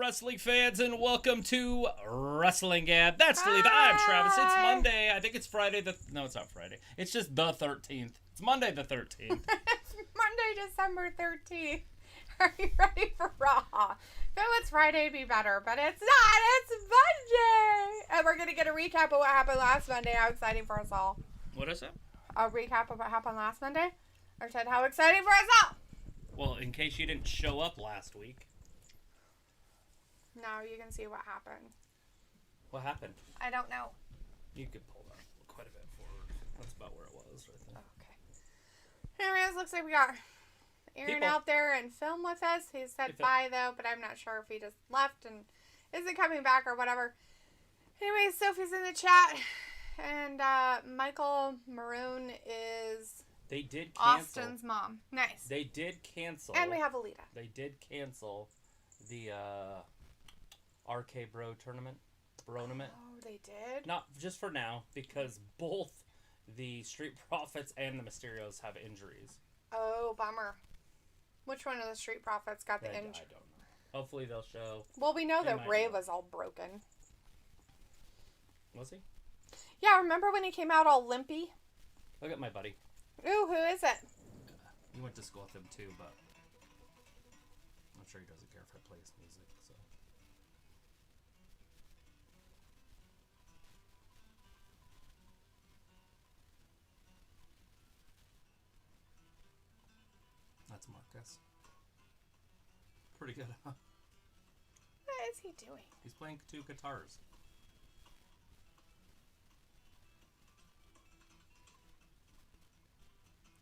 wrestling fans, and welcome to Wrestling Gab. That's the lead. I'm Travis. It's Monday. I think it's Friday. No, it's not Friday. It's just the 13th. It's Monday the 13th. It's Monday, December 13th. Are you ready for Raw? If it was Friday, it'd be better, but it's not. It's Monday. And we're going to get a recap of what happened last Monday. How exciting for us all. What is it? A recap of what happened last Monday? I said how exciting for us all. Well, in case you didn't show up last week. Now you can see what happened. What happened? I don't know. You could pull that quite a bit forward. That's about where it was right there. Okay. Anyways, looks like we got Aaron out there and film with us. He said bye though, but I'm not sure if he just left and isn't coming back or whatever. Anyways, Sophie's in the chat, and Michael Maroon is they did cancel. Austin's mom. Nice. They did cancel. And we have Alita. They did cancel the RK Bro tournament. Bronament. Oh, they did? Not just for now, because both the Street Profits and the Mysterios have injuries. Oh, bummer. Which one of the Street Profits got the injury? I don't know. Hopefully they'll show. Well, we know that Rey was all broken. Was he? Yeah, remember when he came out all limpy? Look at my buddy. Ooh, who is it? We went to school with him too, but I'm sure he doesn't care if I play his music, so. That's Marcus. Pretty good, huh? What is he doing? He's playing two guitars.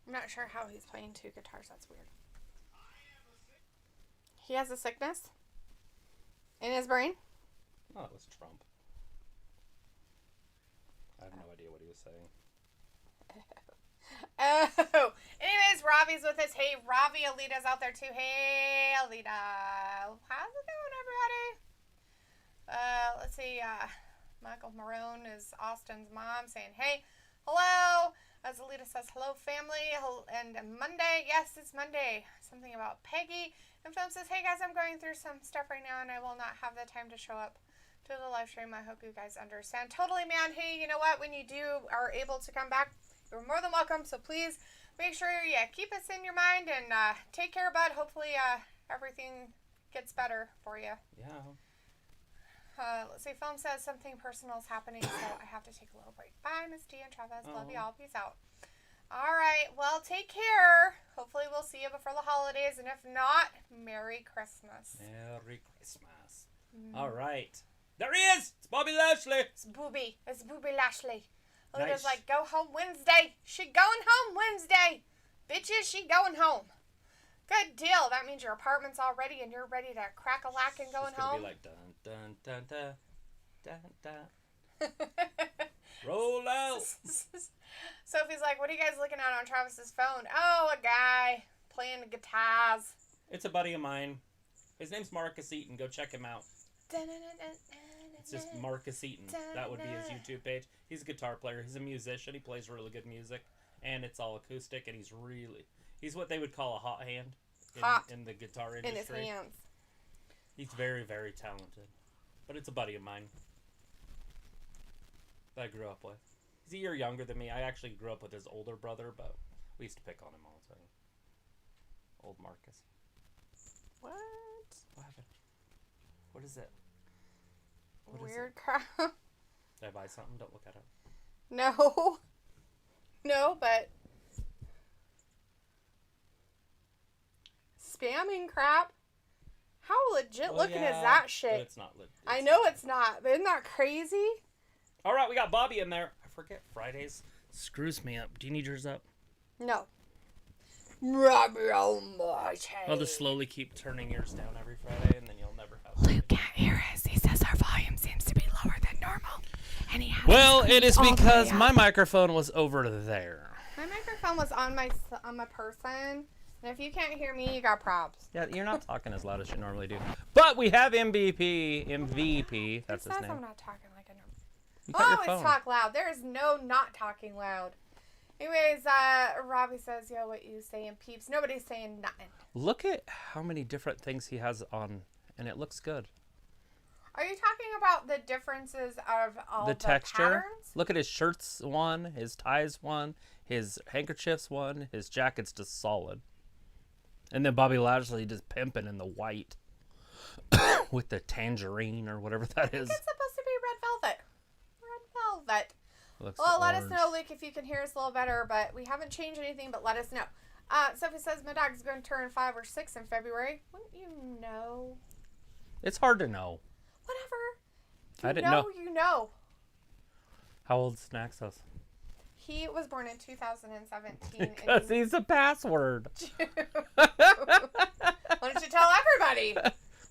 I'm not sure how he's playing two guitars. That's weird. He has a sickness in his brain? Oh, it was Trump. I have no idea what he was saying. Oh. Anyways, Ravi's with us. Hey, Ravi, Alita's out there too. Hey, Alita. How's it going, everybody? Let's see. Michael Maroon is Austin's mom saying, hey, hello. As Alita says, hello, family. And Monday. Yes, it's Monday. Something about Peggy. And Film says, hey, guys, I'm going through some stuff right now, and I will not have the time to show up to the live stream. I hope you guys understand. Totally, man. Hey, you know what? When you are able to come back, you're more than welcome. So please make sure you keep us in your mind and take care, bud. Hopefully everything gets better for you. Yeah. Let's see. Film says something personal is happening, so I have to take a little break. Bye, Miss D and Travis. Love y'all. Peace out. All right. Well, take care. Hopefully we'll see you before the holidays, and if not, Merry Christmas. Merry Christmas. All right. There he is. It's Bobby Lashley. It's Booby Lashley. Alita's Nice. like, go home Wednesday. She going home Wednesday. Bitches, she going home. Good deal. That means your apartment's all ready and you're ready to crack a lack and going home. It's gonna be like dun dun dun dun dun. Roll out. Sophie's like, what are you guys looking at on Travis's phone? Oh, a guy playing the guitars. It's a buddy of mine. His name's Marcus Eaton. Go check him out. It's just Marcus Eaton. That would be his YouTube page. He's a guitar player. He's a musician. He plays really good music. And it's all acoustic. And he's what they would call a hot hand in the guitar industry. In his hands. He's very, very talented. But it's a buddy of mine that I grew up with. He's a year younger than me. I actually grew up with his older brother, but we used to pick on him all the time. Old Marcus. What? What happened? What is it? What Weird crap. Did I buy something? Don't look at it. No. No, but spamming crap. How legit looking is that shit? But it's not legit. I know it's not, but isn't that crazy? All right, we got Bobby in there. I forget Fridays screws me up. Do you need yours up? No. Robbie Almighty. I'll just slowly keep turning yours down every Friday, and then you'll never have. Luke can't hear us. He says our volume seems to be lower than normal. And he has well, it is because my microphone was over there. My microphone was on my person. And if you can't hear me, you got props. Yeah, you're not talking as loud as you normally do. But we have MVP. That's his name. I'm not talking like a normal. You got your phone. Always talk loud. There is no not talking loud. Anyways, Robbie says, yo, what you saying, peeps? Nobody's saying nothing. Look at how many different things he has on, and it looks good. Are you talking about the differences of all the texture? patterns? Look at his shirts one, his ties one, his handkerchiefs one, his jacket's just solid. And then Bobby Lashley just pimping in the white with the tangerine or whatever that is. It's supposed to be red velvet. Red velvet. Looks well, let orange. us know, Luke, if you can hear us a little better, but we haven't changed anything, but let us know. Sophie says my dog's going to turn 5 or 6 in February. Wouldn't you know? It's hard to know. Whatever. I didn't know. You know. How old's Naxos? He was born in 2017. Because he's a password. Why don't you tell everybody?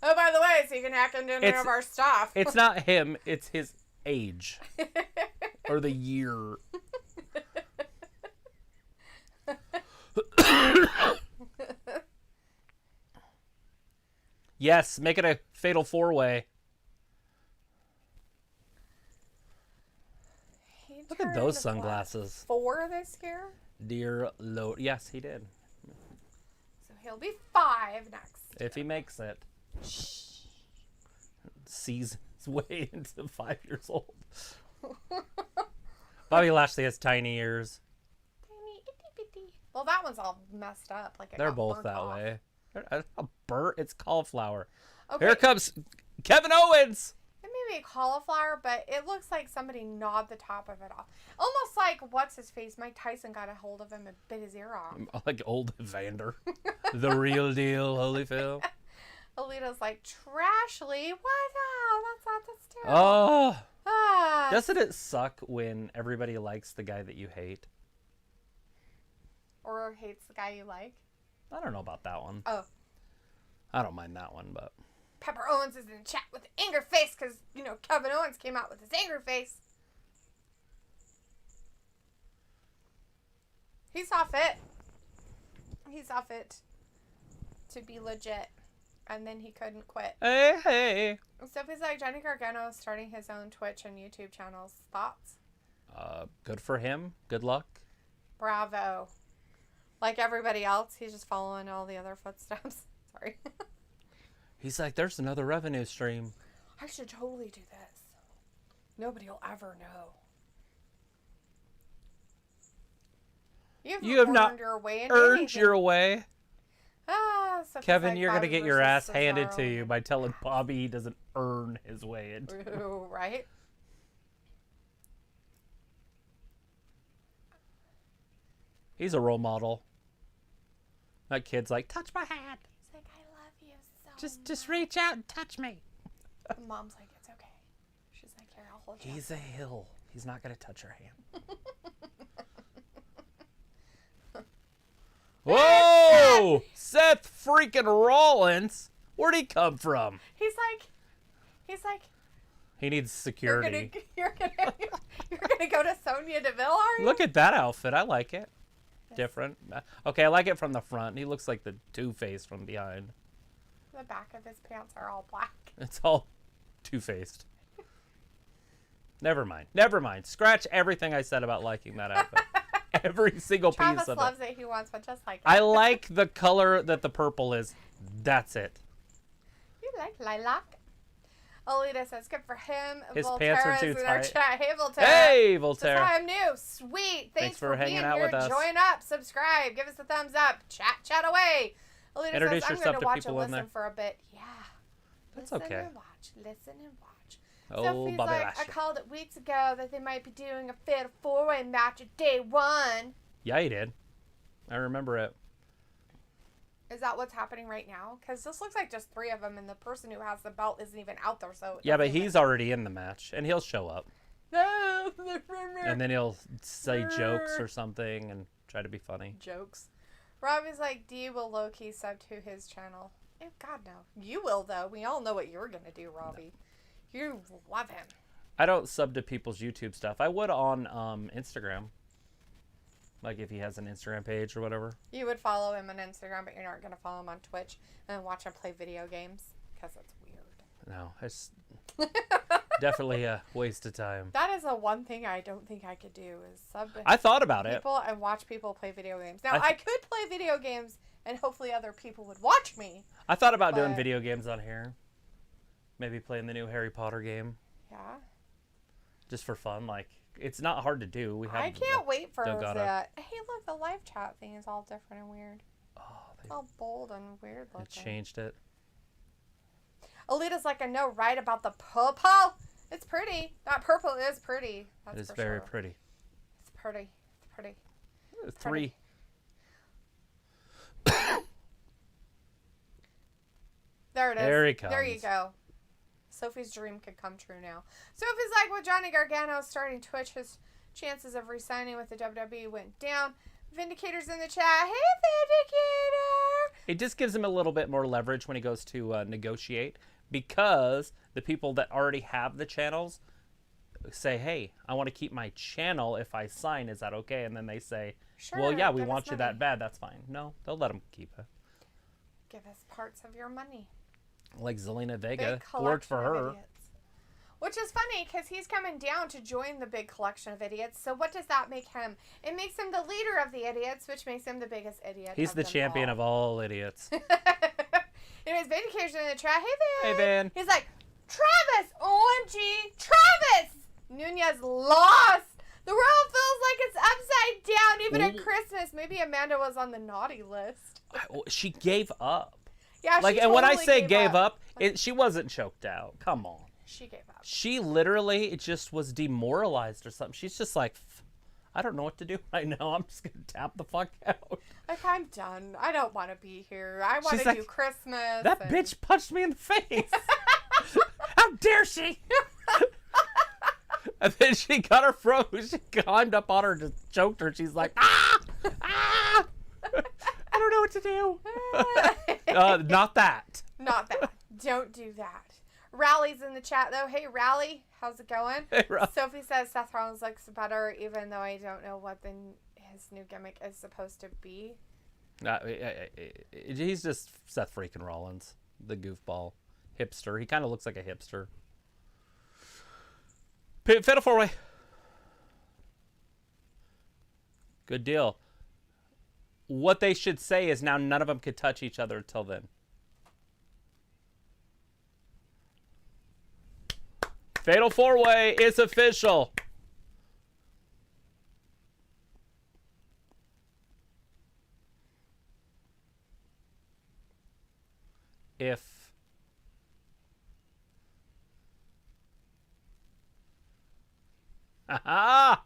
Oh, by the way, so you can hack into any of our stuff. It's not him. It's his age. Or the year. Yes, make it a fatal 4-way. Look at those sunglasses. 4 this year? Dear Lord. Yes, he did. So he'll be 5 next. If he makes it. Sees his way into 5 years old. Bobby Lashley has tiny ears. Tiny, itty bitty. Well, that one's all messed up. Like They're both that way. A burnt? It's cauliflower. Okay. Here comes Kevin Owens. It may be cauliflower, but it looks like somebody gnawed the top of it off. Almost like, what's his face? Mike Tyson got a hold of him and bit his ear off. Like old Evander. The real deal, Holyfield. Alita's like, Trashly? What? Oh, that's terrible. Oh. Ah. Doesn't it suck when everybody likes the guy that you hate? Or hates the guy you like? I don't know about that one. Oh. I don't mind that one, but... Pepper Owens is in chat with an anger face because, Kevin Owens came out with his anger face. He saw fit. He saw fit to be legit. And then he couldn't quit. Hey. Sophie's like, Johnny Gargano is starting his own Twitch and YouTube channels. Thoughts? Good for him. Good luck. Bravo. Like everybody else, he's just following all the other footsteps. Sorry. He's like, there's another revenue stream. I should totally do this. Nobody will ever know. You have not your way earned your way. Kevin, like you're going to get your ass handed to Cesaro. you by telling Bobby he doesn't earn his way into it. Ooh, right? He's a role model. That kid's like, touch my hand. He's like, I love you so Just reach out and touch me. The mom's like, it's okay. She's like, here, I'll hold you. He's a hill. He's not going to touch her hand. Whoa! Seth freaking Rollins. Where'd he come from? He's like, He needs security. You're gonna go to Sonya Deville, are you? Look at that outfit. I like it. Different. Okay, I like it from the front. He looks like the Two-Face from behind. The back of his pants are all black. It's all two-faced. Never mind. Scratch everything I said about liking that outfit. Every single Travis piece of loves it. He wants one just like it. I like the color that the purple is. That's it. You like lilac? Alita says, good for him. His Volterra's pants are too in our tight. chat. Hey, Volterra. Hey, Volterra. Hi, I'm new. Sweet. Thanks for hanging being out here. with us. Join up. Subscribe. Give us a thumbs up. Chat away. Alita Introduce says, I'm yourself going to to watch and people in listen there. for a bit. Yeah. That's Listen okay. and watch. Listen and watch. Oh, Sophie's Bobby like, Lashley. I called it weeks ago that they might be doing a fatal 4-way match at day 1. Yeah, he did. I remember it. Is that what's happening right now? Because this looks like just 3 of them, and the person who has the belt isn't even out there. So Yeah, but he's already in the match, and he'll show up. And then he'll say jokes or something and try to be funny. Jokes. Robbie's like, D will low-key sub to his channel. Oh, God, no. You will, though. We all know what you're going to do, Robbie. No. You love him. I don't sub to people's YouTube stuff. I would on Instagram. Like if he has an Instagram page or whatever. You would follow him on Instagram, but you're not going to follow him on Twitch and watch him play video games because that's weird. No, it's definitely a waste of time. That is the one thing I don't think I could do is sub I thought about it. people and watch people play video games. Now, I could play video games and hopefully other people would watch me. I thought about doing video games on here. Maybe playing the new Harry Potter game. Yeah. Just for fun. Like, it's not hard to do. I can't wait for that. Hey, look, the live chat thing is all different and weird. Oh, it's all bold and weird looking. It changed it. Alita's like, I know, right, about the purple? It's pretty. That purple is pretty. That's it is for very sure. pretty. It's pretty. It's pretty. It's 3. pretty. There it is. There he comes. There you go. Sophie's dream could come true now. Sophie's like, with Johnny Gargano starting Twitch, his chances of re-signing with the WWE went down. Vindicator's in the chat. Hey, Vindicator! It just gives him a little bit more leverage when he goes to negotiate, because the people that already have the channels say, hey, I want to keep my channel if I sign. Is that okay? And then they say, sure, well, yeah, we want you that bad. That's fine. No, they'll let him keep it. Give us parts of your money. Like Zelina Vega, worked for her. Which is funny, because he's coming down to join the big collection of idiots. So what does that make him? It makes him the leader of the idiots, which makes him the biggest idiot. He's the champion of all idiots. Anyways, Vindication in the chat. Hey, Van. Hey, Van. He's like, Travis, OMG, Travis! Nunez lost. The world feels like it's upside down, even at Christmas. Maybe Amanda was on the naughty list. She gave up. Yeah, like, she and totally when I say gave up, like, she wasn't choked out. Come on. She gave up. She literally just was demoralized or something. She's just like, I don't know what to do right now. I'm just going to tap the fuck out. Like, I'm done. I don't want to be here. I want to do Christmas. That bitch punched me in the face. How dare she? And then she got her throat. She climbed up on her, just choked her. She's like, ah! Ah! I don't know what to do. Not that. Not that. Don't do that. Rally's in the chat, though. Hey, Rally. How's it going? Hey, Sophie says Seth Rollins looks better, even though I don't know what his new gimmick is supposed to be. He's just Seth freaking Rollins, the goofball hipster. He kind of looks like a hipster. Fatal 4-way. Good deal. What they should say is now none of them could touch each other until then. Fatal 4-way is official. If aha!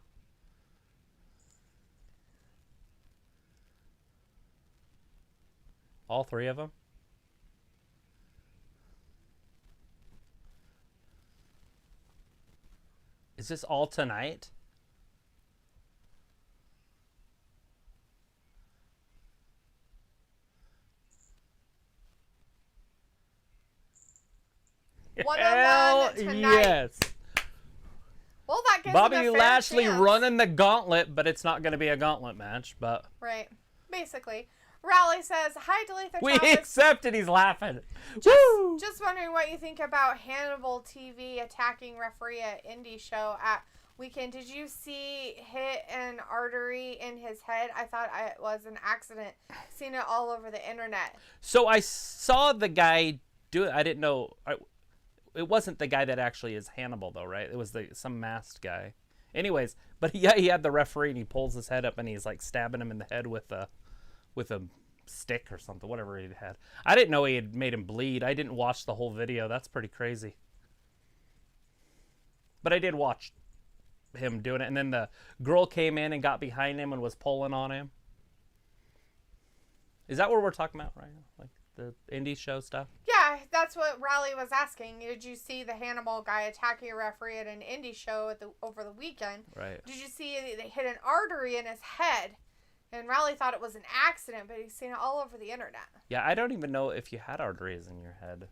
All 3 of them? Is this all tonight? One on one tonight. Yes. Well, that gives Bobby him a fair Lashley chance. running the gauntlet, but it's not going to be a gauntlet match. But right, basically. Rally says, "Hi, Deletha we Travis. accepted. He's laughing. Woo! Just wondering what you think about Hannibal TV attacking referee at indie show at weekend. Did you see hit an artery in his head? I thought it was an accident. Seen it all over the internet." So I saw the guy do it. I didn't know. It wasn't the guy that actually is Hannibal, though, right? It was some masked guy. Anyways, but yeah, he had the referee, and he pulls his head up, and he's like stabbing him in the head with a stick or something, whatever he had. I didn't know he had made him bleed. I didn't watch the whole video. That's pretty crazy. But I did watch him doing it, and then the girl came in and got behind him and was pulling on him. Is that what we're talking about right now? Like the indie show stuff? Yeah, that's what Raleigh was asking. Did you see the Hannibal guy attacking a referee at an indie show over the weekend? Right. Did you see they hit an artery in his head? And Raleigh thought it was an accident, but he's seen it all over the internet. Yeah, I don't even know if you had arteries in your head.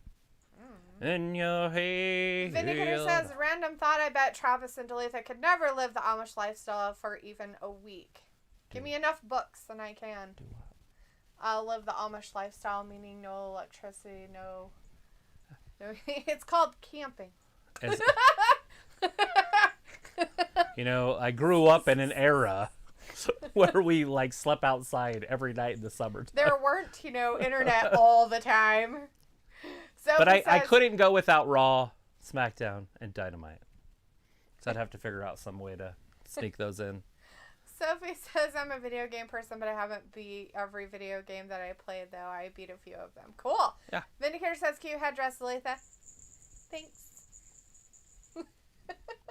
In your head. Vindicator says, random thought, I bet Travis and Deletha could never live the Amish lifestyle for even a week. Give me enough books and I can. Do what? I'll live the Amish lifestyle, meaning no electricity, no it's called camping. You know, I grew up in an era where we like slept outside every night in the summertime. There weren't, internet all the time. But I couldn't go without Raw, SmackDown, and Dynamite. So I'd have to figure out some way to sneak those in. Sophie says, I'm a video game person, but I haven't beat every video game that I played, though. I beat a few of them. Cool. Yeah. Vindicator says, cute headdress, Letha. Thanks.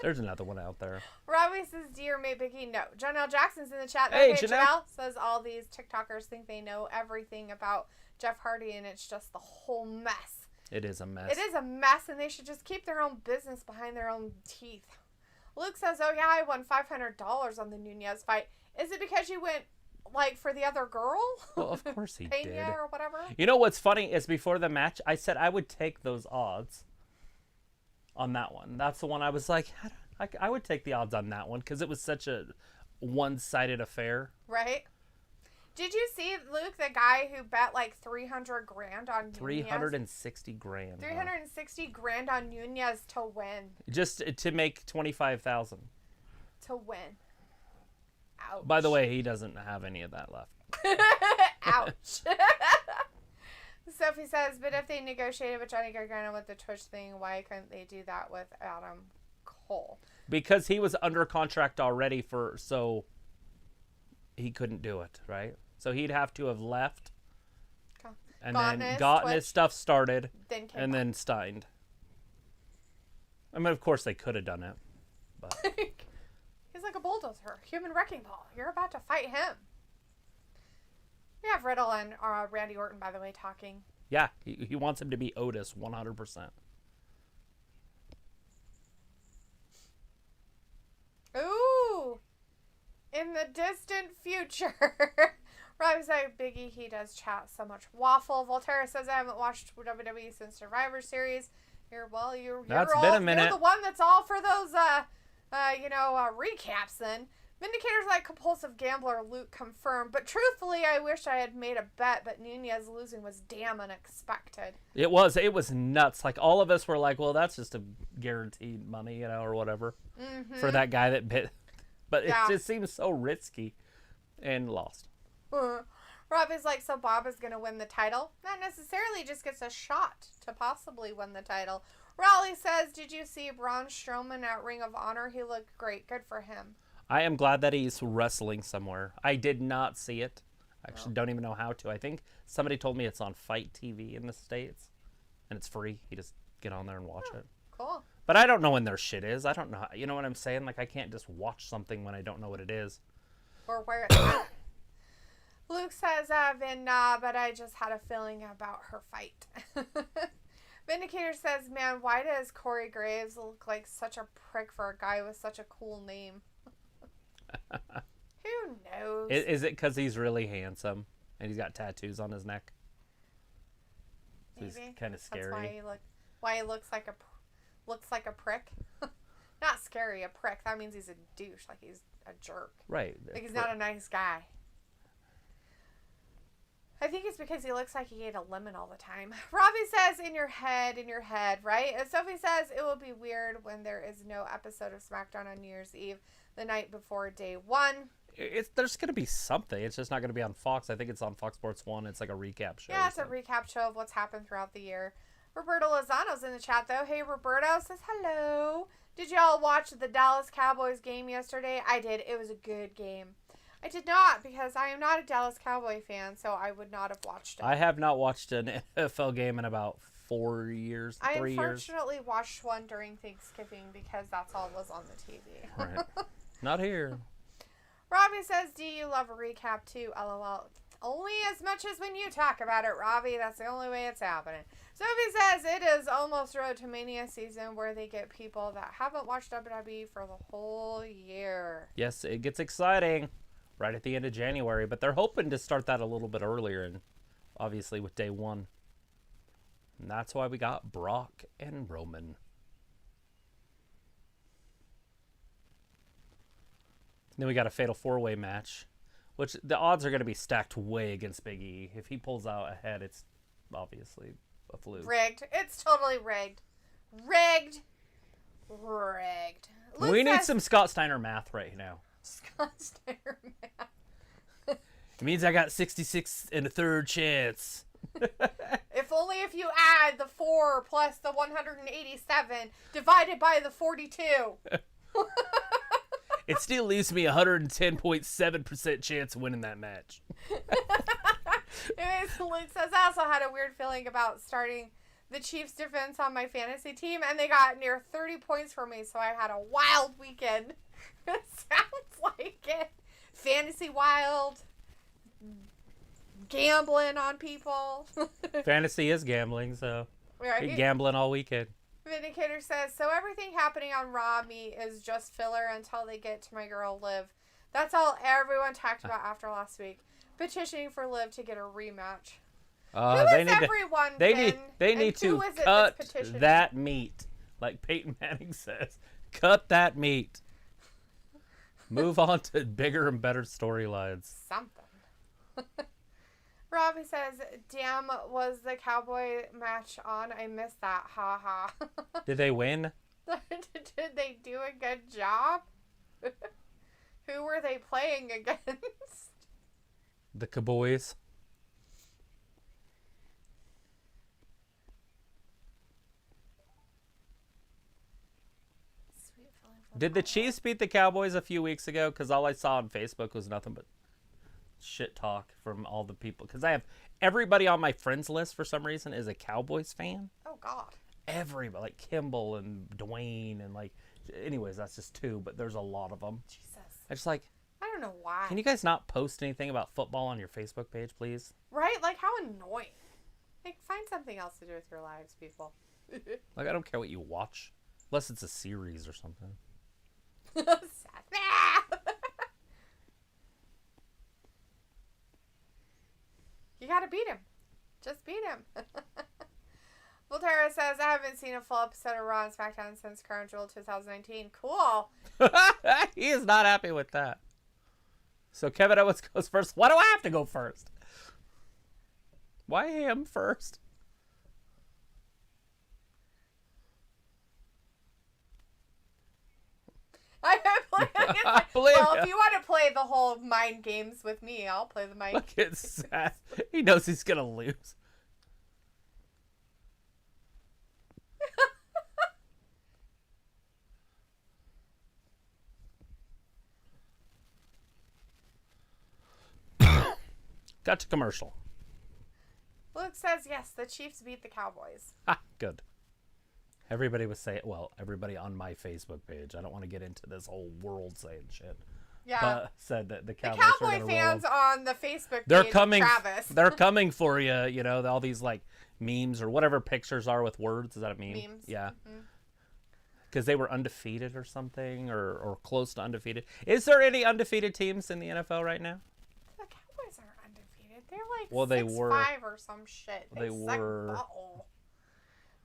There's another one out there. Robbie says, do you mate Biggie? No. Janelle Jackson's in the chat. Hey, okay, Janelle. Janelle says all these TikTokers think they know everything about Jeff Hardy, and it's just the whole mess. It is a mess. It is a mess, and they should just keep their own business behind their own teeth. Luke says, oh, yeah, I won $500 on the Nunez fight. Is it because you went, like, for the other girl? Well, of course he Pena did. or whatever? You know what's funny is before the match, I said I would take those odds on that one. That's the one I was like, I would take the odds on that one because it was such a one-sided affair. Right? Did you see, Luke, the guy who bet like $300,000 on Nunez? 360 grand. 360 grand on Nunez to win. Just to make 25,000. To win. Ouch. By the way, he doesn't have any of that left. Ouch. Sophie says, but if they negotiated with Johnny Gargano with the Twitch thing, why couldn't they do that with Adam Cole? Because he was under contract already so he couldn't do it, right? So he'd have to have left and then gotten his stuff started and then signed. I mean, of course they could have done it. But he's like a bulldozer, human wrecking ball. You're about to fight him. We have Riddle and Randy Orton, by the way, talking. Yeah, he wants him to be Otis 100%. Ooh! In the distant future. Robbie's like, Biggie, he does chat so much waffle. Voltaire says, I haven't watched WWE since Survivor Series. You're the one that's all for those, recaps then. Vindicator's like compulsive gambler, Luke confirmed. But truthfully, I wish I had made a bet, but Nunez losing was damn unexpected. It was nuts. Like, all of us were like, well, that's just a guaranteed money, or whatever, for that guy that bit. But it just seems so risky, and lost. Rob is like, so Bob is going to win the title? Not necessarily, just gets a shot to possibly win the title. Raleigh says, did you see Braun Strowman at Ring of Honor? He looked great. Good for him. I am glad that he's wrestling somewhere. I did not see it. I actually don't even know how to. I think somebody told me it's on Fight TV in the States, and it's free. You just get on there and watch it. Cool. But I don't know when their shit is. I don't know. You know what I'm saying? Like, I can't just watch something when I don't know what it is. Or where it's at. Luke says, but I just had a feeling about her fight. Vindicator says, man, why does Corey Graves look like such a prick for a guy with such a cool name? Who knows? Is it because he's really handsome and he's got tattoos on his neck? So he's kind of scary. That's why he looks like a prick. Not scary, a prick. That means he's a douche, like he's a jerk. Right. Like he's not a nice guy. I think it's because he looks like he ate a lemon all the time. Robbie says, in your head, right? And Sophie says, it will be weird when there is no episode of SmackDown on New Year's Eve, the night before day one. There's going to be something. It's just not going to be on Fox. I think it's on Fox Sports 1. It's like a recap show. Yeah, it's a recap show of what's happened throughout the year. Roberto Lozano's in the chat, though. Hey, Roberto says, hello. Did y'all watch the Dallas Cowboys game yesterday? I did. It was a good game. I did not, because I am not a Dallas Cowboy fan, so I would not have watched it. I have not watched an NFL game in about 4 years, 3 years. I unfortunately watched one during Thanksgiving because that's all was on the TV. Right. Not here. Robbie says, do you love a recap too? LOL. Only as much as when you talk about it, Robbie. That's the only way it's happening. Sophie says it is almost Road to Mania season where they get people that haven't watched WWE for the whole year. Yes, it gets exciting right at the end of January, but they're hoping to start that a little bit earlier, and obviously with day one. And that's why we got Brock and Roman. Then we got a fatal four-way match, which the odds are going to be stacked way against Big E. If he pulls out ahead, it's obviously a fluke. Rigged. It's totally rigged. Rigged. Luke we need some Scott Steiner math right now. Scott Steiner math. It means I got 66 and a third chance. If only if you add the 4 plus the 187 divided by the 42. It still leaves me 110.7% chance of winning that match. Anyways, Luke says, I also had a weird feeling about starting the Chiefs defense on my fantasy team, and they got near 30 points for me, so I had a wild weekend. It sounds like it. Fantasy wild. Gambling on people. Fantasy is gambling, so right? you're gambling all weekend. Vindicator says, so everything happening on Raw meet is just filler until they get to my girl Liv. That's all everyone talked about after last week. Petitioning for Liv to get a rematch. They need to cut that meat. Like Peyton Manning says. Cut that meat. Move on to bigger and better storylines. Something. Robbie says, damn, was the Cowboy match on? I missed that. Ha ha. Did they win? Did they do a good job? Who were they playing against? The Cowboys. Did the Chiefs beat the Cowboys a few weeks ago? Because all I saw on Facebook was nothing but shit talk from all the people. Because I have everybody on my friends list for some reason is a Cowboys fan. Oh, God. Everybody. Like Kimball and Dwayne and like... Anyways, that's just 2, but there's a lot of them. Jesus. I just like... I don't know why. Can you guys not post anything about football on your Facebook page, please? Right? Like, how annoying. Like, find something else to do with your lives, people. Like, I don't care what you watch. Unless it's a series or something. You gotta beat him. Just beat him. Volterra says, I haven't seen a full episode of Raw and SmackDown since Crown Jewel 2019. Cool. He is not happy with that. So Kevin Owens goes first. Why do I have to go first? Why him first? If you want to play the whole mind games with me, I'll play the mind games. Look at Seth. He knows he's going to lose. Got to commercial. Luke says, yes, the Chiefs beat the Cowboys. Ah, good. Everybody was saying, well, everybody on my Facebook page, I don't want to get into this whole world saying shit. Yeah. But said that the Cowboys the Cowboy fans roll. On the Facebook they're page coming, Travis. They're coming for you, you know, all these like memes or whatever pictures are with words. Is that a meme? Memes. Yeah. Because they were undefeated or something or close to undefeated. Is there any undefeated teams in the NFL right now? The Cowboys aren't undefeated. They're like 6-5 or some shit. They were.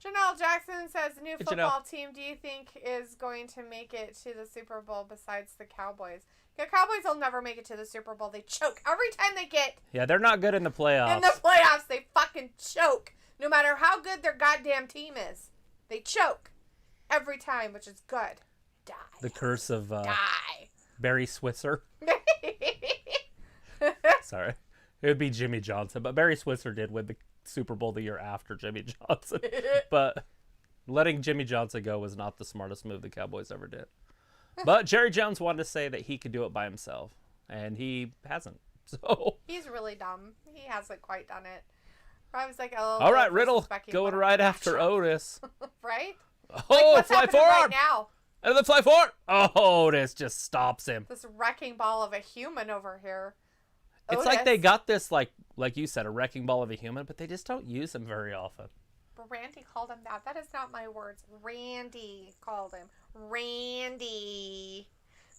Janelle Jackson says, new football team do you think is going to make it to the Super Bowl besides the Cowboys? The Cowboys will never make it to the Super Bowl. They choke every time they get... Yeah, they're not good in the playoffs. In the playoffs, they fucking choke. No matter how good their goddamn team is. They choke. Every time, which is good. Die. The curse of... Die. Barry Switzer. Sorry. It would be Jimmy Johnson, but Barry Switzer did win the Super Bowl the year after Jimmy Johnson. But letting Jimmy Johnson go was not the smartest move the Cowboys ever did. But Jerry Jones wanted to say that he could do it by himself, and he hasn't. So he's really dumb. He hasn't quite done it. I was like, oh. All right, Riddle going right after Otis. Right? Oh, like, fly forward right now. And then fly forward. Oh, Otis just stops him. This wrecking ball of a human over here. It's like they got this, like you said, a wrecking ball of a human, but they just don't use him very often. But Randy called him that. That is not my words. Randy called him. Randy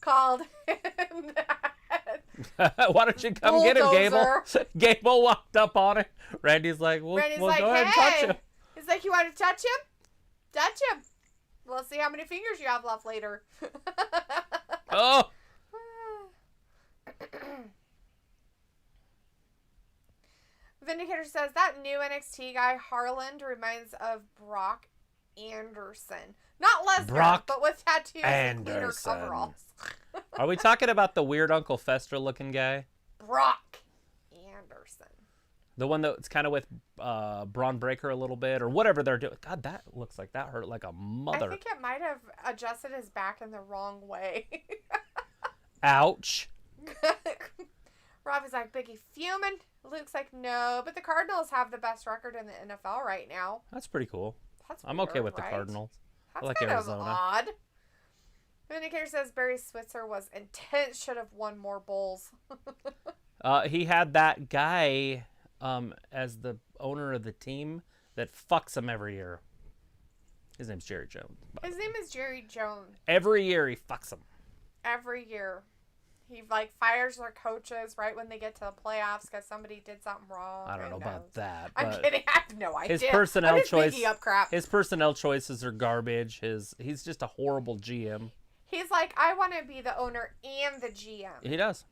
called him that. Why don't you come get him, Gable? Gable walked up on him. Randy's like, we'll go ahead and touch him. He's like, you want to touch him? Touch him. We'll see how many fingers you have left later. Oh. Vindicator says that new NXT guy, Harland, reminds of Brock Anderson. Not Lesnar, but with tattoos and cleaner coveralls. Are we talking about the weird Uncle Fester looking guy? Brock Anderson. The one that's kind of with Braun Breaker a little bit, or whatever they're doing. God, that looks like that hurt like a mother. I think it might have adjusted his back in the wrong way. Ouch. Rob is like, Biggie fuming. Luke's like, no, but the Cardinals have the best record in the NFL right now. That's pretty cool. That's I'm weird, okay with right? the Cardinals. That's I like kind Arizona. of odd. Vindicator says Barry Switzer was intense. Should have won more bowls. He had that guy as the owner of the team that fucks him every year. His name's Jerry Jones. His name is Jerry Jones. Every year he fucks him. Every year. He, like, fires their coaches right when they get to the playoffs because somebody did something wrong. I don't know about that. I'm kidding. I have no idea. His personnel His personnel choices are garbage. He's just a horrible GM. He's like, I want to be the owner and the GM. He does.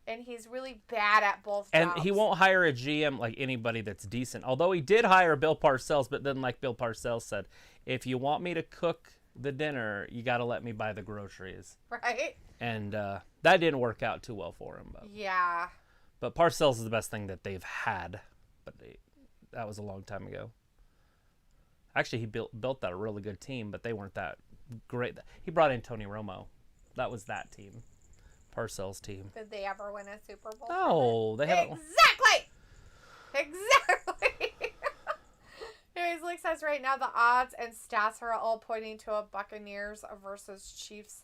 And he's really bad at both jobs. And he won't hire a GM like anybody that's decent. Although he did hire Bill Parcells, but then like Bill Parcells said, if you want me to cook the dinner, you got to let me buy the groceries. Right. And that didn't work out too well for him. Yeah. But Parcells is the best thing that they've had. But that was a long time ago. Actually, he built that a really good team, but they weren't that great. He brought in Tony Romo. That was that team. Parcells' team. Did they ever win a Super Bowl? No, they haven't. Exactly. Anyways, Luke says right now the odds and stats are all pointing to a Buccaneers versus Chiefs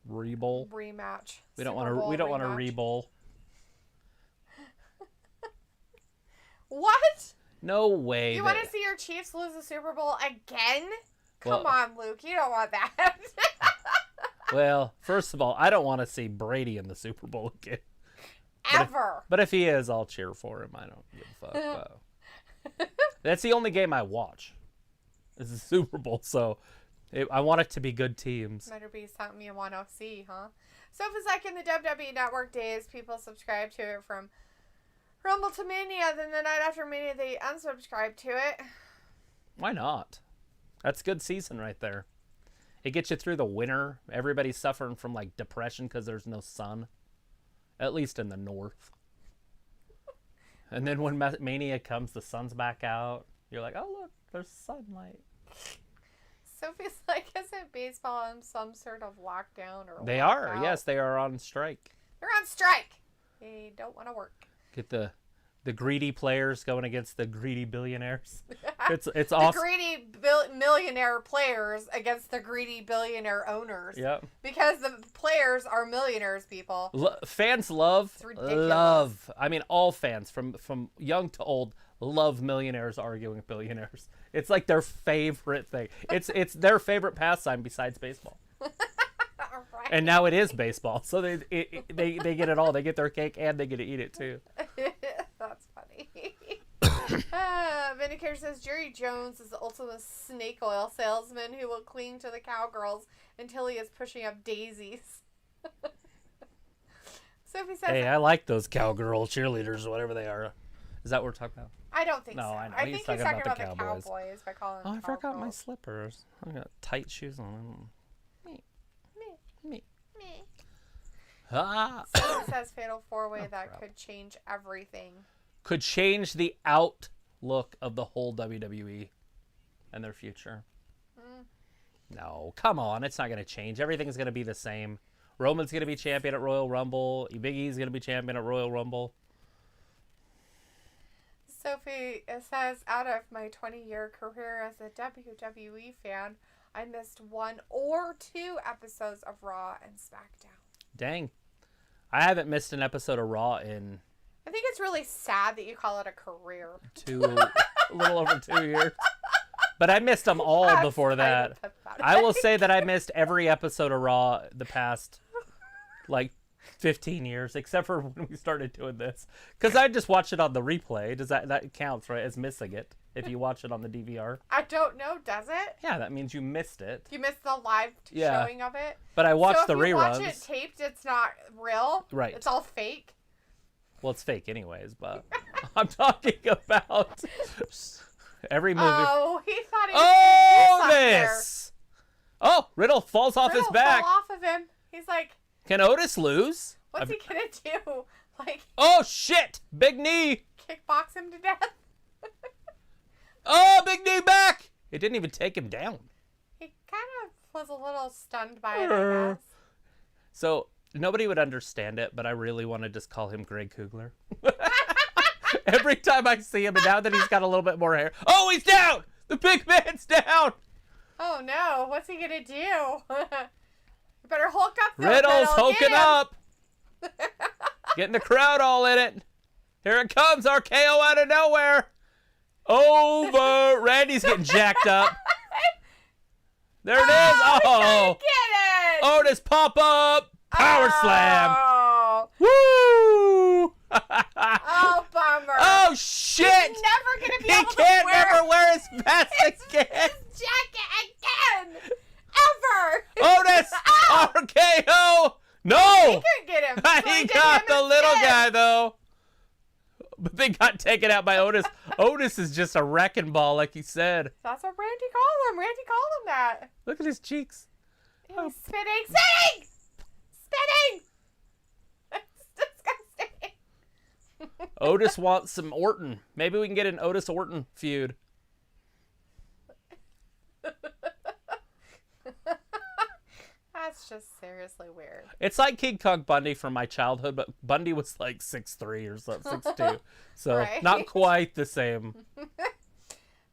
Re-bowl. rematch. We don't want a re-bowl. What? No way. You want to see your Chiefs lose the Super Bowl again? Come on, Luke. You don't want that. Well, first of all, I don't want to see Brady in the Super Bowl again. Ever. But if he is, I'll cheer for him. I don't give a fuck. That's the only game I watch. It's the Super Bowl, so I want it to be good teams. Better be something you want to see, huh? So if it's like in the WWE Network days, people subscribe to it from Rumble to Mania, then the night after Mania they unsubscribe to it. Why not? That's a good season right there. It gets you through the winter. Everybody's suffering from like depression because there's no sun. At least in the north. And then when Mania comes, the sun's back out. You're like, oh, look, there's sunlight. Sophie's like, isn't baseball on some sort of lockdown or They are. Yes, they are on strike. They're on strike. They don't want to work. Get the greedy players going against the greedy billionaires. It's awesome. The greedy millionaire players against the greedy billionaire owners. Yep. Because the players are millionaires, people. Fans love. It's ridiculous. Love. I mean, all fans from young to old love millionaires arguing with billionaires. It's like their favorite thing. It's their favorite pastime besides baseball. Right. And now it is baseball, so they get it all. They get their cake and they get to eat it too. That's funny. Vindicator says Jerry Jones is the ultimate snake oil salesman who will cling to the cowgirls until he is pushing up daisies. Sophie says, hey, I like those cowgirl cheerleaders or whatever they are. Is that what we're talking about? I don't think so. I know. I think he's talking about the Cowboys by calling them I forgot my cowgirls. slippers. I got tight shoes on. Me. Ah. Sophie says Fatal 4-Way that could change everything. Could change the outlook of the whole WWE and their future. No, come on. It's not going to change. Everything's going to be the same. Roman's going to be champion at Royal Rumble. Big E's going to be champion at Royal Rumble. Sophie says, out of my 20-year career as a WWE fan, I missed 1 or 2 episodes of Raw and SmackDown. Dang. I haven't missed an episode of Raw in... I think it's really sad that you call it a career. A little over 2 years. But I missed them all before that. I will say that I missed every episode of Raw the past, 15 years, except for when we started doing this. Because I just watched it on the replay. Does that counts, right, as missing it, if you watch it on the DVR? I don't know, does it? Yeah, that means you missed it. You missed the live showing of it? But I watched the reruns. So if you watch it taped, it's not real? Right. It's all fake? Well, it's fake anyways, but I'm talking about every movie. Oh, he thought he was going to do this! Oh, Riddle falls off his back. Fell off of him. He's like... Can Otis lose? What's he going to do? Like, oh, shit! Big knee! kickbox him to death. Oh, big knee back! It didn't even take him down. He kind of was a little stunned by it, I guess. So, nobody would understand it, but I really want to just call him Greg Kugler. Every time I see him, and now that he's got a little bit more hair. Oh, he's down! The big man's down! Oh, no. What's he going to do? You better hulk up there. Riddle's hulking up! Getting the crowd all in it. Here it comes, RKO out of nowhere. Over. Randy's getting jacked up. There it is. Oh. Get it. Otis pop up. Power slam. Oh. Woo. Oh, bummer. Oh, shit. He's never going to be able to He can't never wear his vest again. his jacket again. Ever. Otis. Oh. RKO. No. He couldn't get him. So He did got him the little instead. guy, though. But they got taken out by Otis. Otis is just a wrecking ball, like he said. That's what Randy called him. Randy called him that. Look at his cheeks. He's spitting. Spitting! Spitting! It's disgusting. Otis wants some Orton. Maybe we can get an Otis-Orton feud. That's just seriously weird. It's like King Kong Bundy from my childhood, but Bundy was like 6'3" or something, 6'2". So Right. not quite the same.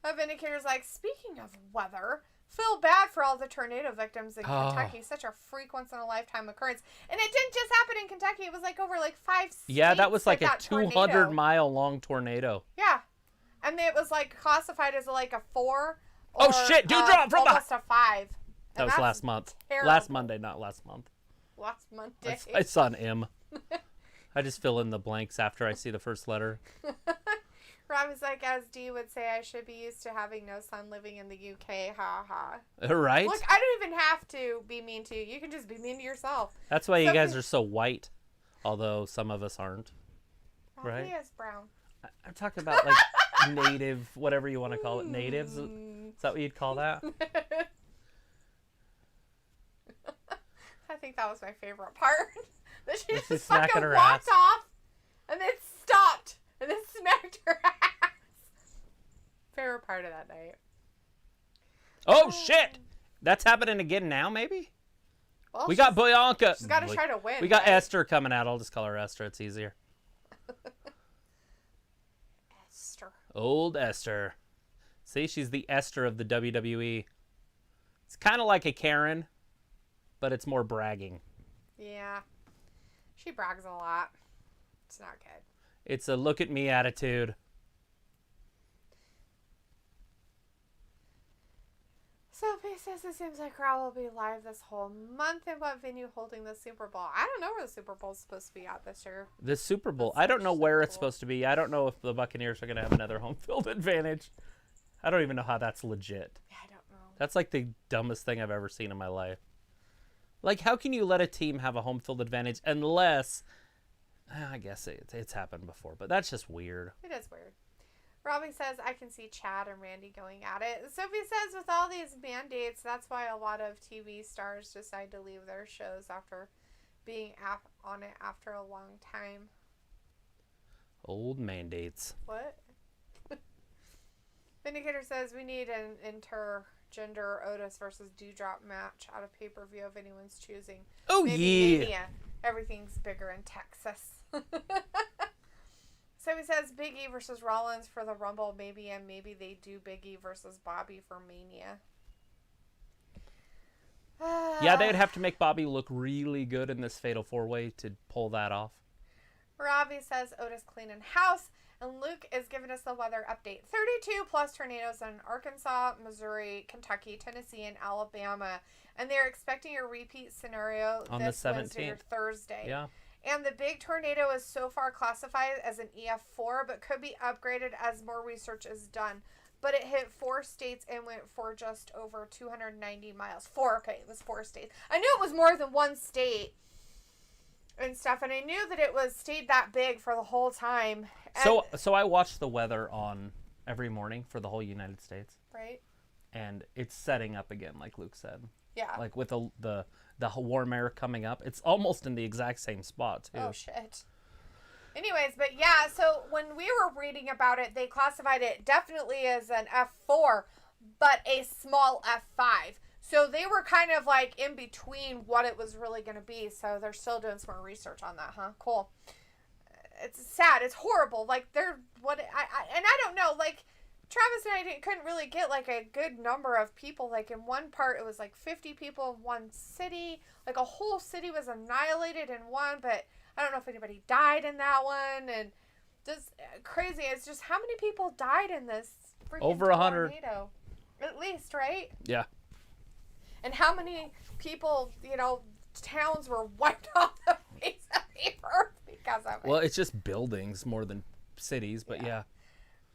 A Vindicator's like, speaking of weather, feel bad for all the tornado victims in Kentucky. Such a freak once-in-a-lifetime occurrence. And it didn't just happen in Kentucky. It was like over like 5 states. Yeah, that was like a that tornado. 200-mile long tornado. Yeah. And it was like classified as like a 4. Oh, or, shit, Dewdrop from almost a 5. That was last month. terrible. Last Monday, not last month. Last Monday. I saw an M. I just fill in the blanks after I see the first letter. Rob is like, as Dee would say, I should be used to having no son living in the UK. Ha ha. Right? Look, I don't even have to be mean to you. You can just be mean to yourself. That's why you guys are so white, although some of us aren't. Robbie Right? is brown. I'm talking about like native, whatever you want to call it. Natives? Is that what you'd call that? I think that was my favorite part. That she Was she just smacking fucking her walked ass? off and then stopped and then smacked her ass. Favorite part of that night. Oh, shit! That's happening again now, maybe? Well, We got Bianca. she's got to try to win. We got right? Esther coming out. I'll just call her Esther. It's easier. Esther. Old Esther. See, she's the Esther of the WWE. It's kind of like a Karen, but it's more bragging. Yeah. She brags a lot. It's not good. It's a look at me attitude. Sophie says it seems like Raw will be live this whole month. And what venue holding the Super Bowl? I don't know where the Super Bowl's supposed to be at this year. The Super Bowl. That's I don't know so where it's cool. supposed to be. I don't know if the Buccaneers are going to have another home field advantage. I don't even know how that's legit. Yeah, I don't know. That's like the dumbest thing I've ever seen in my life. Like, how can you let a team have a home field advantage unless... I guess it's happened before, but that's just weird. It is weird. Robbie says, I can see Chad and Randy going at it. Sophie says, with all these mandates, that's why a lot of TV stars decide to leave their shows after being on it after a long time. Old mandates. What? Vindicator says, we need an intergender Otis versus Dewdrop match out of pay-per-view if anyone's choosing. Oh, Maybe yeah. Mania. Everything's bigger in Texas. So he says Big E versus Rollins for the Rumble, maybe, and maybe they do Big E versus Bobby for Mania. Yeah, they'd have to make Bobby look really good in this Fatal 4-Way to pull that off. Robbie says Otis cleaning house, and Luke is giving us the weather update. 32 plus tornadoes in Arkansas, Missouri, Kentucky, Tennessee, and Alabama. And they're expecting a repeat scenario On this the Wednesday or 17th. Thursday. Yeah. And the big tornado is so far classified as an EF4, but could be upgraded as more research is done. But it hit 4 states and went for just over 290 miles. It was 4 states. I knew it was more than one state and stuff, and I knew that it was stayed that big for the whole time. And, So I watch the weather on every morning for the whole United States. right? And it's setting up again, like Luke said. Yeah. Like with the warm air coming up, it's almost in the exact same spot too. Oh shit. Anyways, but yeah, so when we were reading about it, they classified it definitely as an F4, but a small F5. So they were kind of like in between what it was really going to be. So they're still doing some more research on that, huh? Cool. It's sad. It's horrible. Like and I don't know, like Travis and I couldn't really get like a good number of people. Like in one part, it was like 50 people in one city. Like a whole city was annihilated in one, but I don't know if anybody died in that one. And just crazy. It's just how many people died in this freaking over 100 tornado? At least, right? Yeah. And how many people, towns were wiped off the face of the earth because of it? Well, it's just buildings more than cities, but yeah.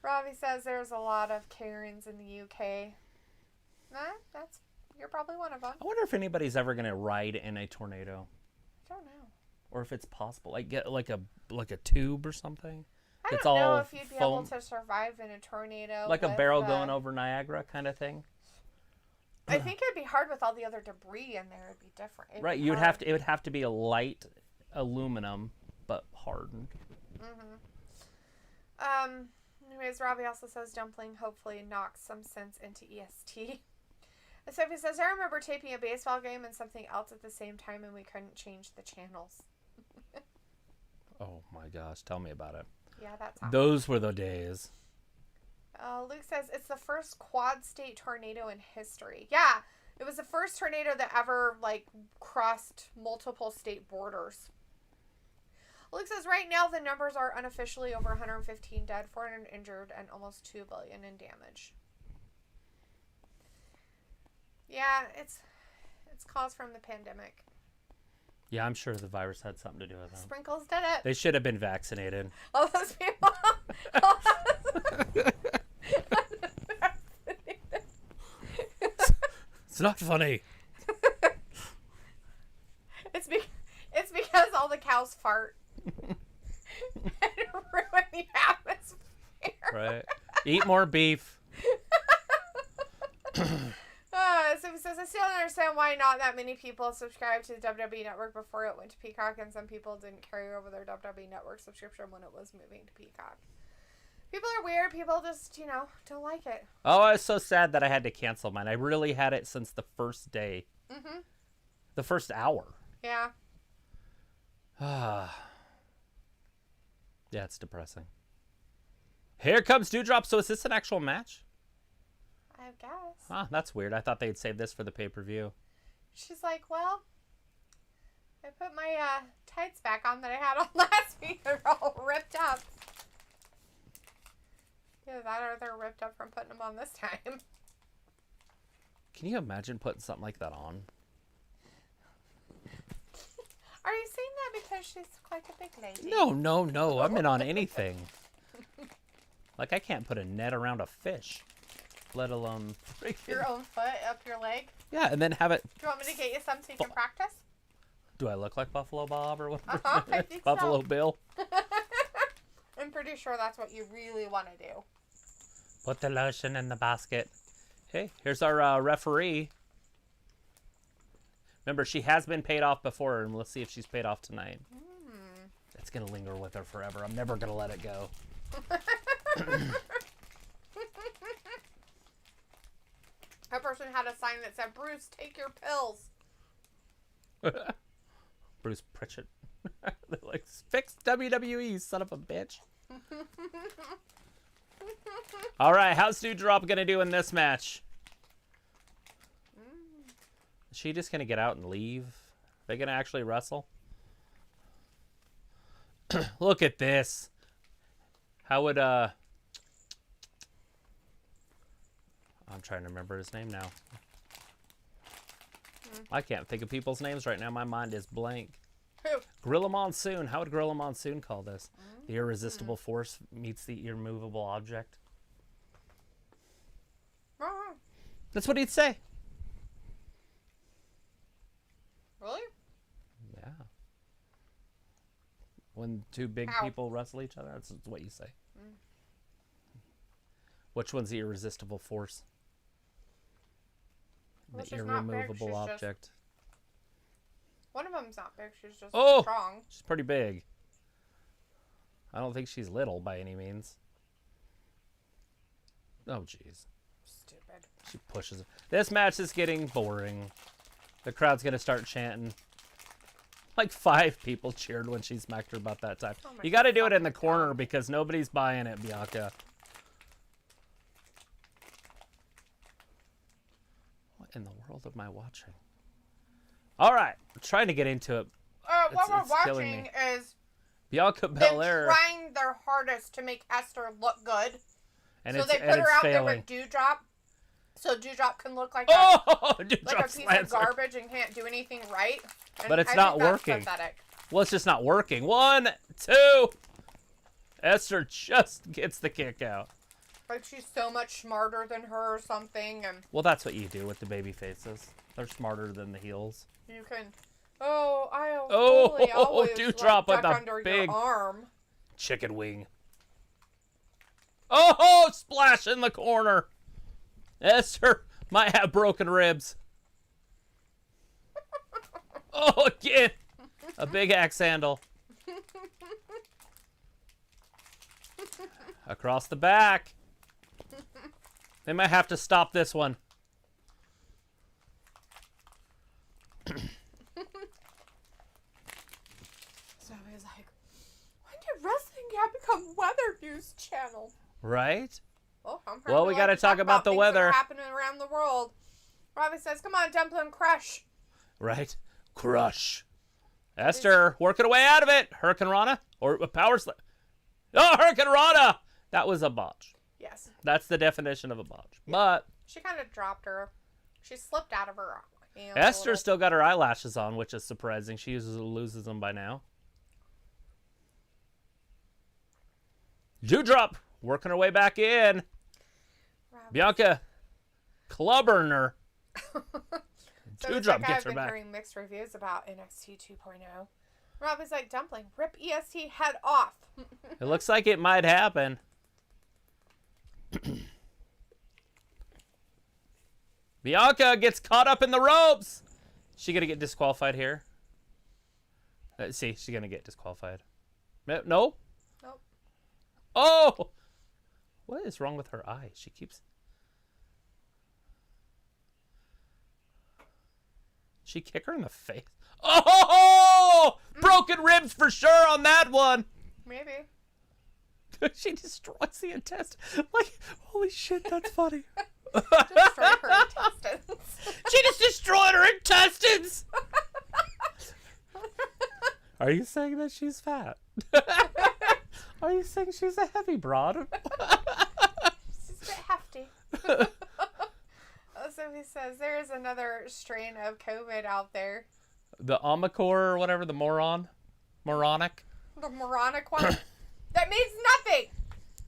Robbie says there's a lot of Karens in the UK. You're probably one of them. I wonder if anybody's ever going to ride in a tornado. I don't know. Or if it's possible. Like get like a tube or something. I don't know if you'd be able to survive in a tornado. Like a barrel going over Niagara kind of thing. I think it'd be hard with all the other debris in there. It'd be different. Right, it would have to be a light aluminum, but hardened. Anyways, Robbie also says Dumpling hopefully knocks some sense into EST. Sophie says, I remember taping a baseball game and something else at the same time and we couldn't change the channels. Oh my gosh, tell me about it. Yeah, that's awesome. Those were the days. Luke says, it's the first quad state tornado in history. Yeah, it was the first tornado that ever, crossed multiple state borders. Luke says, right now the numbers are unofficially over 115 dead, 400 injured, and almost $2 billion in damage. Yeah, it's caused from the pandemic. Yeah, I'm sure the virus had something to do with it. Sprinkles did it. They should have been vaccinated. All those people. It's not funny. It's because all the cows fart. And ruin the atmosphere. Right. Eat more beef. So he says, I still don't understand why not that many people subscribed to the WWE Network before it went to Peacock, and some people didn't carry over their WWE Network subscription when it was moving to Peacock. People are weird. People just, don't like it. Oh, I was so sad that I had to cancel mine. I really had it since the first day. Mm-hmm. The first hour. Yeah. Yeah, it's depressing. Here comes Dewdrop. So is this an actual match? I guess. Ah, that's weird. I thought they'd save this for the pay-per-view. She's like, well, I put my tights back on that I had on last week. They're all ripped up. Either that or they're ripped up from putting them on this time. Can you imagine putting something like that on? Are you saying that because she's quite a big lady? No. I'm in on anything. Like, I can't put a net around a fish. Let alone your own foot up your leg. Yeah, and then have it. Do you want me to get you some so you can practice? Do I look like Buffalo Bob or whatever? I think Buffalo so. Bill. I'm pretty sure that's what you really want to do. Put the lotion in the basket. Hey, here's our referee. Remember, she has been paid off before, and let's see if she's paid off tonight. It's gonna linger with her forever. I'm never gonna let it go. That person had a sign that said, Bruce, take your pills. Bruce Pritchett. They're like, fix WWE, son of a bitch. All right, how's Dewdrop going to do in this match? Is she just going to get out and leave? Are they going to actually wrestle? Look at this. How would, I'm trying to remember his name now. I can't think of people's names right now. My mind is blank. Who? Gorilla Monsoon. How would Gorilla Monsoon call this? The irresistible force meets the immovable object. That's what he'd say. Really? Yeah. When two big people wrestle each other, that's what you say. Which one's the irresistible force? Well, The irremovable big, object. One of them's not big. She's just Oh! strong. She's pretty big. I don't think she's little by any means. Oh, jeez. Stupid. She pushes it. This match is getting boring. The crowd's going to start chanting. Like 5 people cheered when she smacked her about that time. Oh you got to do it in the corner because nobody's buying it, Bianca. What in the world am I watching? All right. I'm trying to get into it. What we're watching is Bianca Belair trying their hardest to make Esther look good. And so they put her out there with Dewdrop. So Dewdrop can look like a piece of garbage and can't do anything right. And but it's not working. Pathetic. Well, it's just not working. 1, 2. Esther just gets the kick out. Like she's so much smarter than her or something. And well, that's what you do with the baby faces. They're smarter than the heels. You can... always Dewdrop with a big your arm. Chicken wing. Oh, splash in the corner. Esther might have broken ribs. Oh, again. A big axe handle. Across the back. They might have to stop this one. So he's like, when did Wrestling Gap become Weather News Channel? Right? Well, we got to talk about the weather. That are happening around the world. Robbie says, come on, Dumpling, crush. Right? Crush. Esther, working her way out of it. Hurricane Rana? Or a power slam. Oh, Hurricane Rana! That was a botch. Yes. That's the definition of a botch. Yeah. But she kind of dropped her. She slipped out of her hand. Esther still got her eyelashes on, which is surprising. She loses them by now. Dewdrop working her way back in. Bianca clubbering her. Dewdrop gets her back. I've been hearing mixed reviews about NXT 2.0. Robbie's like, Dumpling, rip EST head off. It looks like it might happen. Bianca gets caught up in the ropes. She gonna get disqualified here? See, she's gonna get disqualified. No? Nope. Oh! What is wrong with her eyes? She keeps... She kick her in the face. Oh! Broken ribs for sure on that one. Maybe. She destroys the intestine. Like, holy shit, that's funny. Destroy her intestines. She just destroyed her intestines. Are you saying that she's fat? Are you saying she's a heavy broad? She's a bit hefty. So he says there is another strain of COVID out there. The Omicron or whatever, the moronic. The moronic one? That means nothing.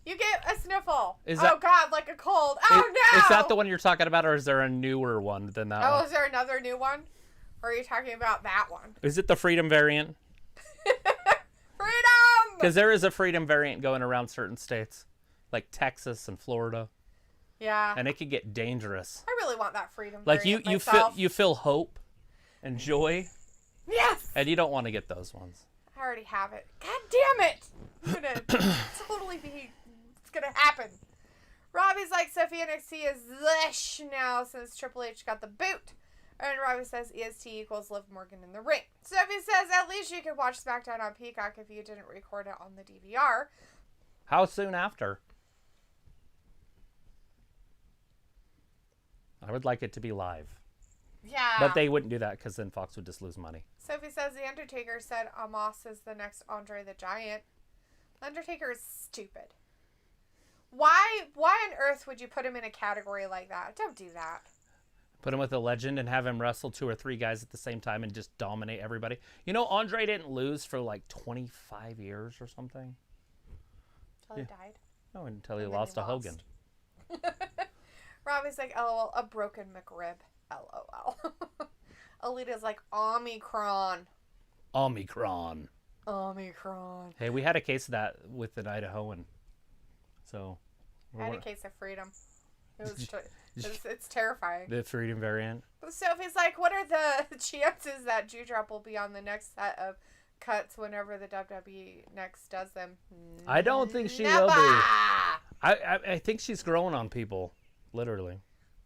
You get a sniffle. Oh, God, like a cold. Oh, no. Is that the one you're talking about, or is there a newer one than that one? Oh, is there another new one? Or are you talking about that one? Is it the Freedom variant? Freedom! Because there is a Freedom variant going around certain states, like Texas and Florida. Yeah. And it could get dangerous. I really want that Freedom like variant you feel hope and joy. Yes. And you don't want to get those ones. I already have it. God damn it! I'm gonna totally be. It's gonna happen. Robbie's like, Sophie NXT is lish now since Triple H got the boot. And Robbie says EST equals Liv Morgan in the ring. Sophie says at least you could watch SmackDown on Peacock if you didn't record it on the DVR. How soon after? I would like it to be live. Yeah. But they wouldn't do that because then Fox would just lose money. Sophie says The Undertaker said Amos is the next Andre the Giant. The Undertaker is stupid. Why on earth would you put him in a category like that? Don't do that. Put him with a legend and have him wrestle 2 or 3 guys at the same time and just dominate everybody. You know, Andre didn't lose for like 25 years or something. Until he died? No, until he lost to Hogan. Robbie's like, LOL, a broken McRib. LOL. Alita's like, Omicron. Omicron. Omicron. Hey, we had a case of that with an Idahoan. So. I had a case of Freedom. It was it's terrifying. The Freedom variant. Sophie's like, what are the chances that Dewdrop will be on the next set of cuts whenever the WWE next does them. I don't think she Never. will be. I think she's growing on people, literally.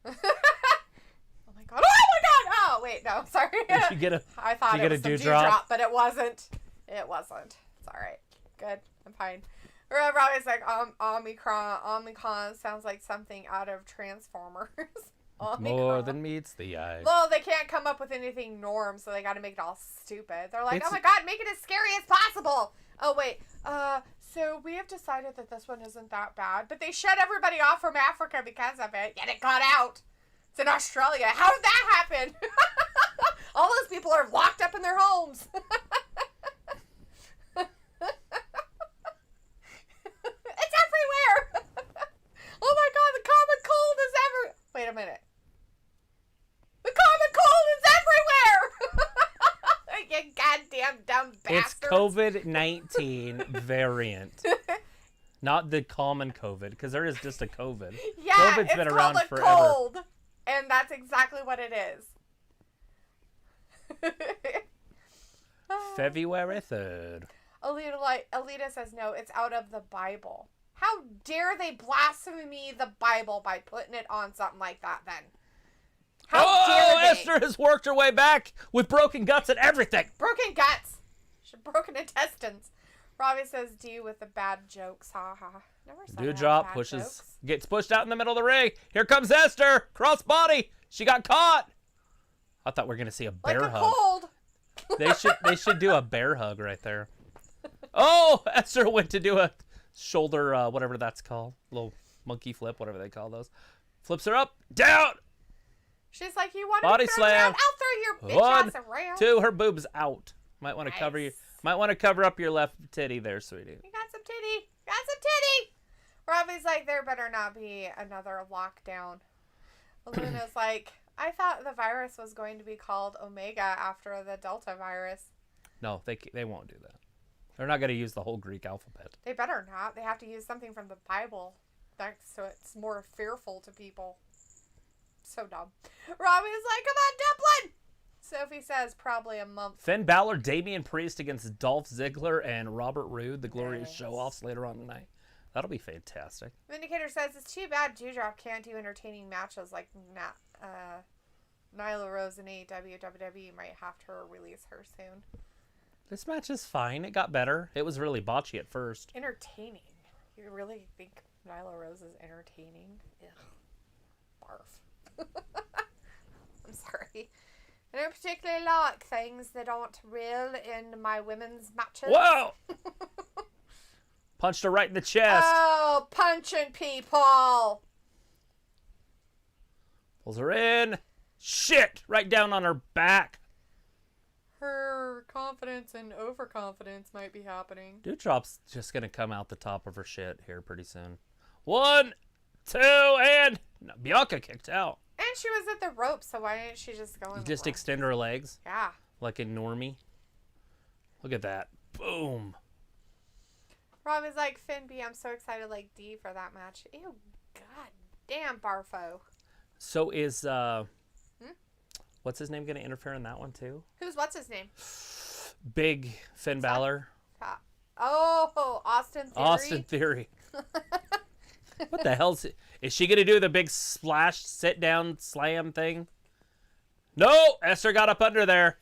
Oh my god! Oh my god! Oh wait, no, sorry. Did she get a? I thought it was some dewdrop, but it wasn't. It wasn't. It's all right. Good. I'm fine. Remember, I was like, Omicron sounds like something out of Transformers. More than meets the eye. Well, they can't come up with anything norm, so they got to make it all stupid. They're like, oh my god, make it as scary as possible. Oh wait, so we have decided that this one isn't that bad, but they shut everybody off from Africa because of it, yet it got out. It's in Australia. How did that happen? All those people are locked up in their homes. It's everywhere. Oh my god, the common cold is everywhere. Wait a minute. The common cold is everywhere. You goddamn dumb bastards. It's COVID-19 variant. Not the common COVID, because there is just a COVID. Yeah, COVID's been around called a forever. cold, and that's exactly what it is. February 3rd. Alita says no, it's out of the Bible. How dare they blaspheme the Bible by putting it on something like that then? How dare they? Esther has worked her way back with broken guts and everything. Broken guts. Broken intestines. Robbie says D with the bad jokes. Ha ha. Never said Dewdrop gets pushed out in the middle of the ring. Here comes Esther. Cross body. She got caught. I thought we were going to see a bear like a hug. cold. They should do a bear hug right there. Oh, Esther went to do a shoulder, whatever that's called. Little monkey flip, whatever they call those. Flips her up, down. She's like, you want Body to slam. I'll throw your bitch One, ass around. two, her boob's out. Might want to Nice. cover you. Might want to cover up your left titty there, sweetie. You got some titty. Got some titty. Robbie's like, there better not be another lockdown. Luna's like, I thought the virus was going to be called Omega after the Delta virus. No, they won't do that. They're not going to use the whole Greek alphabet. They better not. They have to use something from the Bible. So it's more fearful to people. So dumb. Robbie's like, come on, Dublin! Sophie says probably a month. Finn Balor, Damian Priest against Dolph Ziggler and Robert Roode, the glorious show-offs later on tonight. That'll be fantastic. Vindicator says it's too bad Dewdrop can't do entertaining matches like Nyla Rose and AEW. WWE might have to release her soon. This match is fine. It got better. It was really botchy at first. Entertaining? You really think Nyla Rose is entertaining? Ugh. Barf. I'm sorry. I don't particularly like things that aren't real in my women's matches. Whoa! Punched her right in the chest. Oh, punching people. Pulls her in. Shit! Right down on her back. Her confidence and overconfidence might be happening. Dewdrop's just going to come out the top of her shit here pretty soon. 1, 2, and... No, Bianca kicked out. And she was at the rope, so why didn't she just go in the Just rope? extend her legs. Yeah. Like in Normie. Look at that. Boom. Rob is like, Finn B, I'm so excited like D for that match. Ew, god damn, Barfo. So is, what's his name going to interfere in that one too? What's his name? Big Finn Balor. Oh, Austin Theory. Austin Theory. What the hell is she going to do? The big splash, sit down, slam thing? No! Esther got up under there.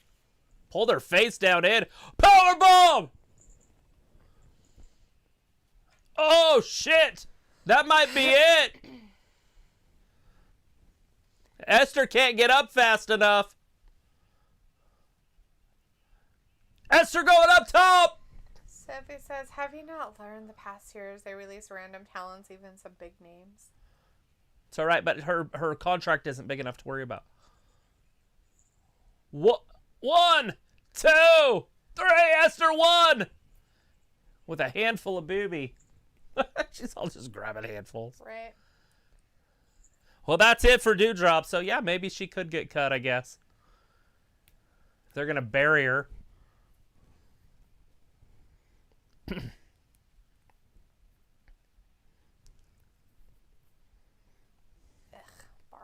Pulled her face down in. Powerbomb! Oh, shit! That might be it! Esther can't get up fast enough. Esther going up top! Sophie says, have you not learned the past years they release random talents, even some big names? It's all right, but her contract isn't big enough to worry about. 1, 2, 3, Esther won! With a handful of booby. She's all just grabbing handfuls. Right. Well, that's it for Dewdrop. So, yeah, maybe she could get cut, I guess. They're going to bury her. Ugh, barf.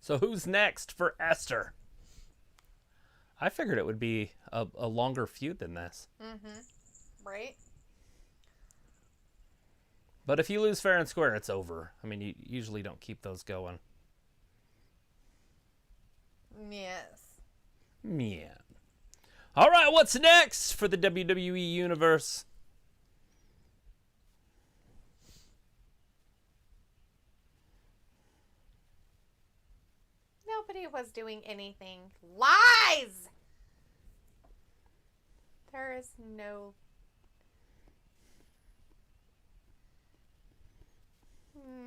So, who's next for Esther? I figured it would be a longer feud than this. Right? But if you lose fair and square, it's over. I mean, you usually don't keep those going. Yes. Yeah. All right, what's next for the WWE Universe? Nobody was doing anything. Lies! There is no...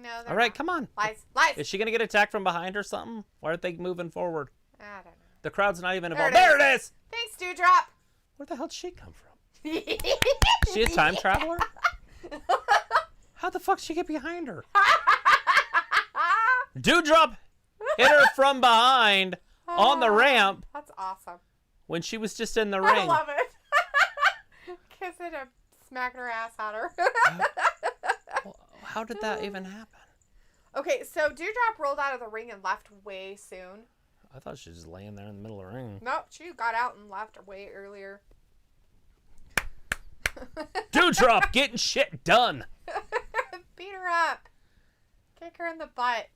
No, All right, come on. Lies. Lies! Is she going to get attacked from behind or something? Why aren't they moving forward? I don't know. The crowd's not even involved. There it is! Thanks, Dewdrop! Where the hell did she come from? Is she a time traveler? How the fuck did she get behind her? Dewdrop hit her from behind on the ramp. That's awesome. When she was just in the ring. I love it. Kissing her, smacking her ass at her. How did that even happen? Okay, so Dewdrop rolled out of the ring and left way soon. I thought she was just laying there in the middle of the ring. No, she got out and left way earlier. Dewdrop getting shit done. Beat her up. Kick her in the butt.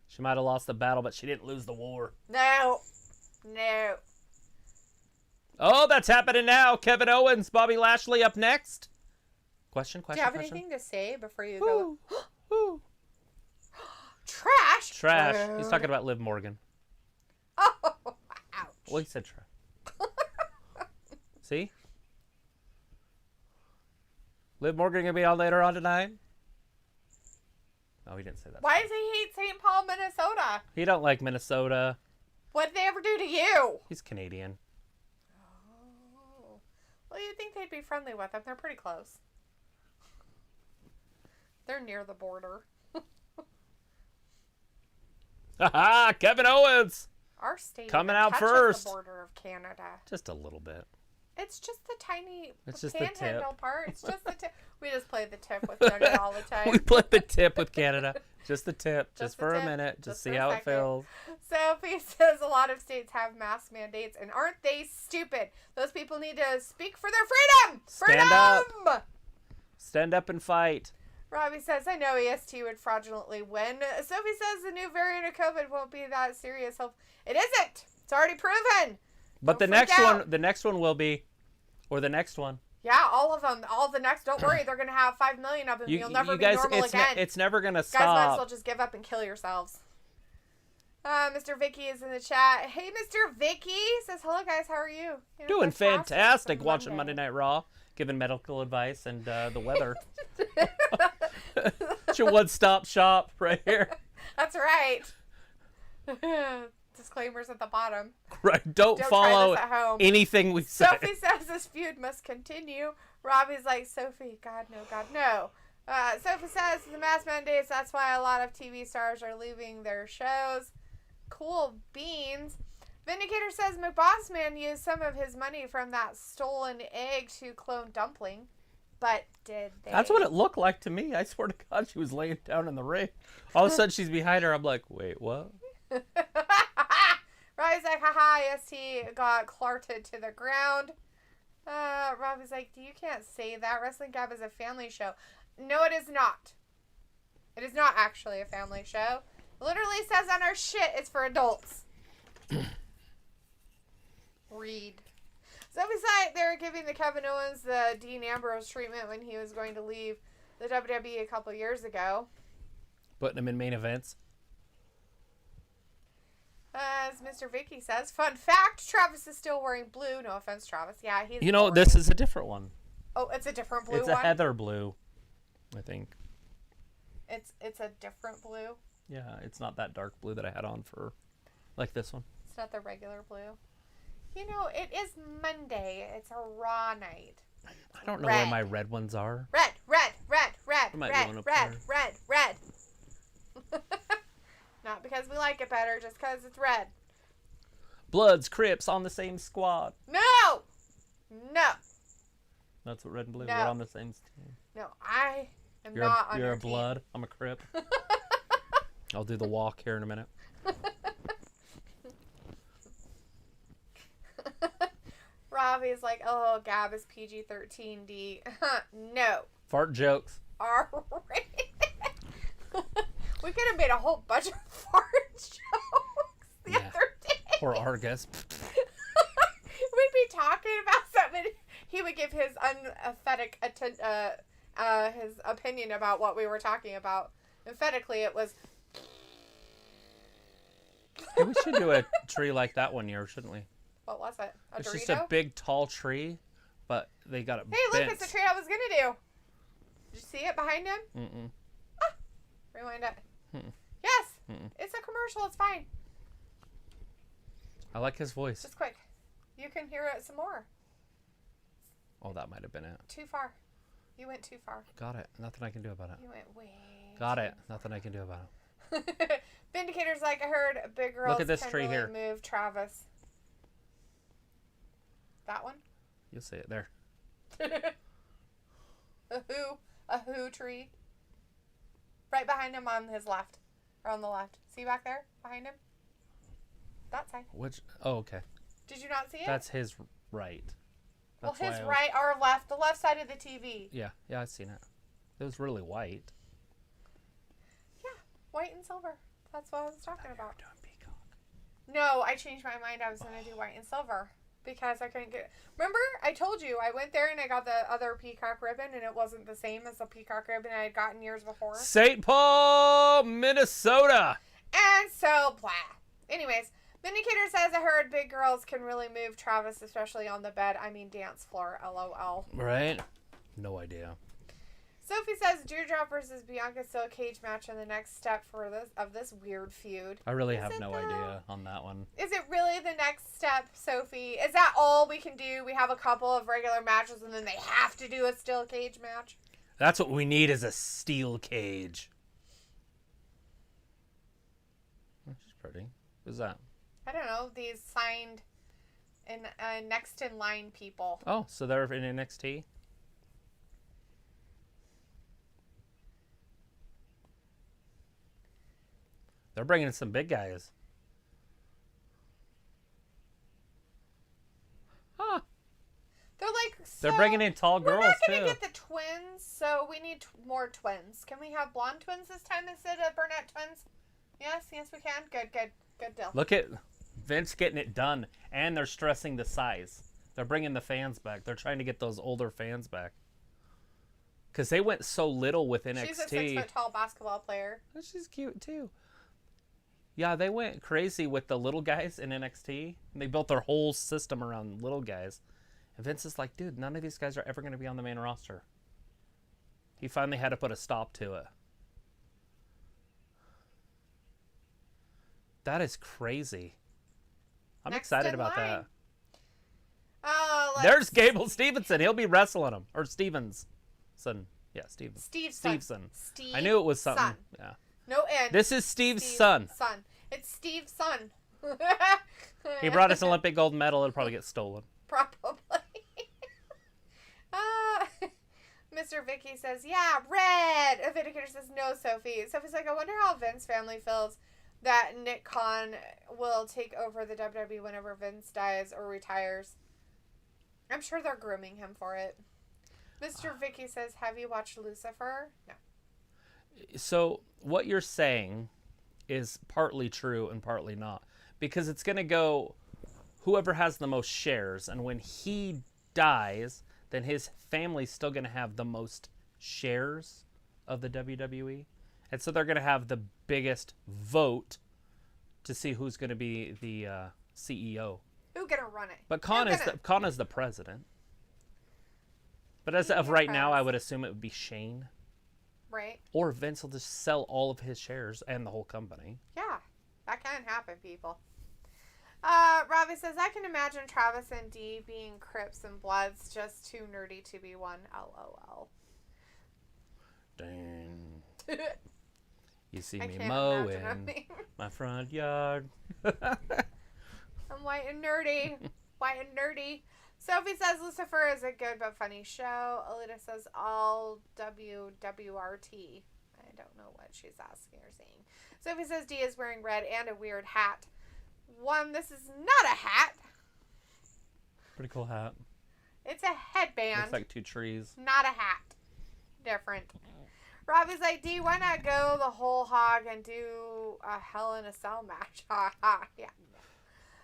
She might have lost the battle, but she didn't lose the war. No. Oh, that's happening now. Kevin Owens, Bobby Lashley up next. Question? Do you have anything to say before you go? Woo. Trash. He's talking about Liv Morgan. Oh, ouch. Well, he said trash. See? Liv Morgan going to be on later on tonight? No, he didn't say that. Why does he hate St. Paul, Minnesota? He don't like Minnesota. What did they ever do to you? He's Canadian. Oh. Well, you'd think they'd be friendly with him. They're pretty close. They're near the border. Haha, Kevin Owens. Our state coming out touches first. The border of Canada. Just a little bit. It's just the tiny It's just the panhandle tip. part. It's just the tip. We just play the tip with Canada all the time. We play the tip with Canada. Just the tip. Just the for tip. a minute. Just see for a how it second. feels. Sophie says a lot of states have mask mandates, and aren't they stupid? Those people need to speak for their freedom. Stand up. Stand up and fight. Robbie says, I know EST would fraudulently win. Sophie says the new variant of COVID won't be that serious. It isn't. It's already proven. But Don't the freak out. the next one will be, or the next one. Yeah, all of them. All the next. Don't worry, they're going to have 5 million of them. You'll never be normal again. It's never going to Guys, might as well stop. just give up and kill yourselves. Mr. Vicky is in the chat. Hey, Mr. Vicky says, hello, guys. How are you? Doing fantastic It's watching Monday Night Raw, giving medical advice and the weather. It's your one-stop shop right here. That's right. Disclaimers at the bottom. Right. Don't Try follow this at home. anything we say. Sophie says this feud must continue. Robbie's like, Sophie, God, no. Sophie says the mask mandates, that's why a lot of TV stars are leaving their shows. Cool beans. Vindicator says McBossman used some of his money from that stolen egg to clone Dumpling. But did they? That's what it looked like to me. I swear to God, she was laying down in the ring. All of a sudden, she's behind her. I'm like, wait, what? Robbie's like, haha, EST got clarted to the ground. Robbie's like, you can't say that. Wrestling Gab is a family show. No, it is not. It is not actually a family show. It literally says on our shit it's for adults. Read. So besides, they were giving the Kevin Owens the Dean Ambrose treatment when he was going to leave the WWE a couple years ago. Putting him in main events. As Mr. Vicky says, fun fact, Travis is still wearing blue. No offense, Travis. Yeah, he's boring. This is a different one. Oh, it's a different blue It's one? a heather blue, I think. It's a different blue? Yeah, it's not that dark blue that I had on for, like this one. It's not the regular blue. You know, it is Monday. It's a Raw night. I don't know where my red ones are. Red. might be one up there. Not because we like it better, just because it's red. Bloods, Crips on the same squad. No! That's what red and blue. No. We're on the same team. No, I am You're not on you're your a team. blood. I'm a Crip. I'll do the walk here in a minute. Ravi's like, oh, Gab is PG-13, D. No. Fart jokes. R-rated. We could have made a whole bunch of fart jokes the other day. Poor Argus. We'd be talking about something. He would give his unempathetic his opinion about what we were talking about. Emphatically, it was. Hey, we should do a tree like that one year, shouldn't we? What was it? It's Dorito? just a big, tall tree, but they got it Hey, look, bent. it's the tree I was going to do. Did you see it behind him? Mm-mm. Ah, rewind it. Mm-mm. Yes. Mm-mm. It's a commercial. It's fine. I like his voice. Just quick. You can hear it some more. Oh, that might have been it. Too far. You went too far. Got it. Nothing I can do about it. You went way Got it. Nothing I can do about it. Vindicator's like, I heard big girls Look at this can tree really here. move Travis. That one? it. You'll see it there. A who tree. Right behind him on his left. Or on the left. See back there? Behind him? That side. Which? Oh, okay. Did you not see it? That's his right. Well, That's why his I was- right or left. The left side of the TV. Yeah, I've seen it. It was really white. Yeah. White and silver. That's what I was talking about. Doing peacock. No, I changed my mind. I was going to do white and silver. Because I couldn't get... Remember, I told you, I went there and I got the other peacock ribbon and it wasn't the same as the peacock ribbon I had gotten years before. St. Paul, Minnesota. And so, blah. Anyways, Vindicator says, I heard big girls can really move Travis, especially on the bed. I mean, dance floor, LOL. Right? No idea. Sophie says, Dewdrop versus Bianca still a cage match in the next step for this weird feud. I really Is have it no though? idea on that one. Is it really the next step, Sophie? Is that all we can do? We have a couple of regular matches and then they have to do a steel cage match? That's what we need is a steel cage. Which is pretty. Who's that? I don't know. These signed next in line people. Oh, so they're in NXT? They're bringing in some big guys. Huh. They're like, They're bringing in tall girls, we're not going too. to get the twins, so we need more twins. Can we have blonde twins this time instead of brunette twins? Yes, we can. Good deal. Look at Vince getting it done, and they're stressing the size. They're bringing the fans back. They're trying to get those older fans back. Because they went so little with NXT. She's a 6-foot-tall basketball player. She's cute, too. Yeah, they went crazy with the little guys in NXT. And they built their whole system around little guys. And Vince is like, dude, none of these guys are ever going to be on the main roster. He finally had to put a stop to it. That is crazy. I'm Next excited in about line. that. Oh, There's Gable Steveson. He'll be wrestling him. Or Stevenson. Yeah, Stevens. Steveson. I knew it was something. Son. Yeah. No N. This is Steve's son. It's Steve's son. He brought us an Olympic gold medal. It'll probably get stolen. Probably. Mr. Vicky says, yeah, red. Vindicator says, no, Sophie. Sophie's like, I wonder how Vince family feels that Nick Khan will take over the WWE whenever Vince dies or retires. I'm sure they're grooming him for it. Mr. Vicky says, have you watched Lucifer? No. So what you're saying is partly true and partly not. Because it's going to go whoever has the most shares. And when he dies, then his family's still going to have the most shares of the WWE. And so they're going to have the biggest vote to see who's going to be the CEO. Who's going to run it? But Khan is the president. But as of right now, I would assume it would be Shane. Right. Or Vince will just sell all of his shares and the whole company. Yeah, that can happen, people. Robbie says, I can imagine Travis and Dee being Crips and Bloods, just too nerdy to be one. LOL. Dang. You see I me can't mowing imagine them. my front yard. I'm white and nerdy. White and nerdy. Sophie says Lucifer is a good but funny show. Alita says all WWRT. I don't know what she's asking or saying. Sophie says Dee is wearing red and a weird hat. One, this is not a hat. Pretty cool hat. It's a headband. Looks like 2 trees. Not a hat. Different. Robbie's like, D, why not go the whole hog and do a Hell in a Cell match? Ha ha. Yeah.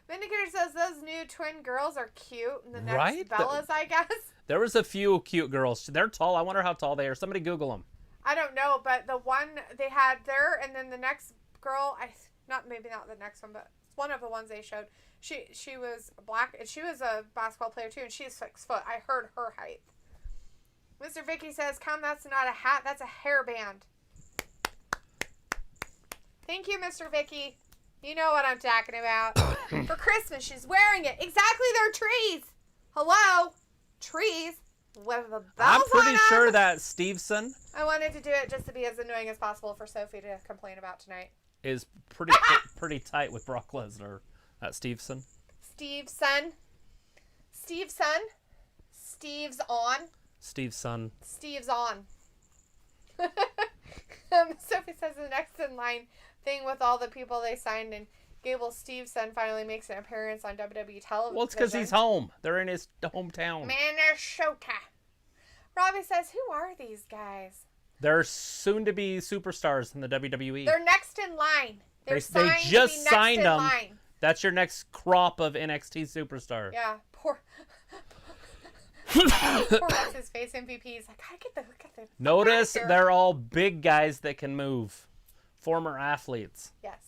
Vindicator says those new twin girls are cute. And the next Right? Bellas, I guess. There was a few cute girls. They're tall. I wonder how tall they are. Somebody Google them. I don't know, but the one they had there, and then the next girl, maybe not the next one, but one of the ones they showed. She was black, and she was a basketball player too, and she's 6 foot. I heard her height. Mr. Vicky says, "Come, that's not a hat, that's a hairband." Thank you, Mr. Vicky. You know what I'm talking about. For Christmas, she's wearing it. Exactly, they're trees. Hello, trees with the bells I'm pretty on sure them. that Steveson I wanted to do it just to be as annoying as possible for Sophie to complain about tonight. is pretty tight with Brock Lesnar. That Steveson. Steveson. Steve's on. Steveson. Steve's on. Sophie says the next in line thing with all the people they signed, and Gable Steveson finally makes an appearance on WWE television. Well, it's because he's home. They're in his hometown. Minnesota. Robbie says, who are these guys? They're soon-to-be superstars in the WWE. They're next in line. They signed just to be next signed in them. line. That's your next crop of NXT superstars. Yeah, poor what's his face MVP. He's like, I get the Notice here. they're all big guys that can move. Former athletes. Yes.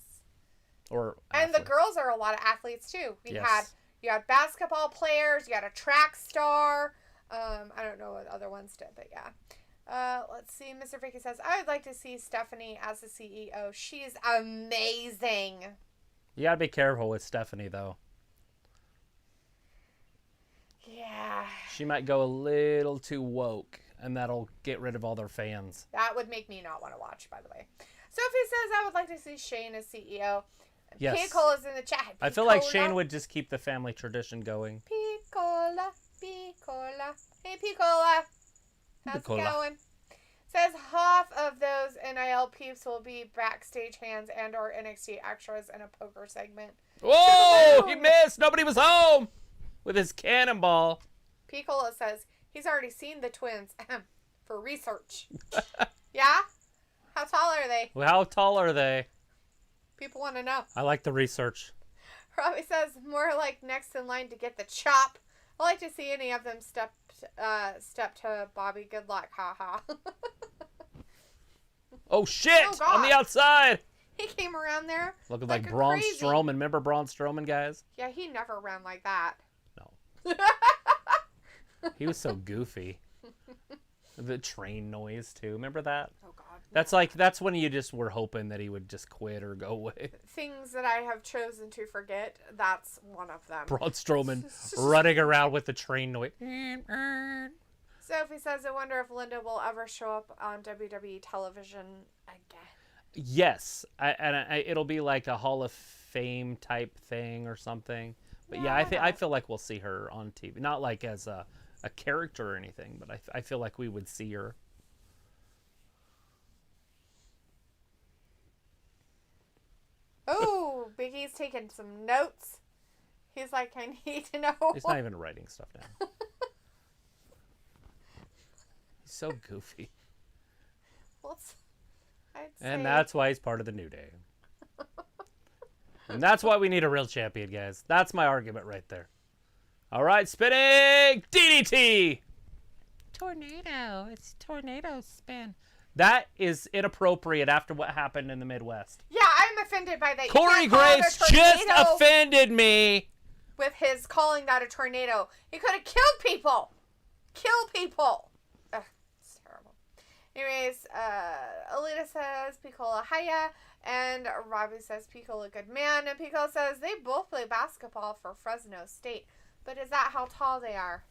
And the girls are a lot of athletes too. You Yes. had basketball players, you had a track star. I don't know what other ones did, but yeah. Let's see. Mr. Vicky says, I would like to see Stephanie as the CEO. She's amazing. You gotta be careful with Stephanie, though. Yeah. She might go a little too woke, and that'll get rid of all their fans. That would make me not want to watch, by the way. Sophie says, I would like to see Shane as CEO. Yes. Picola's in the chat. I feel like Picola. Shane would just keep the family tradition going. Piccola. Hey, Piccola. How's Piccola. it going? Says half of those NIL peeps will be backstage hands and or NXT extras in a poker segment. Whoa! He missed! Nobody was home! With his cannonball. Piccola says he's already seen the twins for research. Yeah? How tall are they? Well, how tall are they? People want to know. I like the research. Robbie says more like next in line to get the chop. I like to see any of them step to Bobby. Good luck, haha. Oh shit! Oh, God. On the outside! He came around there Looking like a Braun crazy. Strowman. Remember Braun Strowman, guys? Yeah, he never ran like that. No. He was so goofy. The train noise, too. Remember that? Oh, God. That's when you just were hoping that he would just quit or go away. Things that I have chosen to forget, that's one of them. Braun Strowman running around with the train noise. Sophie says, I wonder if Linda will ever show up on WWE television again. Yes. It'll be like a Hall of Fame type thing or something. But yeah, I feel like we'll see her on TV. Not like as a character or anything, but I feel like we would see her. Oh, Biggie's taking some notes. He's like, I need to know. He's not even writing stuff down. He's so goofy. And that's why he's part of the New Day. And that's why we need a real champion, guys. That's my argument right there. All right, spinning DDT. Tornado. It's tornado spin. That is inappropriate after what happened in the Midwest. Yeah, I'm offended by that. Corey Graves just offended me. With his calling that a tornado. He could have killed people. Kill people. Ugh, it's terrible. Anyways, Alita says Piccola hiya. And Robbie says Piccolo a good man. And Piccolo says they both play basketball for Fresno State. But is that how tall they are?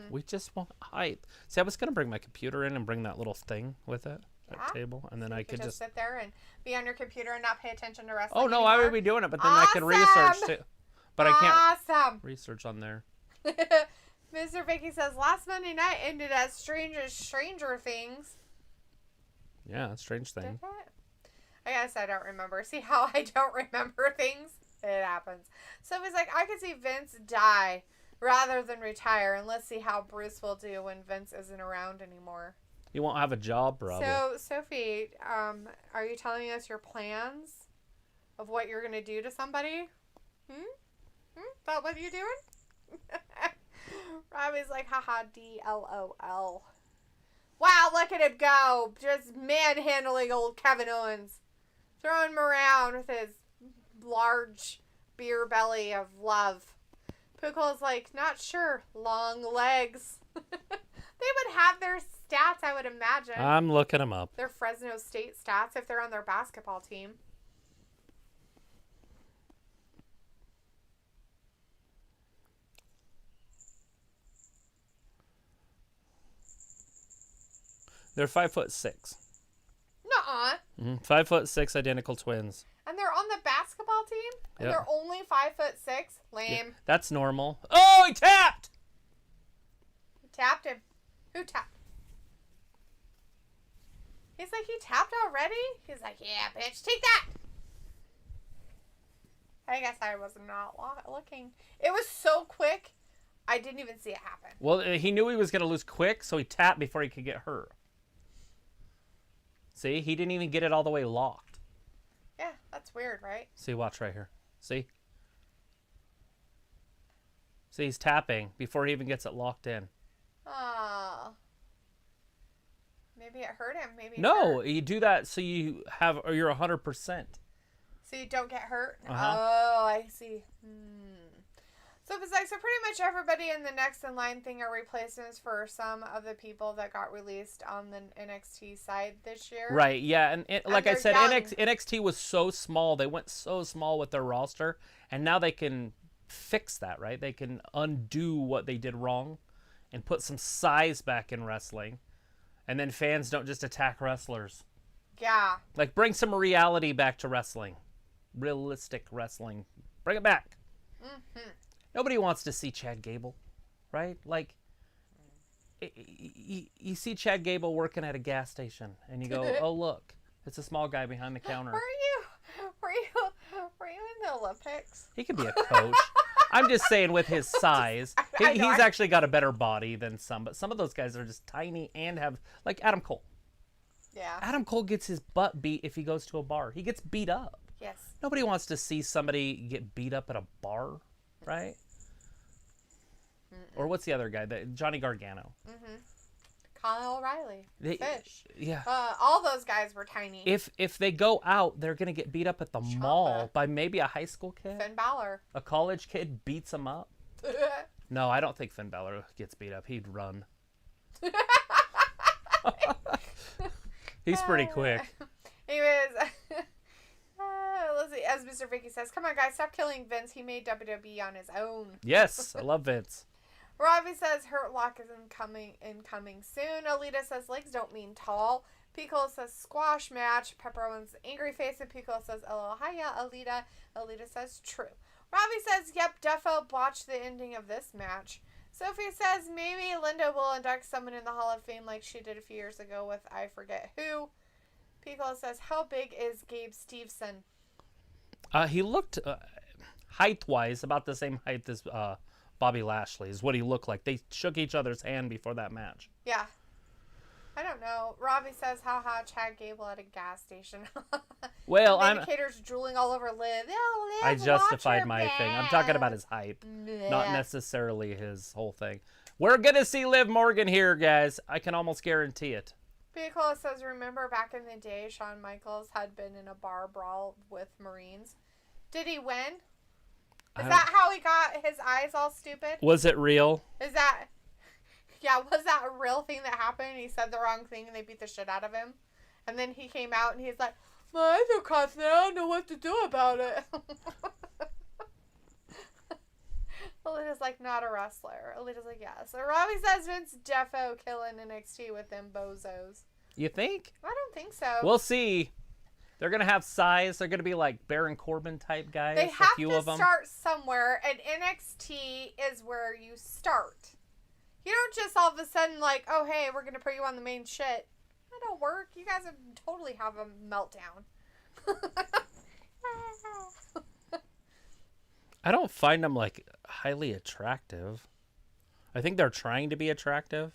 We just want height. See, I was going to bring my computer in and bring that little thing with it, that table. And then So I you could just sit there and be on your computer and not pay attention to wrestling Oh, no, I anymore? would be doing it. But then I could research too. But I can't Awesome. research on there. Mr. Vicky says, last Monday night ended as strange as Stranger Things. Yeah, strange thing. Did it? I guess I don't remember. See how I don't remember things? It happens. So he's like, I could see Vince die rather than retire. And let's see how Bruce will do when Vince isn't around anymore. He won't have a job, probably. So, Sophie, are you telling us your plans of what you're going to do to somebody? Is that what you're doing? Robbie's like, haha, DLOL. Wow, look at him go. Just manhandling old Kevin Owens. Throwing him around with his large beer belly of love. Pukel's like, not sure. Long legs. They would have their stats, I would imagine. I'm looking them up. Their Fresno State stats if they're on their basketball team. They're 5'6". Nuh-uh. 5'6", identical twins. And they're on the basketball team? And Yep. they're only 5'6"? Lame. Yeah, that's normal. Oh, he tapped! He tapped him. Who tapped? He's like, he tapped already? He's like, yeah, bitch, take that! I guess I was not looking. It was so quick, I didn't even see it happen. Well, he knew he was going to lose quick, so he tapped before he could get hurt. See? He didn't even get it all the way locked. Yeah, that's weird, right? See, watch right here. See? See, he's tapping before he even gets it locked in. Oh. Maybe it hurt him. Maybe it No, hurt. you do that so you're 100%. So you don't get hurt? Uh-huh. Oh, I see. So it's like, so pretty much everybody in the next in line thing are replacements for some of the people that got released on the NXT side this year. Right, yeah. And like I they're said, young. NXT was so small. They went so small with their roster. And now they can fix that, right? They can undo what they did wrong and put some size back in wrestling. And then fans don't just attack wrestlers. Yeah. Like, bring some reality back to wrestling. Realistic wrestling. Bring it back. Mm-hmm. Nobody wants to see Chad Gable, right? Like, you see Chad Gable working at a gas station, and you go, oh, look, it's a small guy behind the counter. Were you in the Olympics? He could be a coach. I'm just saying with his size. He's actually got a better body than some, but some of those guys are just tiny and have, like Adam Cole. Yeah. Adam Cole gets his butt beat if he goes to a bar. He gets beat up. Yes. Nobody wants to see somebody get beat up at a bar, right? Or what's the other guy? Johnny Gargano. Mm-hmm. Kyle O'Reilly. Fish. Yeah. All those guys were tiny. If they go out, they're going to get beat up at the mall by maybe a high school kid. Finn Balor. A college kid beats them up. No, I don't think Finn Balor gets beat up. He'd run. He's pretty quick. Anyways, let's see. As Mr. Vicky says, come on, guys, stop killing Vince. He made WWE on his own. Yes, I love Vince. Robbie says Hurt Lock is incoming soon. Alita says legs don't mean tall. Piccolo says squash match. Pepperowin's angry face, and Piccolo says hello, hiya, Alita. Alita says true. Robbie says, yep, defo botched the ending of this match. Sophie says maybe Linda will induct someone in the Hall of Fame like she did a few years ago with I forget who. Piccolo says, how big is Gabe Steveson? He looked, height-wise, about the same height as Bobby Lashley is what he looked like. They shook each other's hand before that match. Yeah. I don't know. Robbie says, haha, Chad Gable at a gas station. Well, the indicator's drooling all over Liv. Oh, Liv, I justified my back. thing. I'm talking about his hype, Blech. not necessarily his whole thing. We're going to see Liv Morgan here, guys. I can almost guarantee it. Piccolo says, remember back in the day, Shawn Michaels had been in a bar brawl with Marines. Did he win? Is that how he got his eyes all stupid? Was it real? Was that a real thing that happened? He said the wrong thing and they beat the shit out of him. And then he came out and he's like, my eyes are constant. I don't know what to do about it. Alita's like, not a wrestler. Alita's like, yeah. So Robbie says Vince defo killing NXT with them bozos. You think? I don't think so. We'll see. They're going to have size. They're going to be like Baron Corbin type guys. They have few to of them. start somewhere, and NXT is where you start. You don't just all of a sudden like, oh, hey, we're going to put you on the main shit. That don't work. You guys would totally have a meltdown. I don't find them like highly attractive. I think they're trying to be attractive,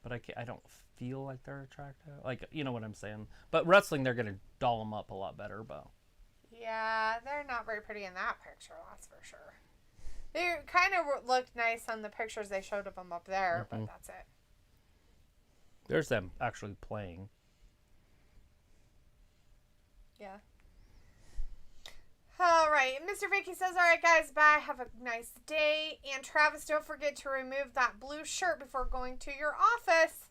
but I don't feel like they're attractive. Like, you know what I'm saying? But wrestling, they're gonna doll them up a lot better, but. Yeah, they're not very pretty in that picture, that's for sure. They kind of looked nice on the pictures they showed of them up there, but that's it. There's them actually playing. Yeah. All right. Mr. Vicky says, all right, guys, bye. Have a nice day. And Travis, don't forget to remove that blue shirt before going to your office.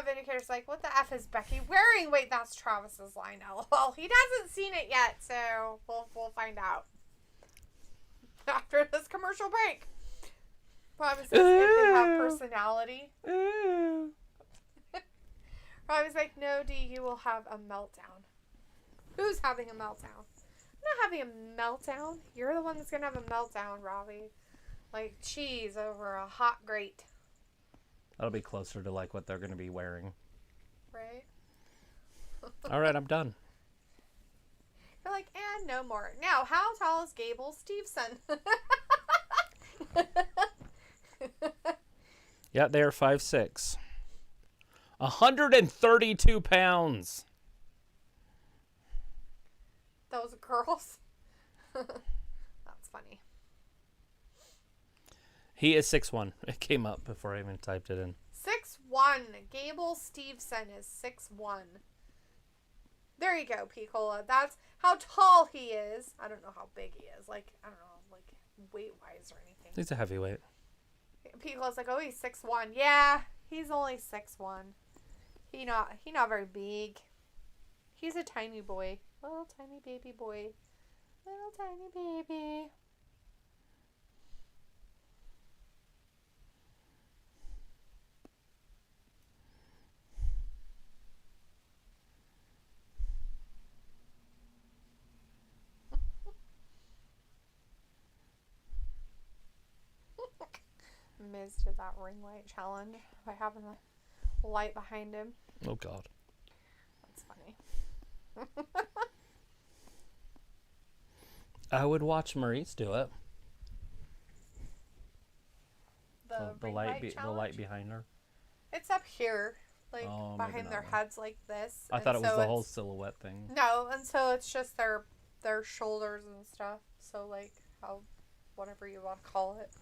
Vindicator's like, what the F is Becky wearing? Wait, that's Travis's line. LOL. He hasn't seen it yet, so we'll find out after this commercial break. Travis says, if they have personality. Robbie's like, no, D, you will have a meltdown. Who's having a meltdown? I'm not having a meltdown. You're the one that's going to have a meltdown, Robbie. Like cheese over a hot grate. That'll be closer to like what they're going to be wearing. Right? All right, I'm done. You're like, and no more. Now, how tall is Gable Steveson? Yeah, they're 5'6". 132 pounds. Those girls. That's funny. He is 6'1". It came up before I even typed it in. 6'1". Gable Steveson is 6'1". There you go, Piccola. That's how tall he is. I don't know how big he is. Like, I don't know, like weight-wise or anything. He's a heavyweight. Piccola's like, oh, he's 6'1". Yeah, he's only 6'1". He not very big. He's a tiny boy. Little tiny baby boy. Little tiny baby. Miz did that ring light challenge by having a light behind him. Oh, God. That's funny. I would watch Maurice do it. The light challenge? behind her. It's up here, like Oh, maybe behind not their one. heads like this. I and thought it was so the it's- whole silhouette thing. No, and so it's just their shoulders and stuff. So like how, whatever you want to call it,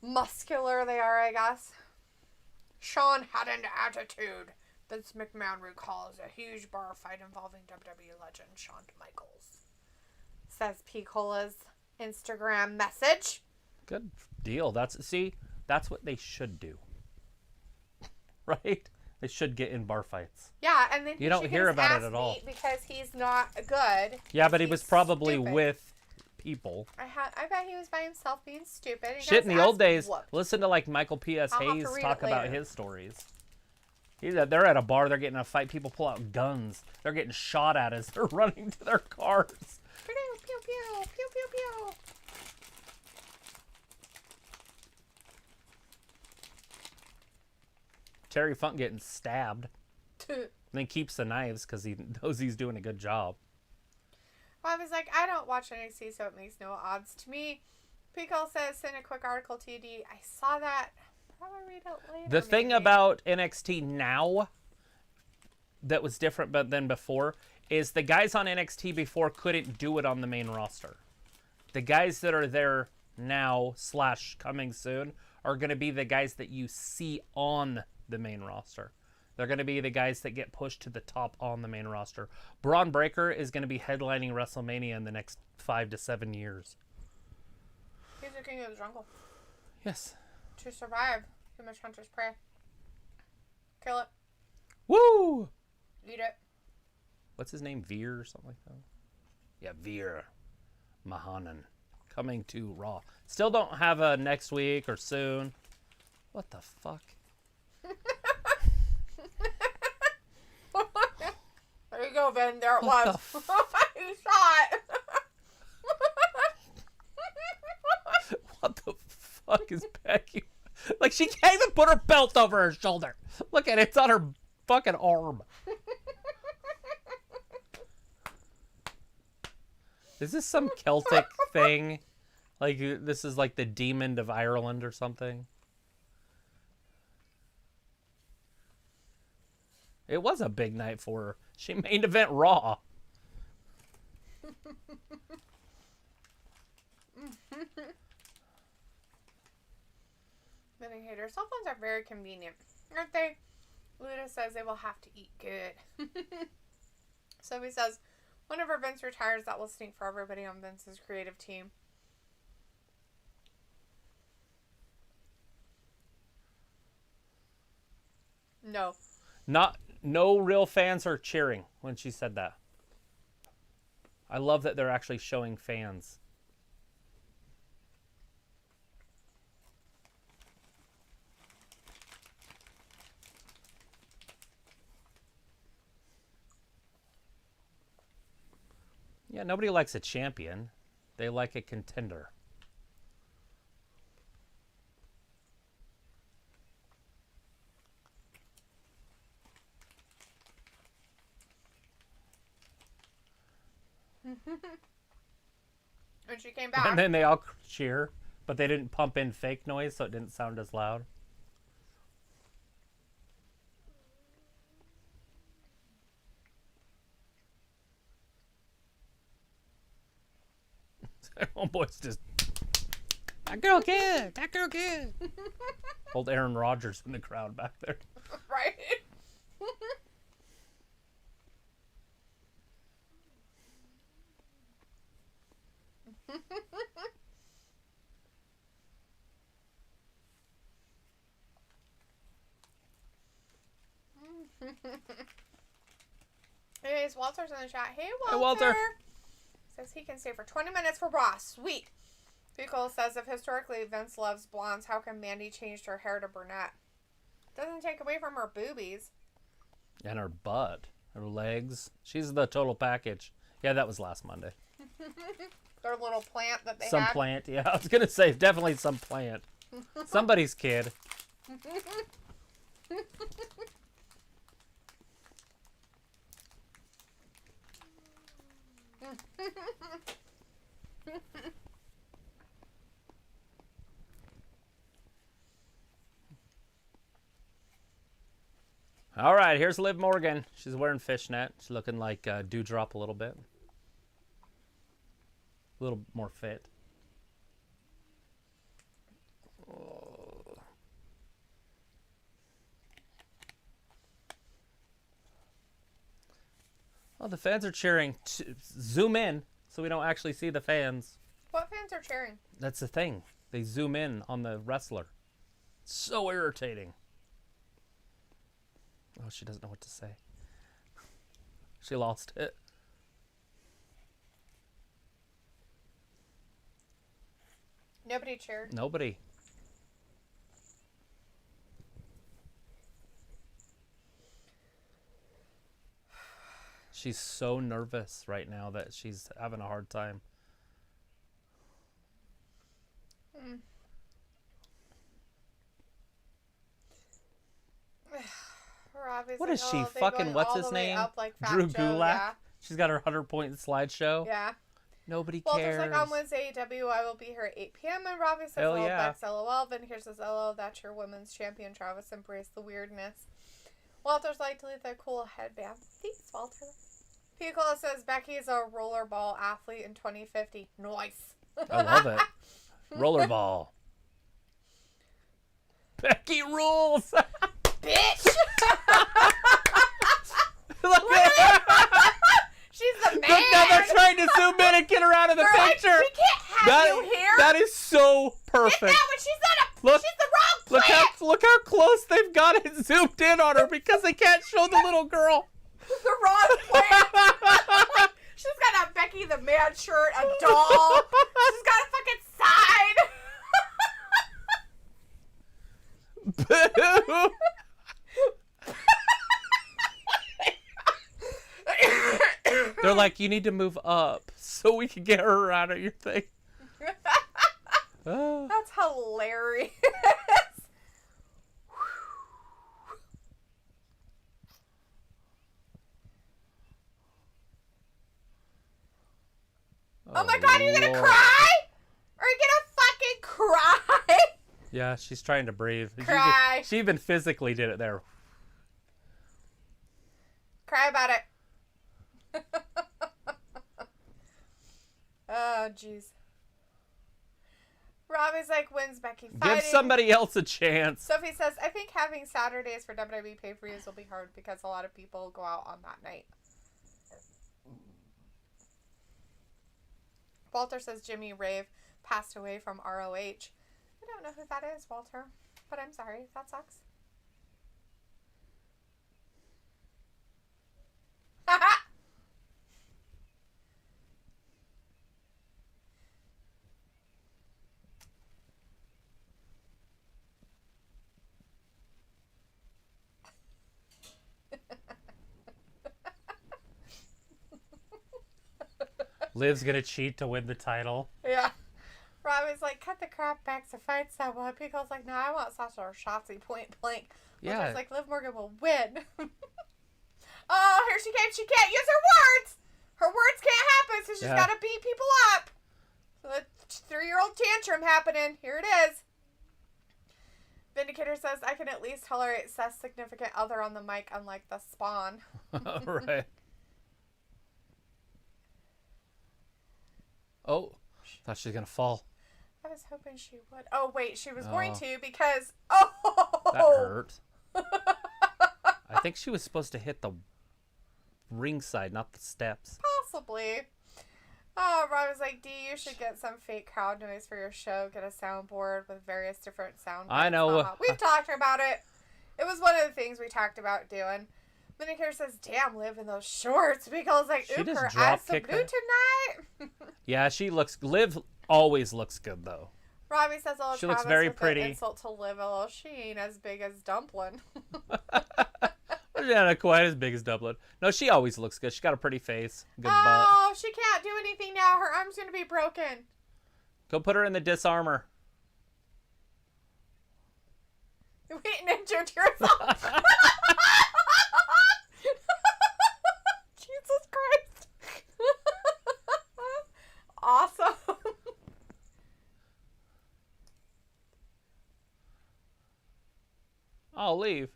muscular they are, I guess. Sean had an attitude. Vince McMahon recalls a huge bar fight involving WWE legend Shawn Michaels. Says Piccola's Instagram message. Good deal. That's what they should do. Right? They should get in bar fights. Yeah, and then You don't hear about it at all. because he's not good. Yeah, but he was He's probably stupid. with people. I bet he was by himself being stupid. He Shit, got in his the old ass days, whooped. listen to like Michael P.S. I'll have to Hayes read talk it about later. his stories. They're at a bar, they're getting in a fight, people pull out guns. They're getting shot at as they're running to their cars. Pew, pew, pew, pew, pew, pew. Terry Funk getting stabbed. And then keeps the knives because he knows he's doing a good job. Well, I was like, I don't watch NXT, so it makes no odds to me. Pico says, send a quick article to you, D. I saw that. Probably read it later. The thing maybe. about NXT now that was different than before is the guys on NXT before couldn't do it on the main roster. The guys that are there now / coming soon are going to be the guys that you see on the main roster. They're going to be the guys that get pushed to the top on the main roster. Braun Breaker is going to be headlining WrestleMania in the next 5 to 7 years. He's the king of the jungle. Yes. To survive, too much hunter's prey. Kill it. Woo! Eat it. What's his name? Veer or something like that? Yeah, Veer Mahanan. Coming to Raw. Still don't have a next week or soon. What the fuck? There you go, Ben. There it What was. the You saw it. What the fuck is Becky? Like, she can't even put her belt over her shoulder. Look at it. It's on her fucking arm. Is this some Celtic thing? Like, this is like the Demon of Ireland or something? It was a big night for her. She main event Raw. Many haters. Cell phones are very convenient, aren't they? Luda says they will have to eat good. Sophie says, whenever Vince retires, that will stink for everybody on Vince's creative team. No. No real fans are cheering when she said that. I love that they're actually showing fans. Yeah, nobody likes a champion. They like a contender. When she came back. And then they all cheer, but they didn't pump in fake noise, so it didn't sound as loud. Homeboy's just, that girl good, that girl good. Old Aaron Rodgers in the crowd back there. Right? Anyways, Walter's in the chat. Hey, Walter. Hey, Walter. Says he can stay for 20 minutes for Raw. Sweet. Pickle says if historically Vince loves blondes, how come Mandy changed her hair to brunette? Doesn't take away from her boobies. And her butt, her legs. She's the total package. Yeah, that was last Monday. Their little plant that they had. Some plant, yeah. I was going to say, definitely some plant. Somebody's kid. All right, here's Liv Morgan. She's wearing fishnet. She's looking like Dewdrop a little bit. A little more fit. Oh, the fans are cheering. Zoom in so we don't actually see the fans. What fans are cheering? That's the thing. They zoom in on the wrestler. So irritating. Oh, she doesn't know what to say. She lost it. Nobody cheered. Nobody. She's so nervous right now that she's having a hard time. What is she fucking? What's his name? Like Drew Joe, Gulak. Yeah. She's got her 100-point slideshow. Yeah. Nobody Well, cares. just like on Wednesday, AEW, I will be here at 8 p.m. And Robbie says, Hell hello, yeah. Bex, LOL. Then here's says, LOL, that's your women's champion, Travis. Embrace the weirdness. Walter's like to leave that cool headband. Thanks, Walter. Picola says, Becky is a rollerball athlete in 2050. Nice. I love it. Rollerball. Becky rules. Bitch! Look at her. She's the man! Look, now they're trying to zoom in and get her out of the They're picture. Like, we can't have you here. That is so perfect. Get that, but she's not a. Look, she's the wrong plant. Look how close they've got it zoomed in on her because they can't show the little girl. The wrong plant. She's got a Becky the Man shirt, a doll. She's got a fucking side. Boo. They're like, you need to move up so we can get her out of your thing. That's hilarious. my God, you're gonna cry? Are you gonna fucking cry? Yeah, she's trying to breathe. Cry. She even physically did it there. Cry about it. Oh, jeez. Robbie's like, when's Becky fighting? Give somebody else a chance. Sophie says, I think having Saturdays for WWE pay-per-views will be hard because a lot of people go out on that night. Walter says Jimmy Rave passed away from ROH. I don't know who that is, Walter, but I'm sorry. That sucks. Liv's gonna cheat to win the title. Yeah. Robbie's like, cut the crap back to fight someone. Pico's like, no, I want Sasha or Shotzi point blank. Yeah. Walter's like, Liv Morgan will win. Oh, here she came. She can't use her words. Her words can't happen, so she's got to beat people up. So the 3-year-old tantrum happening. Here it is. Vindicator says, I can at least tolerate Seth's significant other on the mic, unlike the Spawn. Right. Oh, thought she was going to fall. I was hoping she would. Oh, wait, she was going to because... Oh! That hurt. I think she was supposed to hit the ringside, not the steps. Possibly. Oh, Rob was like, D, you should get some fake crowd noise for your show. Get a soundboard with various different sound bites. I know. We've talked about it. It was one of the things we talked about doing. Minicare says, damn, Liv in those shorts. Because like, She oop, just her drop ass so blue kicked her. tonight. Yeah, Liv always looks good, though. Robbie says, oh, She Travis looks very with pretty. An insult to Liv. Oh, she ain't as big as Dumpling. She's not quite as big as Dublin. No, she always looks good. She's got a pretty face. Good butt. Oh, she can't do anything now. Her arm's going to be broken. Go put her in the disarmor. Wait, and injured yourself. Jesus Christ. Awesome. I'll leave.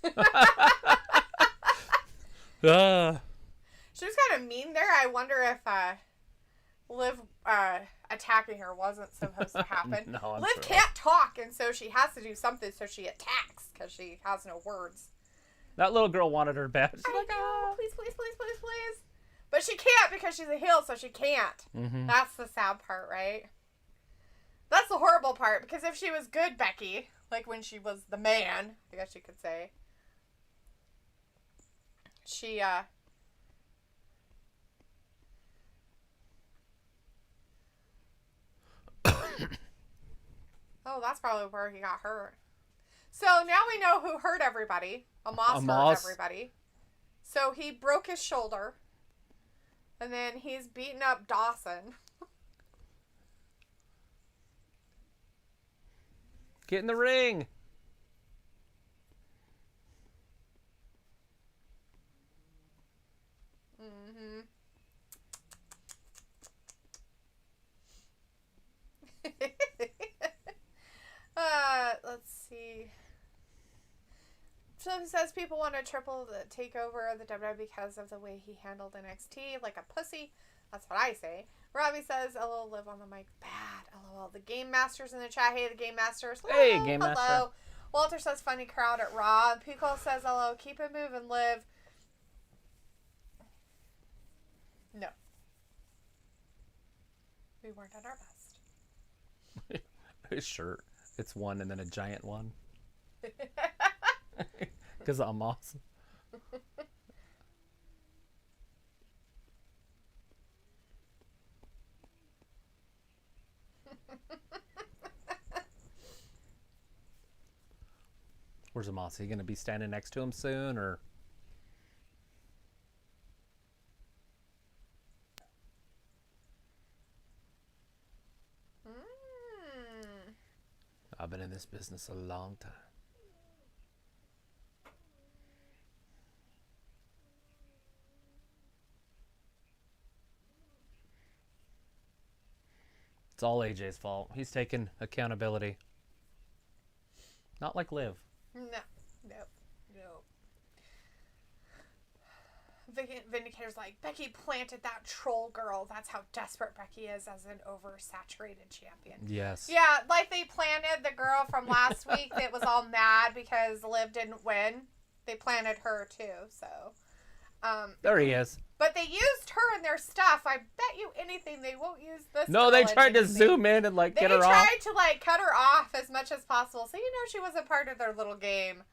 She was kind of mean there. I wonder if Liv attacking her wasn't supposed to happen. No, I'm Liv sure. can't talk, and so she has to do something, so she attacks because she has no words. That little girl wanted her back. She's I like, know, please, please, please, please, please. But she can't because she's a heel, so she can't. Mm-hmm. That's the sad part, right? That's the horrible part, because if she was good, Becky, like when she was the man, I guess you could say, she, oh, that's probably where he got hurt. So now we know who hurt everybody. Amos hurt everybody. So he broke his shoulder. And then he's beating up Dawson. get in the ring. Mm-hmm. Let's see. Phil says people want to triple the takeover of the WWE because of the way he handled NXT like a pussy. That's what I say. Robbie says, LOL, Liv on the mic. Bad. LOL. The Game Masters in the chat. Hey, the Game Masters. Hello. Hey, Game Hello. Master. Walter says, funny crowd at Raw. Pico says, LOL, keep it moving, Liv. No. We weren't at our best. His shirt. It's one and then a giant one. Because I'm awesome. Where's Amos? Are you going to be standing next to him soon, or? I've been in this business a long time. It's all AJ's fault. He's taking accountability. Not like Liv. No. Vindicator's like, Becky planted that troll girl. That's how desperate Becky is as an oversaturated champion. Yes. Yeah, like they planted the girl from last week that was all mad because Liv didn't win. They planted her too, so. There he is. But they used her in their stuff. I bet you anything they won't use this. No, they tried to zoom in and get her off. They tried to cut her off as much as possible, so she wasn't part of their little game.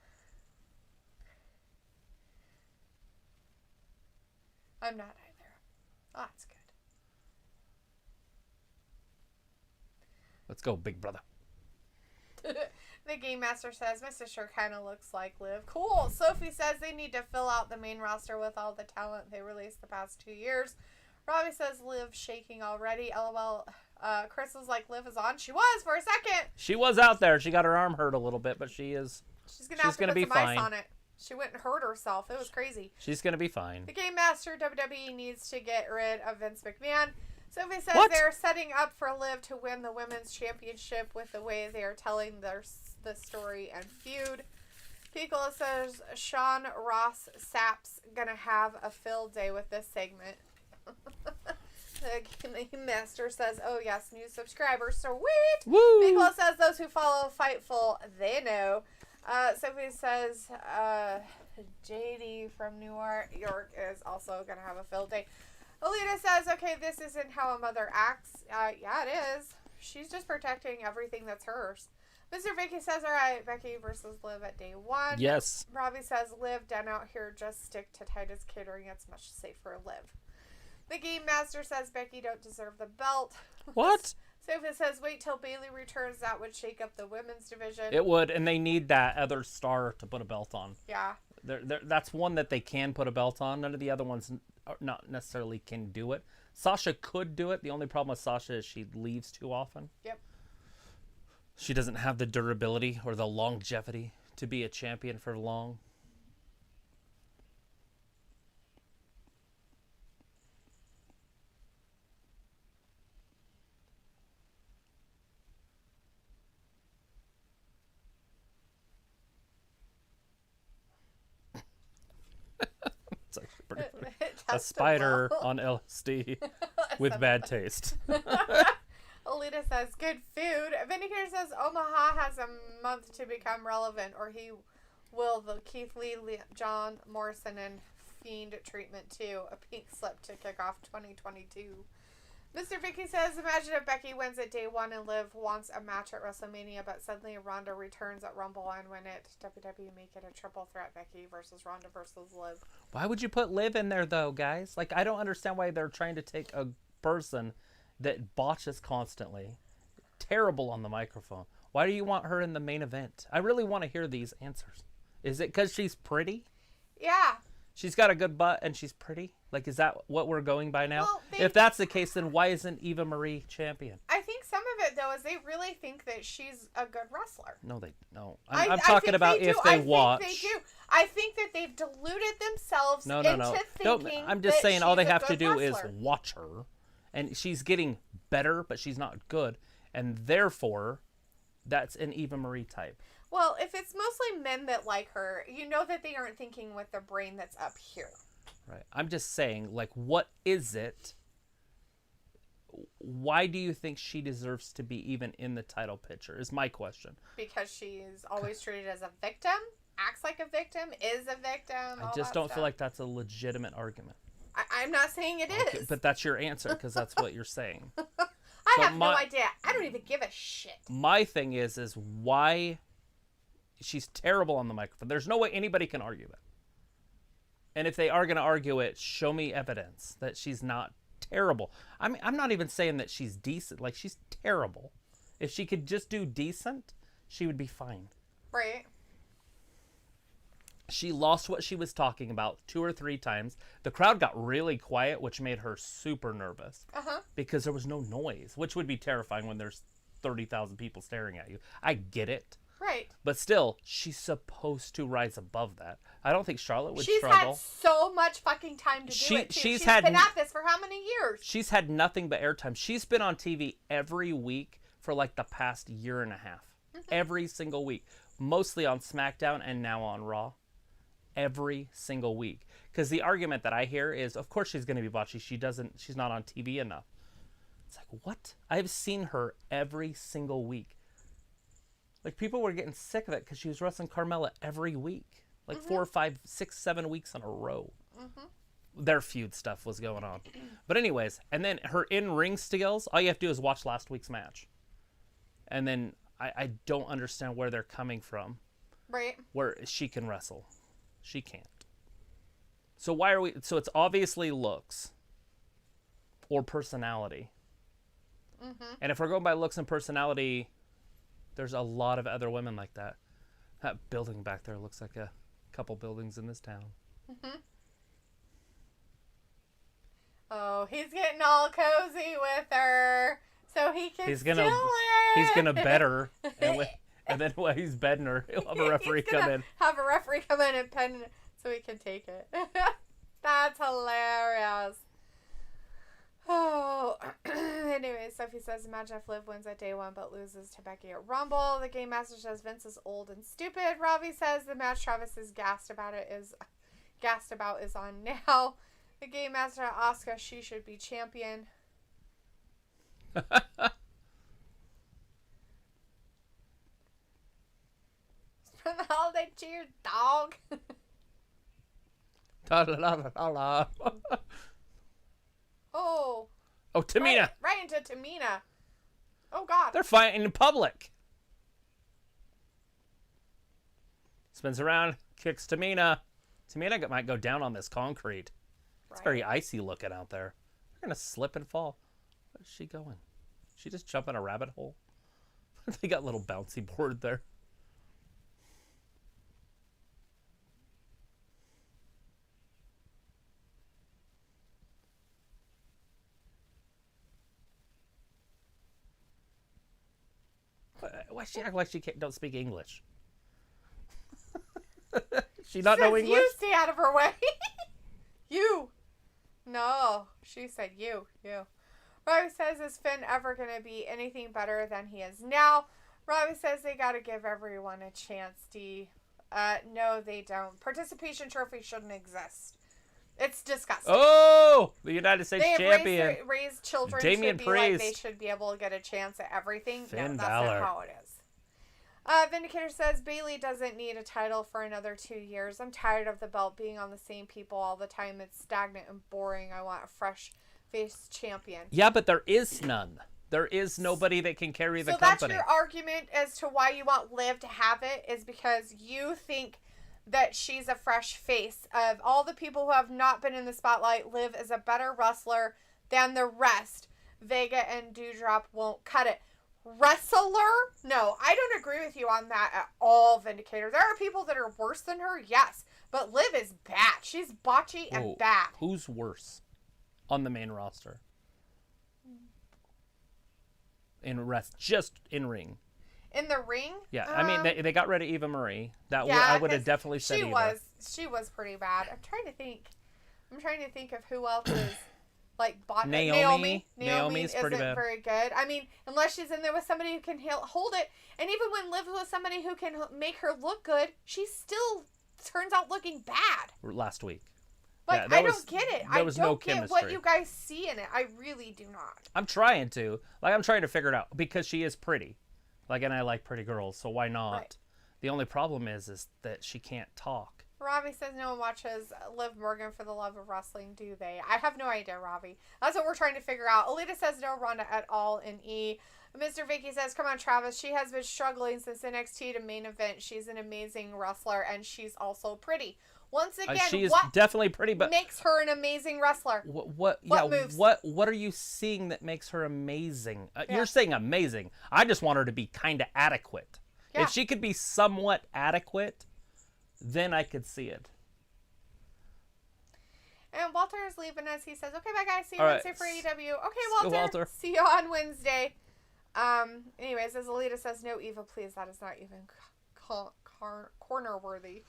I'm not either. Oh, that's good. Let's go, big brother. The Game Master says, my sister kind of looks like Liv. Cool. Sophie says they need to fill out the main roster with all the talent they released the past 2 years. Robbie says Liv shaking already. LOL. Chris was like, Liv is on. She was for a second. She was out there. She got her arm hurt a little bit, but she is. She's going to have to put some ice on it. She went and hurt herself. It was crazy. She's going to be fine. The Game Master, WWE needs to get rid of Vince McMahon. Sophie says they're setting up for Liv to win the Women's Championship with the way they are telling the story and feud. Piccolo says Sean Ross Sapp's going to have a field day with this segment. The Game Master says, oh yes, new subscribers, sweet. Woo! Piccolo says those who follow Fightful, they know. Sophie says JD from New York is also going to have a field day. Alita says, okay, this isn't how a mother acts. Yeah, it is. She's just protecting everything that's hers. Mr. Vicky says, all right, Becky versus Liv at day 1. Yes. Robbie says, Liv, done out here, just stick to Titus Catering. It's much safer, Liv. The Game Master says, Becky don't deserve the belt. What? Sophie says, wait till Bayley returns. That would shake up the women's division. It would, and they need that other star to put a belt on. Yeah. That's one that they can put a belt on. None of the other ones not necessarily can do it. Sasha could do it. The only problem with Sasha is she leaves too often. Yep. She doesn't have the durability or the longevity to be a champion for long. It's actually pretty funny. A spider on LSD with bad taste. Alita says, good food. Vindicator says, Omaha has a month to become relevant, or he will the Keith Lee, John Morrison, and Fiend treatment too. A pink slip to kick off 2022. Mr. Vicky says, imagine if Becky wins at day 1 and Liv wants a match at WrestleMania, but suddenly Ronda returns at Rumble and win it. WWE make it a triple threat, Becky versus Ronda versus Liv. Why would you put Liv in there, though, guys? I don't understand why they're trying to take a person that botches constantly. Terrible on the microphone. Why do you want her in the main event? I really want to hear these answers. Is it because she's pretty? Yeah. She's got a good butt and she's pretty? Is that what we're going by now? Well, if that's the case, then why isn't Eva Marie champion? I think some of it, though, is they really think that she's a good wrestler. No, they don't. I'm talking about if they watch. I think they do. I think that they've deluded themselves into thinking I'm just saying all they have to do wrestler. is watch her. And she's getting better, but she's not good. And therefore, that's an Eva Marie type. Well, if it's mostly men that like her, you know that they aren't thinking with their brain that's up here. Right. I'm just saying, what is it? Why do you think she deserves to be even in the title picture is my question. Because she's always treated as a victim, acts like a victim, is a victim. I just don't feel like that's a legitimate argument. I'm not saying it is. But that's your answer because that's what you're saying. I have no idea. I don't even give a shit. My thing is why she's terrible on the microphone. There's no way anybody can argue it. And if they are going to argue it, show me evidence that she's not terrible. I mean, I'm not even saying that she's decent. She's terrible. If she could just do decent, she would be fine. Right. She lost what she was talking about 2 or 3 times. The crowd got really quiet, which made her super nervous. Uh-huh. Because there was no noise, which would be terrifying when there's 30,000 people staring at you. I get it. Right. But still, she's supposed to rise above that. I don't think Charlotte would She's struggle. had so much fucking time to do it, too. She's been at this for how many years? She's had nothing but airtime. She's been on TV every week for like the past year and a half. Every single week. Mostly on SmackDown and now on Raw. Every single week. Because the argument that I hear is, of course she's going to be botchy. She's not on TV enough. It's like, what? I've seen her every single week. Like, people were getting sick of it because she was wrestling Carmella every week. Like 4 or 5, 6, 7 weeks in a row. Their feud stuff was going on. But anyways, and then her in-ring skills, all you have to do is watch last week's match. And then I don't understand where they're coming from. Right. Where she can wrestle. She can't. So why are we... So it's obviously looks. Or personality. And if we're going by looks and personality... There's a lot of other women like that. That building back there looks like a couple buildings in this town. Oh, he's getting all cozy with her, so he can He's gonna bet her, and then while he's betting her, he'll have a referee come in. Have a referee come in and pen it so he can take it. That's hilarious. Oh, anyway, Sophie says, imagine if Liv wins at day one but loses to Becky at Rumble. The Game Master says Vince is old and stupid. Robbie says the match Travis is gassed about is on now. The Game Master Asuka, she should be champion. Spend the holiday cheers, dog. La la la la la. Oh, Tamina. Right into Tamina. Oh, God. They're fighting in public. Spins around, kicks Tamina. Tamina might go down on this concrete. It's very icy looking out there. They're going to slip and fall. Where's she going? She just jump in a rabbit hole? They got a little bouncy board there. Why she act like she don't speak English? She not know English? You stay out of her way. You. No, she said you. Robbie says, is Finn ever going to be anything better than he is now? Robbie says they got to give everyone a chance, D. No, they don't. Participation trophy shouldn't exist. It's disgusting. Oh, the United States champion. Raised children Damian should be Priest. like they should be able to get a chance at everything. Finn no, that's Balor. not how it is. Vindicator says Bayley doesn't need a title for another 2 years. I'm tired of the belt being on the same people all the time. It's stagnant and boring. I want a fresh face champion. Yeah, but there is none. There is nobody that can carry the company. So that's your argument as to why you want Liv to have it, is because you think that she's a fresh face. Of all the people who have not been in the spotlight, Liv is a better wrestler than the rest. Vega and Doudrop won't cut it. Wrestler? No, I don't agree with you on that at all, Vindicator. There are people that are worse than her, yes. But Liv is bad. She's botchy and bad. Who's worse on the main roster? Just in ring. In the ring? Yeah, I mean, they got rid of Eva Marie. I would have definitely said Eva. She was pretty bad. I'm trying to think of who else is like Naomi's isn't pretty bad. Very good. I mean, unless she's in there with somebody who can hold it. And even when Liv was somebody who can make her look good, she still turns out looking bad. Last week. Like, I don't get it. I don't get what chemistry. you guys see in it. I really do not. I'm trying to figure it out because she is pretty. Like, and I like pretty girls, so why not? Right. The only problem is that she can't talk. Robbie says no one watches Liv Morgan for the love of wrestling, do they? I have no idea, Robbie. That's what we're trying to figure out. Alita says no Ronda at all in E. Mr. Vicky says, come on, Travis. She has been struggling since NXT to main event. She's an amazing wrestler, and she's also pretty. Once again, she is definitely pretty, but makes her an amazing wrestler? What moves? What are you seeing that makes her amazing? You're saying amazing. I just want her to be kind of adequate. Yeah. If she could be somewhat adequate, then I could see it. And Walter is leaving us. He says, okay, bye, guys. See you Wednesday for AEW. Okay, Walter. See you on Wednesday. Anyways, as Alita says, no, Eva, please. That is not even corner worthy.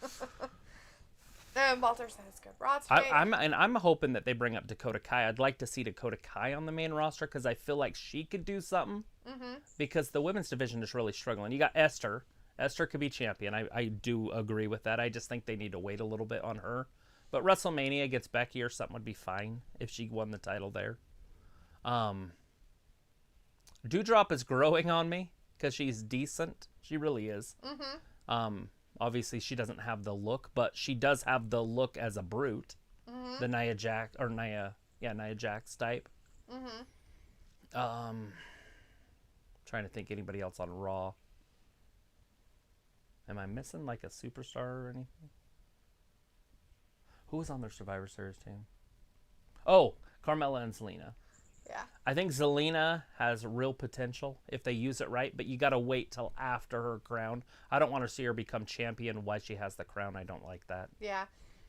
And Walter says, good Raw today. I'm hoping that they bring up Dakota Kai. I'd like to see Dakota Kai on the main roster because I feel like she could do something. Mm-hmm. Because the women's division is really struggling. You got Esther. Esther could be champion. I do agree with that. I just think they need to wait a little bit on her. But WrestleMania against Becky or something would be fine if she won the title there. Doudrop is growing on me because she's decent. She really is. Mm-hmm. Obviously, she doesn't have the look, but she does have the look as a brute. Mm-hmm. The Nia Jax type. Mm-hmm. Trying to think anybody else on Raw. Am I missing like a superstar or anything? Who was on their Survivor Series team? Oh, Carmella and Zelina. Yeah. I think Zelina has real potential if they use it right, but you got to wait till after her crown. I don't want to see her become champion while she has the crown. I don't like that. Yeah.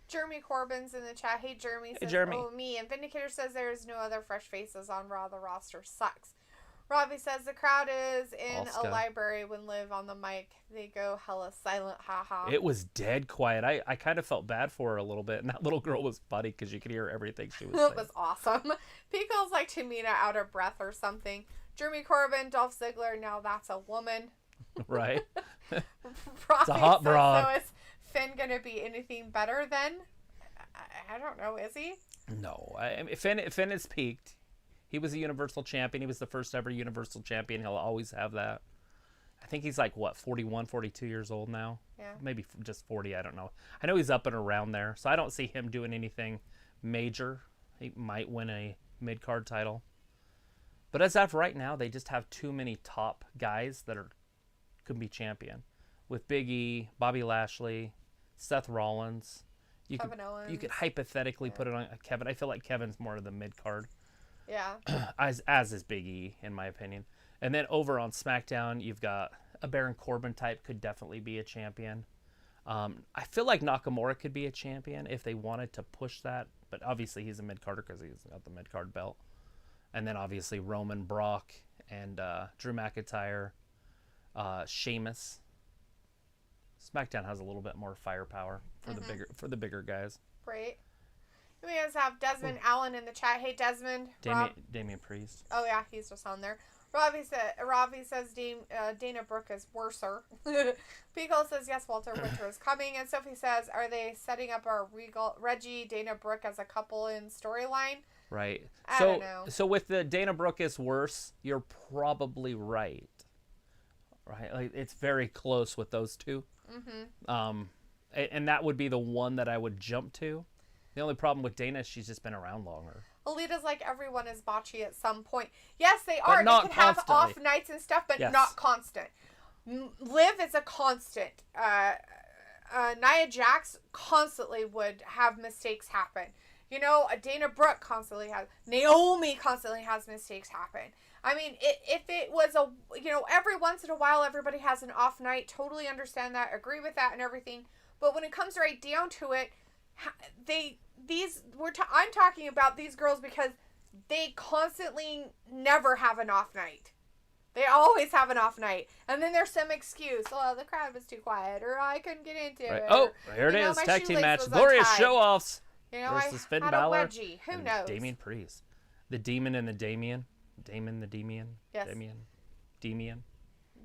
Jeremy Corbin's in the chat. Hey, Jeremy. Says, Jeremy. Oh, me. And Vindicator says there is no other fresh faces on Raw. The roster sucks. Robbie says the crowd is in a library when Liv on the mic. They go hella silent. Haha. It was dead quiet. I kind of felt bad for her a little bit. And that little girl was funny because you could hear everything she was saying. It was awesome. Pico's like Tamina out of breath or something. Jeremy Corbin, Dolph Ziggler. Now that's a woman. Right. It's a hot broad. So is Finn going to be anything better then? I don't know. Is he? No. Finn has peaked. He was a Universal Champion. He was the first ever Universal Champion. He'll always have that. I think he's like, 41, 42 years old now? Yeah. Maybe just 40, I don't know. I know he's up and around there, so I don't see him doing anything major. He might win a mid-card title. But as of right now, they just have too many top guys that could be champion. With Big E, Bobby Lashley, Seth Rollins. Kevin Owens. You could hypothetically put it on Kevin. I feel like Kevin's more of the mid-card. Yeah. as is Big E, in my opinion. And then over on SmackDown, you've got a Baron Corbin type could definitely be a champion. I feel like Nakamura could be a champion if they wanted to push that. But obviously he's a mid-carder because he's got the mid-card belt. And then obviously Roman, Brock, and Drew McIntyre, Sheamus. SmackDown has a little bit more firepower for the bigger guys. Right. We guys have Desmond Allen in the chat. Hey, Desmond. Damian Priest. Oh, yeah, he's just on there. Ravi says Dana Brooke is worser. Pico says, yes, Walter Winter is coming. And Sophie says, are they setting up our Reggie, Dana Brooke as a couple in storyline? Right. I don't know. So with the Dana Brooke is worse, you're probably right. Right? Like, it's very close with those two. Mm-hmm. And that would be the one that I would jump to. The only problem with Dana is she's just been around longer. Alita's like everyone is botchy at some point. Yes, they are. But they can have off nights and stuff, but not constant. Liv is a constant. Nia Jax constantly would have mistakes happen. You know, Dana Brooke constantly has. Naomi constantly has mistakes happen. I mean, if it was every once in a while everybody has an off night. Totally understand that. Agree with that and everything. But when it comes right down to it, I'm talking about these girls because they constantly never have an off night. They always have an off night. And then there's some excuse. Oh, the crowd was too quiet, or I couldn't get into it. Oh, here it is. Tag team match. Glorious show-offs. Versus Finn Balor. Wedgie. Who knows? Damian Priest. The Demon and the Damien. Damon the Demian. Yes. Demian.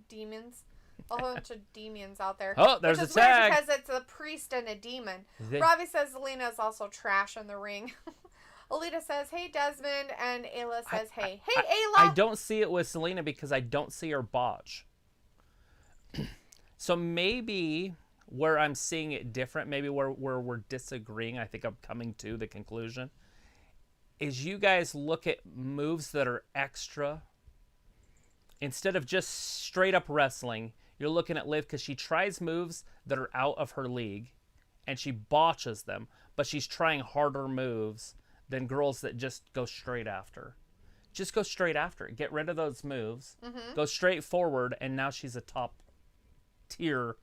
Demons. A whole bunch of demons out there. Oh, there's a tag. Because it's a priest and a demon. Robbie says Zelina is also trash in the ring. Alita says, hey, Desmond. And Ayla says, hey. Hey, Ayla. I don't see it with Zelina because I don't see her botch. So maybe where I'm seeing it different, maybe where we're disagreeing, I think I'm coming to the conclusion, is you guys look at moves that are extra. Instead of just straight up wrestling, you're looking at Liv because she tries moves that are out of her league and she botches them, but she's trying harder moves than girls that just go straight after. Just go straight after it. Get rid of those moves. Mm-hmm. Go straight forward, and now she's a top tier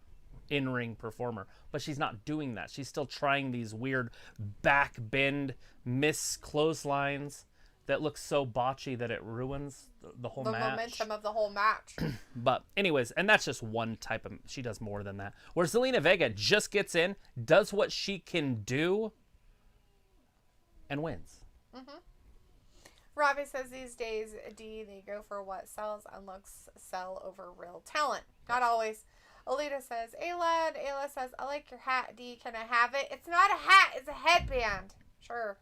in-ring performer. But she's not doing that. She's still trying these weird back bend, miss clotheslines that looks so botchy that it ruins the whole match. The momentum of the whole match. But anyways, and that's just one type of, she does more than that. Where Zelina Vega just gets in, does what she can do, and wins. Mm-hmm. Robbie says these days, they go for what sells and looks sell over real talent. Not always. Alita says, Ayla. Ayla says, I like your hat, D. Can I have it? It's not a hat. It's a headband. Sure.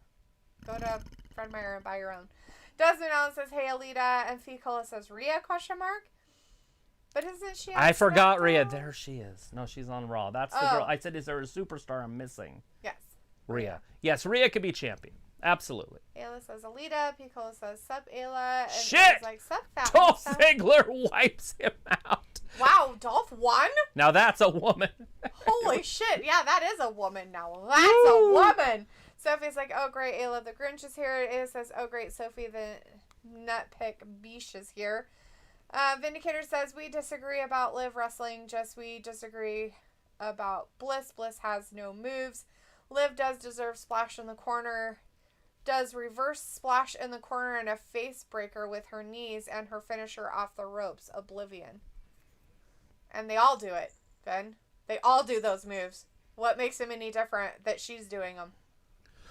Go to Fred Meyer and buy your own. Desmond Allen says, hey, Alita. And Ficola says, Rhea, question mark? But isn't she on I forgot SmackDown? Rhea. There she is. No, she's on Raw. That's the girl. I said, is there a superstar I'm missing? Yes. Rhea. Yes, Rhea could be champion. Absolutely. Ayla says Alita. Picola says sup Ayla. And Shit! Ayla's like sup fat. Dolph Ziggler wipes him out. Wow, Dolph won? Now that's a woman. Holy shit. Yeah, that is a woman now. That's a woman. Sophie's like, oh great, Ayla the Grinch is here. Ayla says, oh great, Sophie the Nutpick Beesh is here. Vindicator says, we disagree about Liv wrestling, just we disagree about Bliss. Bliss has no moves. Liv does deserve splash in the corner. Does reverse splash in the corner and a face breaker with her knees and her finisher off the ropes, Oblivion. And they all do it, Ben. They all do those moves. What makes them any different that she's doing them?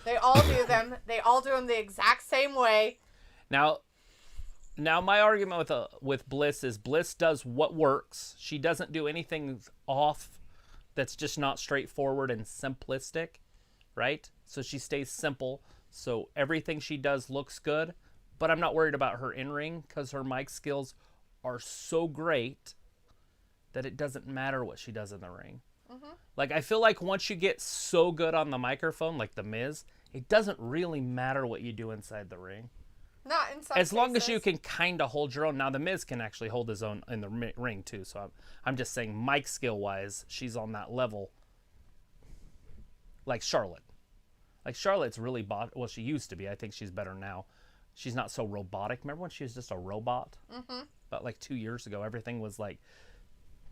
They all do them. They all do them the exact same way. Now my argument with Bliss is Bliss does what works. She doesn't do anything off that's just not straightforward and simplistic, right? So she stays simple. So everything she does looks good, but I'm not worried about her in-ring because her mic skills are so great that it doesn't matter what she does in the ring. Mm-hmm. Like, I feel like once you get so good on the microphone, like The Miz, it doesn't really matter what you do inside the ring. Not in some As long as cases. you can kind of hold your own. Now, The Miz can actually hold his own in the ring, too. So I'm just saying, mic skill-wise, she's on that level. Like Charlotte. Like, Charlotte's really well, she used to be. I think she's better now. She's not so robotic. Remember when she was just a robot? Mm-hmm. About, like, 2 years ago, everything was, like...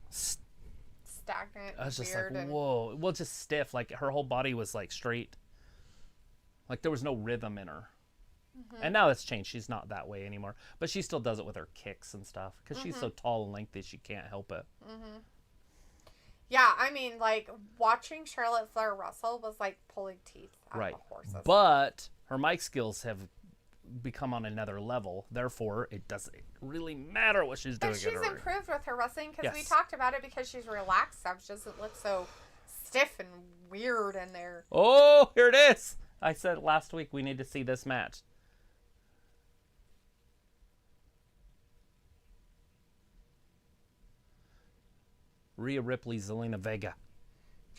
stagnant. I was just weird like, and... whoa. Well, just stiff. Like, her whole body was, like, straight. Like, there was no rhythm in her. Mm-hmm. And now it's changed. She's not that way anymore. But she still does it with her kicks and stuff. Because she's so tall and lengthy, she can't help it. Mm-hmm. Yeah, I mean, like, watching Charlotte Flair wrestle was like pulling teeth out of a horse's. But her mic skills have become on another level. Therefore, it doesn't really matter what she's doing. And she's in her ring. improved with her wrestling because we Yes. talked about it because she's relaxed. Stuff she doesn't look so stiff and weird in there. Oh, here it is. I said last week we need to see this match. Rhea Ripley, Zelina Vega.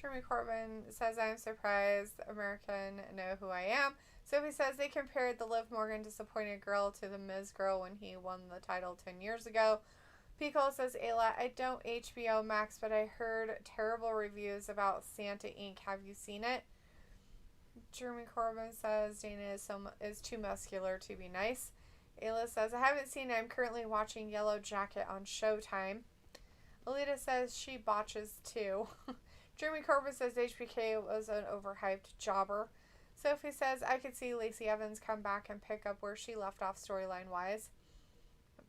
Jeremy Corbin says, I'm surprised American know who I am. Sophie says they compared the Liv Morgan disappointed girl to the Miz girl when he won the title 10 years ago. Pico says, Ayla, I don't HBO Max, but I heard terrible reviews about Santa Inc. Have you seen it? Jeremy Corbin says Dana is too muscular to be nice. Ayla says, I haven't seen it. I'm currently watching Yellow Jacket on Showtime. Alita says she botches too. Jeremy Corbin says HBK was an overhyped jobber. Sophie says, I could see Lacey Evans come back and pick up where she left off storyline-wise.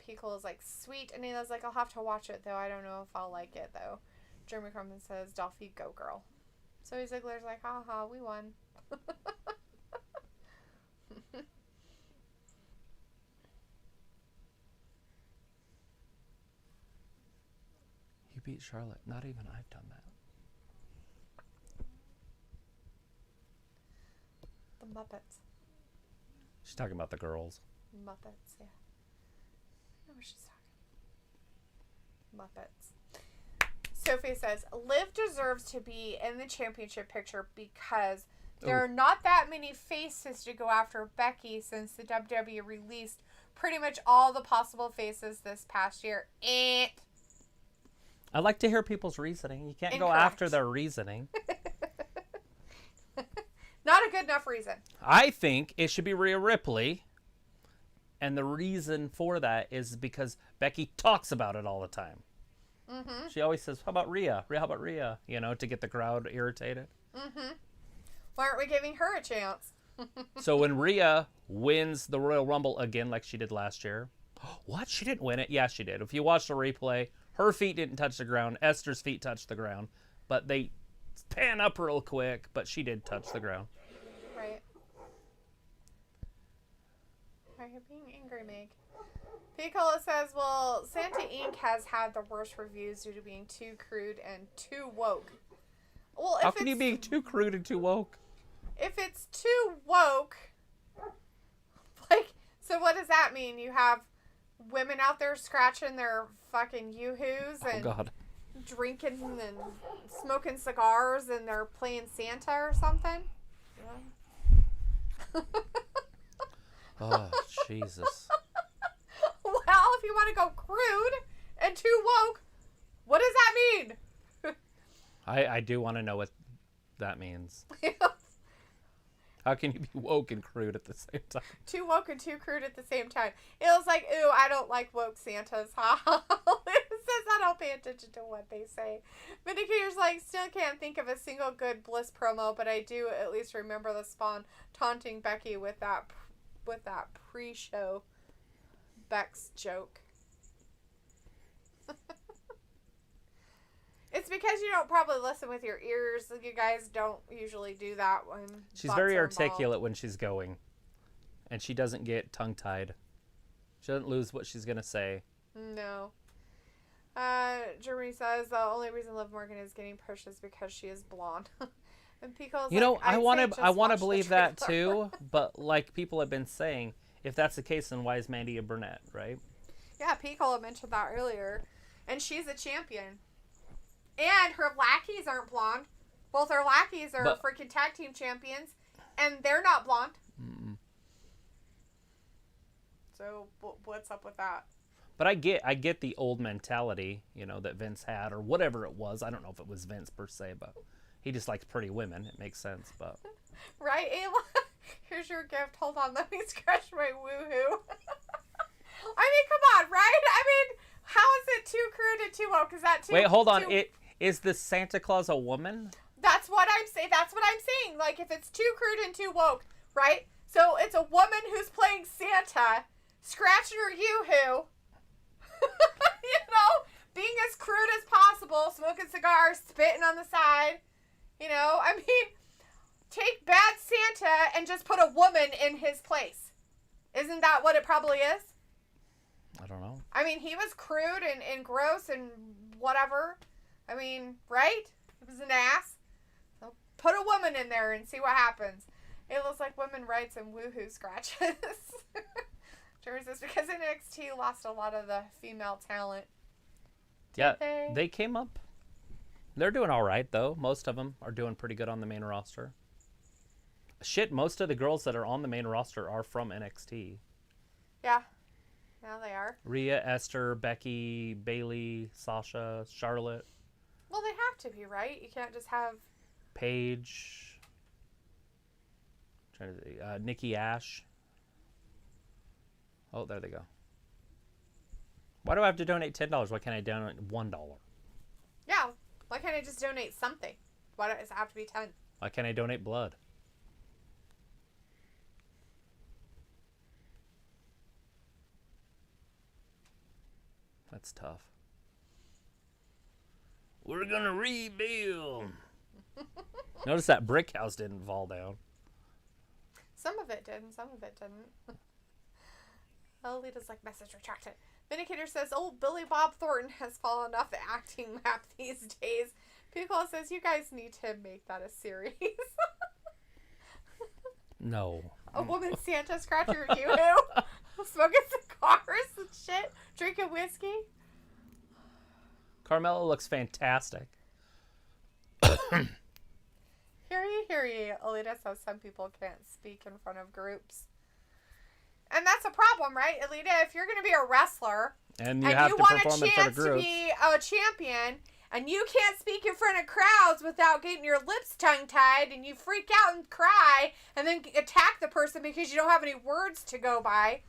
Pico is like, sweet. And Nina's like, I'll have to watch it, though. I don't know if I'll like it, though. Jeremy Corbin says, Dolphy, go girl. So Ziggler's like, haha, we won. You beat Charlotte. Not even I've done that. The Muppets. She's talking about the girls. Muppets, yeah. I know what she's talking. Muppets. Sophie says, Liv deserves to be in the championship picture because there are not that many faces to go after Becky since the WWE released pretty much all the possible faces this past year. I like to hear people's reasoning. You can't go Incorrect. after their reasoning. Not a good enough reason. I think it should be Rhea Ripley. And the reason for that is because Becky talks about it all the time. Mm-hmm. She always says, how about Rhea? How about Rhea? You know, to get the crowd irritated. Mm-hmm. Why aren't we giving her a chance? So when Rhea wins the Royal Rumble again like she did last year. What? She didn't win it? Yeah, she did. If you watch the replay, her feet didn't touch the ground. Esther's feet touched the ground. But they pan up real quick, but she did touch the ground. Right. Are you being angry, Meg? Piccolo says, well, Santa Inc. has had the worst reviews due to being too crude and too woke. Well, How can you be too crude and too woke? If it's too woke, like, so what does that mean? You have women out there scratching their fucking yoo-hoos and drinking and smoking cigars and they're playing Santa or something? Oh, Jesus. Well, if you want to go crude and too woke, what does that mean? I do want to know what that means. How can you be woke and crude at the same time? Too woke and too crude at the same time. It was like, ooh, I don't like woke Santas. It says I don't pay attention to what they say. Vindicator's like, still can't think of a single good Bliss promo, but I do at least remember the Spawn taunting Becky with that pre-show Beck's joke. It's because you don't probably listen with your ears. You guys don't usually do that when she's very articulate when she's going. And she doesn't get tongue-tied. She doesn't lose what she's going to say. No. Germany says the only reason Liv Morgan is getting pushed is because she is blonde. And Pico's I want to believe that too, but like people have been saying, if that's the case, then why is Mandy a brunette, right? Yeah, Pico mentioned that earlier. And she's a champion. And her lackeys aren't blonde. Both her lackeys are freaking tag team champions, and they're not blonde. Mm-mm. So what's up with that? But I get the old mentality, that Vince had, or whatever it was. I don't know if it was Vince per se, but he just likes pretty women. It makes sense, but right, Ayla? Here's your gift. Hold on, let me scratch my woohoo. I mean, come on, right? I mean, how is it too crude and too woke? Is that too? Wait, hold on. Is the Santa Claus a woman? That's what I'm saying. That's what I'm saying. Like, if it's too crude and too woke, right? So it's a woman who's playing Santa, scratching her yoo-hoo, being as crude as possible, smoking cigars, spitting on the side. I mean, take bad Santa and just put a woman in his place. Isn't that what it probably is? I don't know. I mean, he was crude and gross and whatever. I mean, right? He was an ass. So put a woman in there and see what happens. It looks like women rights and woohoo scratches. Jeremy says, because NXT lost a lot of the female talent. Yeah, they came up. They're doing all right, though. Most of them are doing pretty good on the main roster. Shit, most of the girls that are on the main roster are from NXT. Yeah. Now they are. Rhea, Esther, Becky, Bayley, Sasha, Charlotte. Well, they have to be, right? You can't just have... Paige. Nikki ASH. Oh, there they go. Why do I have to donate $10? Why can't I donate $1? Yeah. Why can't I just donate something? Why does it have to be 10? Why can't I donate blood? That's tough. We're gonna rebuild. Notice that brick house didn't fall down. Some of it did, and some of it didn't. Lolita's like, message retracted. Vindicator says, old Billy Bob Thornton has fallen off the acting map these days. Piccolo says, you guys need to make that a series. No. A woman Santa scratcher you smoking cigars and shit, drinking whiskey. Carmella looks fantastic. Hear ye. Alita says some people can't speak in front of groups. And that's a problem, right, Alita? If you're going to be a wrestler and you have to perform in front of groups, to be a champion, and you can't speak in front of crowds without getting your lips tongue-tied, and you freak out and cry, and then attack the person because you don't have any words to go by,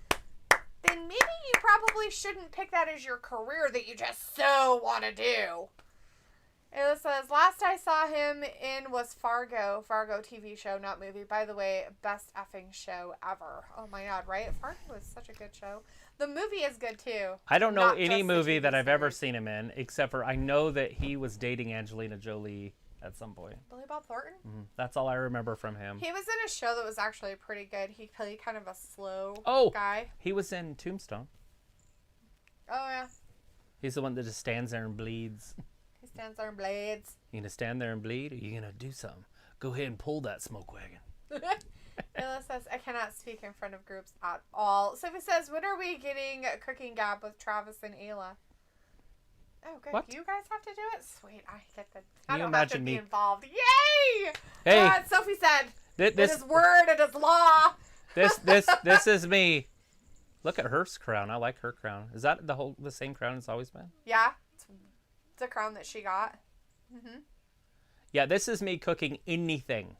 then maybe you probably shouldn't pick that as your career that you just so want to do. It says, last I saw him in was Fargo. Fargo TV show, not movie. By the way, best effing show ever. Oh my god, right? Fargo was such a good show. The movie is good too. I don't know Not any just the movie TV that I've ever series. seen him in, except for I know that he was dating Angelina Jolie at some point. Billy Bob Thornton? That's all I remember from him. He was in a show that was actually pretty good. He played kind of a slow Oh, guy. he was in Tombstone. Oh, yeah. He's the one that just stands there and bleeds. He stands there and blades. You gonna stand there and bleed, or you gonna do something? Go ahead and pull that smoke wagon. Ayla says, I cannot speak in front of groups at all. Sophie says, when are we getting a cooking gap with Travis and Ayla? Oh, good. What? You guys have to do it? Sweet. I get the... Can I you don't have to imagine be me- involved. Yay! Hey. Sophie said, it This is word, it is law. this is me. Look at her crown. I like her crown. Is that the same crown it's always been? Yeah. It's the crown that she got. Mm-hmm. Yeah, this is me cooking anything.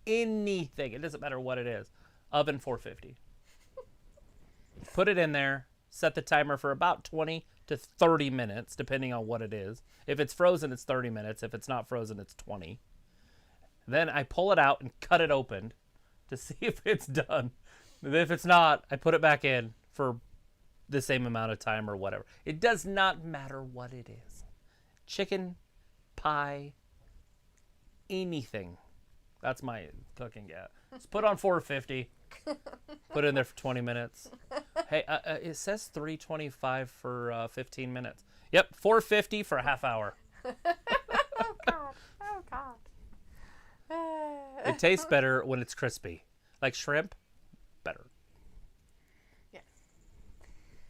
Anything. It doesn't matter what it is. Oven 450. Put it in there. Set the timer for about 20 to 30 minutes, depending on what it is. If it's frozen, it's 30 minutes. If it's not frozen, it's 20. Then I pull it out and cut it open to see if it's done. And if it's not, I put it back in for the same amount of time or whatever. It does not matter what it is. Chicken, pie, anything. That's my cooking gap. Just put on 450. Put it in there for 20 minutes. Hey, it says 325 for 15 minutes. Yep, 450 for a half hour. Oh, God. Oh, God. It tastes better when it's crispy. Like shrimp, better. Yes.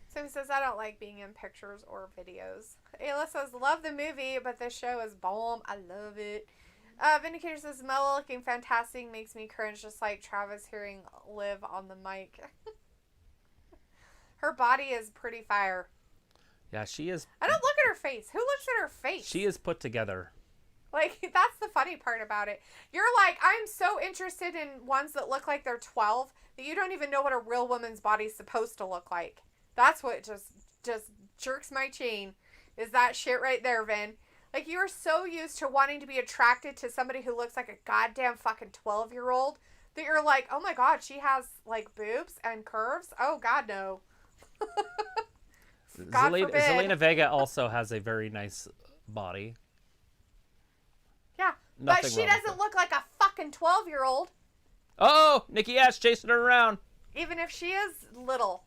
So he says, I don't like being in pictures or videos. Ayla says, love the movie, but this show is bomb. I love it. Vindicator says, Mela looking fantastic makes me cringe, just like Travis hearing Liv on the mic. Her body is pretty fire. Yeah, she is. I don't look at her face. Who looks at her face? She is put together. Like, that's the funny part about it. You're like, I'm so interested in ones that look like they're 12 that you don't even know what a real woman's body's supposed to look like. That's what just jerks my chain, is that shit right there, Vin. Like, you are so used to wanting to be attracted to somebody who looks like a goddamn fucking 12-year-old that you're like, oh my God, she has, like, boobs and curves? Oh, God, no. God forbid. Zelina Vega also has a very nice body. Yeah, Nothing but she wrong with doesn't it. look like a fucking 12-year-old, Oh, Nikki ASH chasing her around. even if she is little.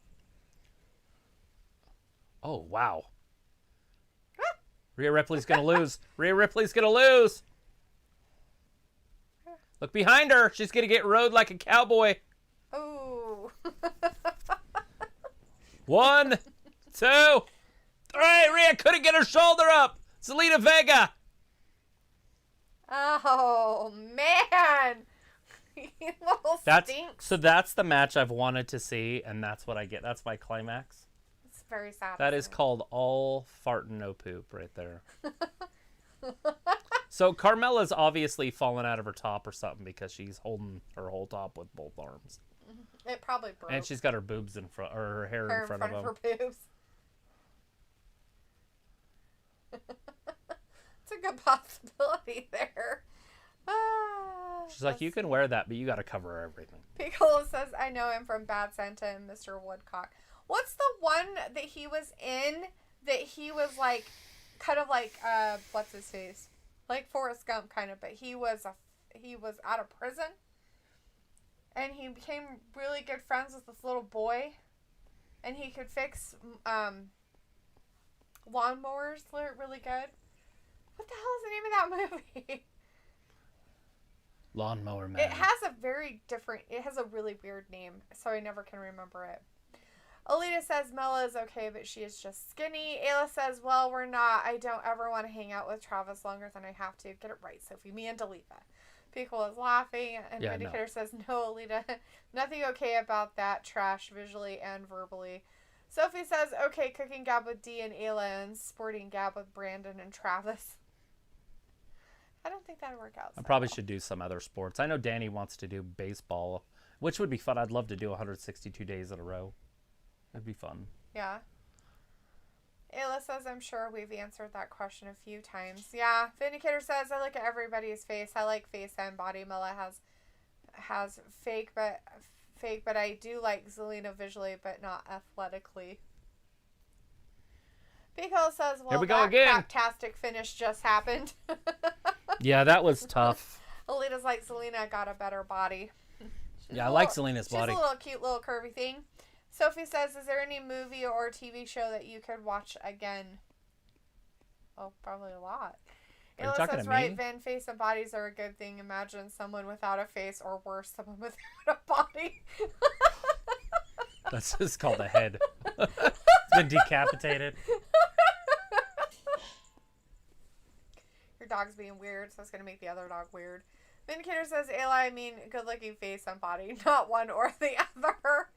Oh, wow. Rhea Ripley's going to lose. Rhea Ripley's going to lose. Look behind her. She's going to get rode like a cowboy. Oh. 1, 2, 3. Rhea couldn't get her shoulder up. Zelina Vega. Oh, man. You little stinks. So that's the match I've wanted to see, and that's what I get. That's my climax. It's very sad. That is called all fart and no poop right there. So Carmella's obviously fallen out of her top or something because she's holding her whole top with both arms. It probably broke. And she's got her boobs in front, or her hair in front of them. her boobs. It's a good possibility there. She's like, you can wear that, but you got to cover everything. Piccolo says, I know him from Bad Santa and Mr. Woodcock. What's the one that he was in that he was like, kind of like, what's his face? Like Forrest Gump kind of, but he was out of prison. And he became really good friends with this little boy. And he could fix lawnmowers really good. What the hell is the name of that movie? Lawnmower Man. It has a really weird name, so I never can remember it. Alita says Mela is okay, but she is just skinny. Ayla says, well, we're not. I don't ever want to hang out with Travis longer than I have to. Get it right, Sophie. Me and Delita. Pickle is laughing, and Vindicator says, no, Alita, nothing okay about that trash, visually and verbally. Sophie says, okay, cooking gab with D and Ayla, and sporting gab with Brandon and Travis. I don't think that'd work out. I probably should do some other sports. I know Danny wants to do baseball, which would be fun. I'd love to do 162 days in a row. It'd be fun. Yeah. Ayla says, I'm sure we've answered that question a few times. Yeah. Vindicator says, I look at everybody's face. I like face and body. Mela has fake, but I do like Zelina visually, but not athletically. Pico says, well, Here we go that again. craptastic finish just happened. Yeah, that was tough. Alita's like, Zelina got a better body. Yeah, I like Zelina's body. She's a little cute little curvy thing. Sophie says, is there any movie or TV show that you could watch again? Oh, probably a lot. Are you Ayla talking says, to right, me? Van, face and bodies are a good thing. Imagine someone without a face, or worse, someone without a body. That's just called a head. It's been decapitated. Your dog's being weird, so it's going to make the other dog weird. Vindicator says, Ayla, I mean good-looking face and body, not one or the other.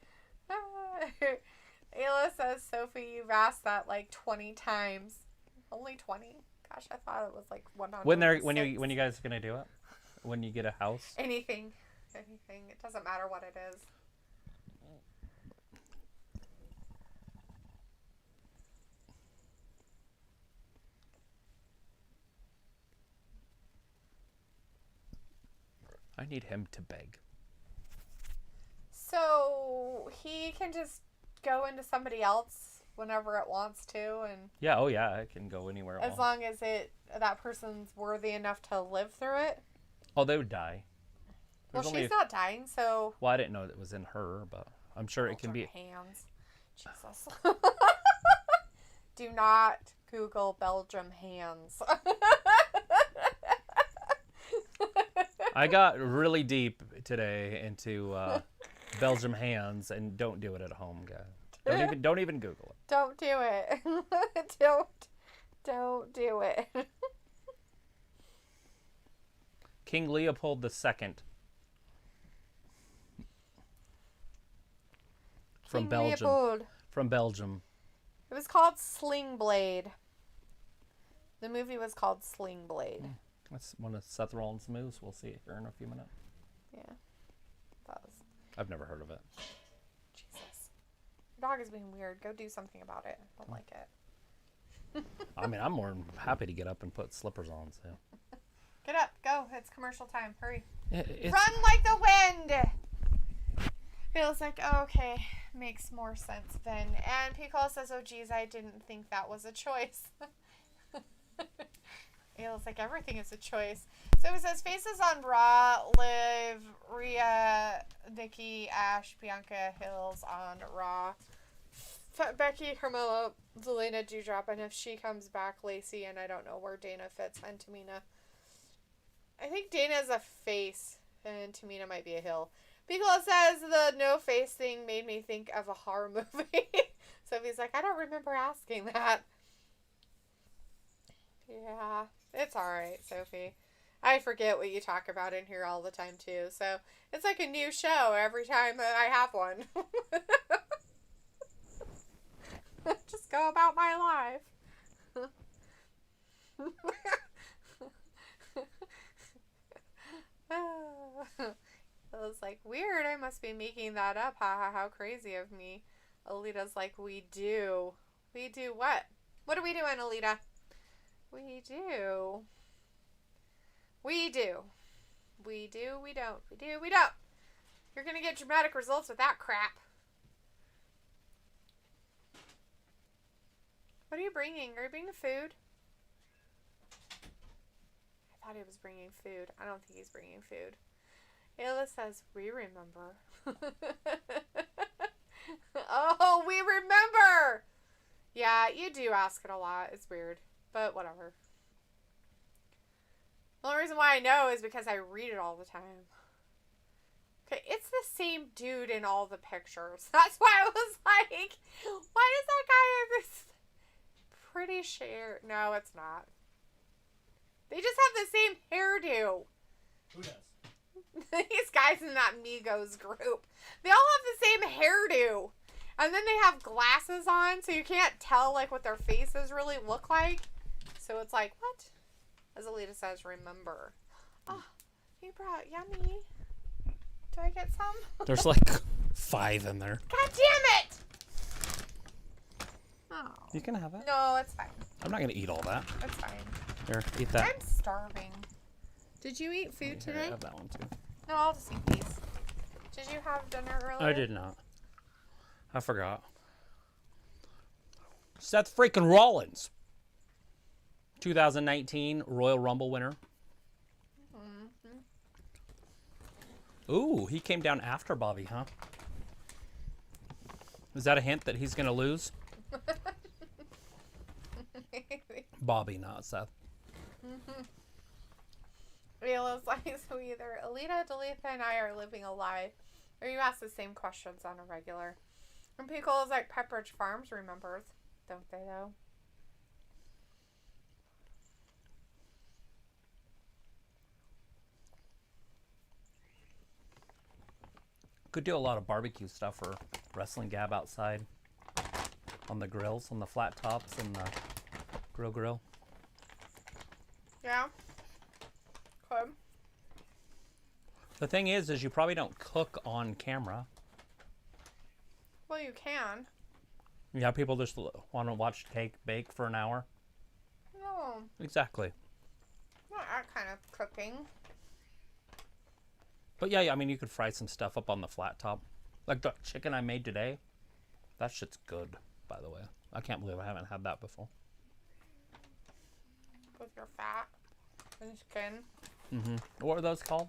Ayla says, Sophie, you've asked that like 20 times. Only 20? Gosh, I thought it was like 100. When you guys gonna do it? When you get a house? Anything. It doesn't matter what it is. I need him to beg. So he can just go into somebody else whenever it wants to, and Yeah, oh yeah, I can go anywhere. as long as that person's worthy enough to live through it. Oh, they would die. Well, There's she's not dying, so. Well, I didn't know it was in her, but I'm sure it can be. Hands. Jesus. Do not Google Belgium hands. I got really deep today into Belgium hands, and don't do it at home, guys. Don't even Google it. Don't do it. Don't do it. King Leopold II. From King Belgium. Leopold. From Belgium. It was called Sling Blade. The movie was called Sling Blade. That's one of Seth Rollins' moves. We'll see it here in a few minutes. Yeah. That was. I've never heard of it. Jesus. Your dog is being weird. Go do something about it. I don't like it. I mean, I'm more than happy to get up and put slippers on. So. Get up. Go. It's commercial time. Hurry. It's, Run like the wind! Feels like, oh, okay. Makes more sense then. And Pico says, oh, geez, I didn't think that was a choice. Feels like everything is a choice. So it says, faces on Raw, Liv, Rhea, Nikki, Ash, Bianca, Hills on Raw. Becky, Carmella, Zelina, Dewdrop, and if she comes back, Lacey, and I don't know where Dana fits, and Tamina. I think Dana's a face, and Tamina might be a heel. Piccolo says the no face thing made me think of a horror movie. Sophie's like, I don't remember asking that. Yeah, it's alright, Sophie. I forget what you talk about in here all the time, too. So, it's like a new show every time that I have one. Just go about my life. I was like, weird, I must be making that up. Ha ha, how crazy of me. Alita's like, we do. We do what? What are we doing, Alita? We do. We do. We do, we don't. We do, we don't. You're going to get dramatic results with that crap. What are you bringing? Are you bringing food? I thought he was bringing food. I don't think he's bringing food. Ayla says, we remember. Oh, we remember! Yeah, you do ask it a lot. It's weird. But whatever. The only reason why I know is because I read it all the time. Okay, it's the same dude in all the pictures. That's why I was like, why does that guy have this pretty share? No, it's not. They just have the same hairdo. Who does? These guys in that Migos group. They all have the same hairdo. And then they have glasses on, so you can't tell like what their faces really look like. So it's like, what? As Alita says, remember. Oh, you brought yummy. Do I get some? There's like 5 in there. God damn it! Oh. You can have it. No, it's fine. I'm not going to eat all that. It's fine. Here, eat that. I'm starving. Did you eat food Here, today? I have that one too. No, I'll just eat these. Did you have dinner earlier? I did not. I forgot. Seth freaking Rollins. 2019 Royal Rumble winner. Ooh, he came down after Bobby, huh? Is that a hint that he's going to lose? Maybe. Bobby, not Seth. Realize like so either Alita, Dalitha, and I are living a lie, or you ask the same questions on a regular. And people is like Pepperidge Farms remembers, don't they though? Could do a lot of barbecue stuff for Wrestling Gab outside on the grills, on the flat tops and the grill. Yeah. Could. The thing is you probably don't cook on camera. Well, you can. You have people just want to watch cake bake for an hour. No, Exactly. not that kind of cooking. But yeah, I mean, you could fry some stuff up on the flat top. Like the chicken I made today. That shit's good, by the way. I can't believe I haven't had that before. With your fat and skin. Mm-hmm. What are those called?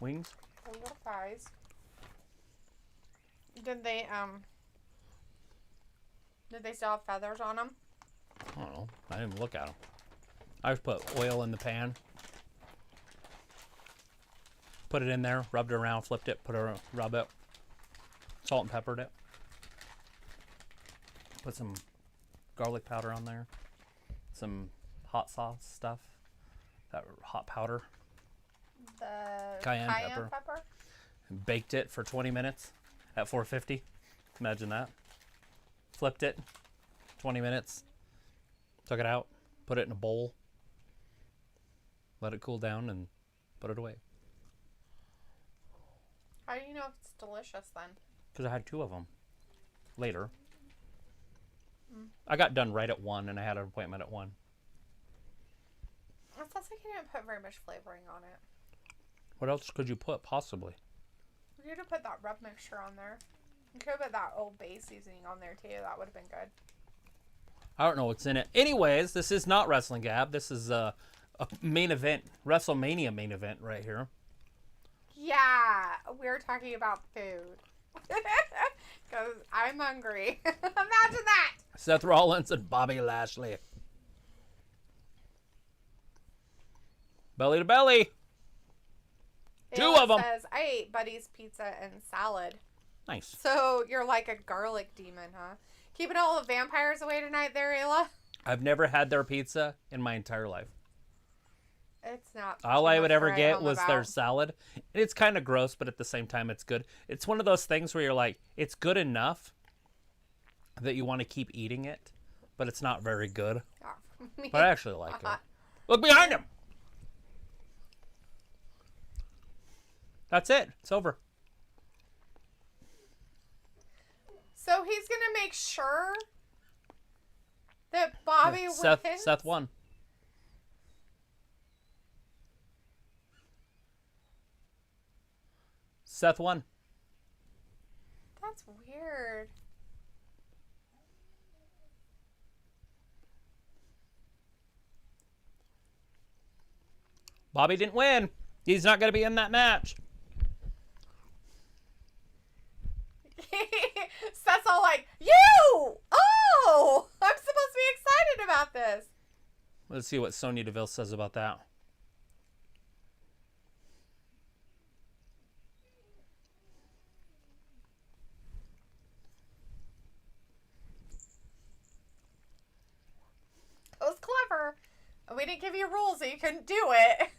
Wings? The little fries. Did they still have feathers on them? I don't know. I didn't even look at them. I just put oil in the pan. Put it in there, rubbed it around, flipped it, rub it, salt and peppered it. Put some garlic powder on there, some hot sauce stuff, that hot powder, The Cayenne pepper. And baked it for 20 minutes at 450. Imagine that. Flipped it, 20 minutes, took it out, put it in a bowl, let it cool down, and put it away. How do you know if it's delicious then? Because I had 2 of them. Later. I got done right at 1, and I had an appointment at 1. It sounds like you didn't put very much flavoring on it. What else could you put, possibly? You could have put that rub mixture on there. You could have put that Old Bay seasoning on there too. That would have been good. I don't know what's in it. Anyways, this is not Wrestling Gab. This is a main event, WrestleMania main event right here. Yeah, we're talking about food. Because I'm hungry. Imagine that. Seth Rollins and Bobby Lashley. Belly to belly. 2 of them. Says, I ate Buddy's pizza and salad. Nice. So you're like a garlic demon, huh? Keeping all the vampires away tonight there, Ayla? I've never had their pizza in my entire life. It's not. All I would ever write get home was about. their salad. It's kind of gross, but at the same time, it's good. It's one of those things where you're like, it's good enough that you want to keep eating it, but it's not very good. Me. But I actually like it. Look behind him! That's it. It's over. So he's going to make sure that Bobby wins? Seth won. Seth won. That's weird. Bobby didn't win. He's not going to be in that match. Seth's all like, you! Oh! I'm supposed to be excited about this. Let's see what Sonya Deville says about that. It was clever. We didn't give you rules so you couldn't do it.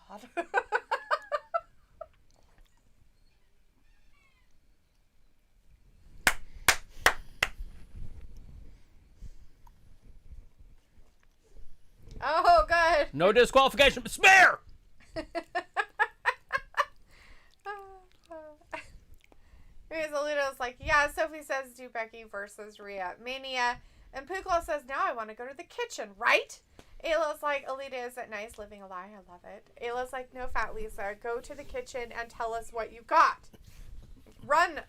God. No disqualification. Smear! Alito's like, yeah, Sophie says do Becky versus Rhea at Mania. And Pukla says, now I want to go to the kitchen, right? Ayla's like, Alita, is it nice living a lie? I love it. Ayla's like, no, Fat Lisa. Go to the kitchen and tell us what you got. Run,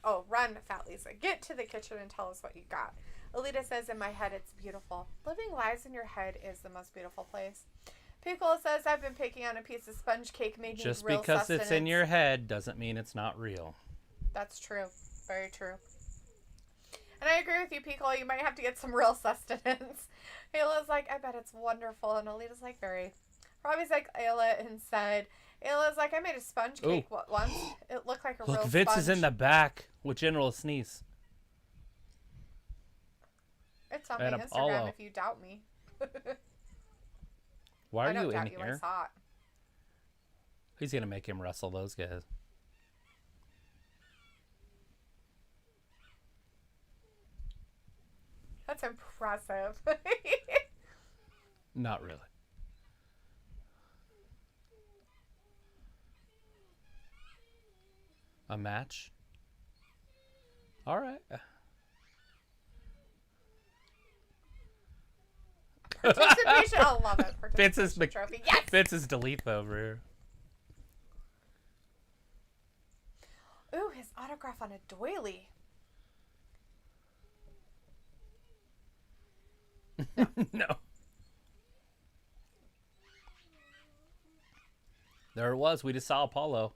Fat Lisa. Get to the kitchen and tell us what you got. Alita says, in my head, it's beautiful. Living lies in your head is the most beautiful place. Pukla says, I've been picking on a piece of sponge cake made me Just real because sustenance. it's in your head doesn't mean it's not real. That's true. Very true. And I agree with you, Pickle. You might have to get some real sustenance. Ayla's like, I bet it's wonderful. And Alita's like, very. Robbie's like, Ayla inside. Ayla's like, I made a sponge cake once. It looked like a real Look, sponge. Vince is in the back with General Sneeze. It's on my And Instagram Apollo. if you doubt me. Why are I don't you in doubt you. I here? saw it. He's going to make him wrestle those guys. That's impressive. Not really. A match? All right. Participation. I love it. Vince's Participation trophy. Yes. Vince's delete over here. Ooh, his autograph on a doily. No. There it was. We just saw Apollo.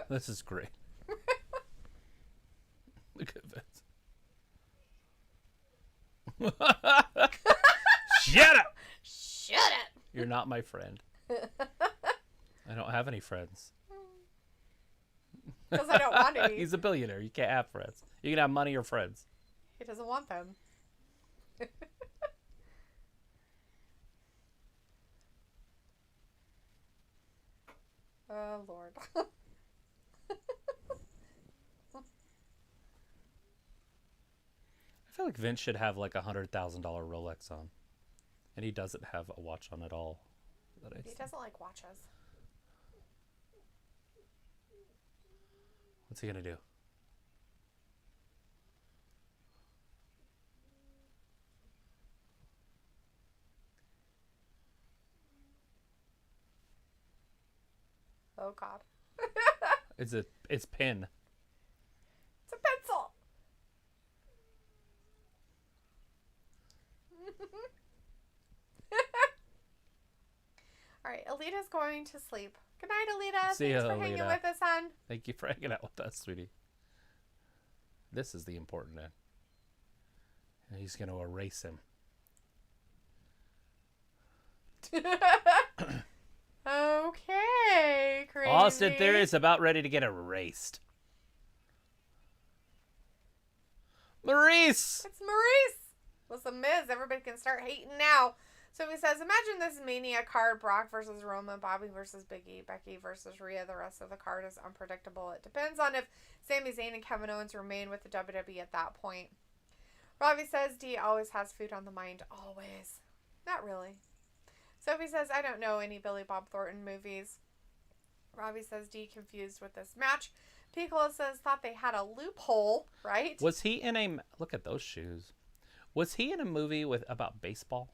This is great. Look at Vince. Shut up! Shut up! You're not my friend. I don't have any friends. Because I don't want any. He's a billionaire. You can't have friends. You can have money or friends. He doesn't want them. Oh, Lord. I feel like Vince should have like $100,000 Rolex on. And he doesn't have a watch on at all. He doesn't like watches. What's he going to do? Oh, God. It's pin. It's a pencil. All right, Alita's going to sleep. Good night, Alita. See Thanks ya, for hanging Alita. with us, hon. Thank you for hanging out with us, sweetie. This is the important end. And he's going to erase him. Okay, crazy. Austin Theory is about ready to get erased. Maurice! It's Maurice. With the Miz, everybody can start hating now. So he says, imagine this Mania card, Brock versus Roman, Bobby versus Big E, Becky versus Rhea. The rest of the card is unpredictable. It depends on if Sami Zayn and Kevin Owens remain with the WWE at that point. Robbie says, D always has food on the mind. Always. Not really. Sophie says, I don't know any Billy Bob Thornton movies. Robbie says, D confused with this match. Piccolo says, thought they had a loophole, right? Was he in a... Look at those shoes. Was he in a movie about baseball?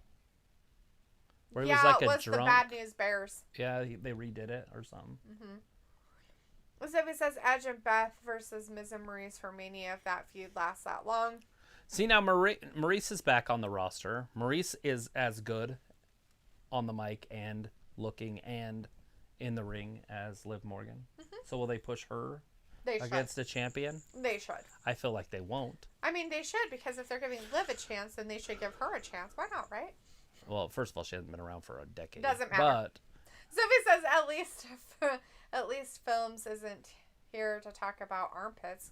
Where he was like it a was drunk? the Bad News Bears. Yeah, they redid it or something. Sophie says Edge and Beth versus Miz and Maurice for Mania if that feud lasts that long. See, now Maurice is back on the roster. Maurice is as good on the mic and looking and in the ring as Liv Morgan. So will they push her against a champion? They should. I feel like they won't. I mean, they should, because if they're giving Liv a chance, then they should give her a chance. Why not, right? Well, first of all, she hasn't been around for a decade. Doesn't matter. But Sophie says at least Films isn't here to talk about armpits.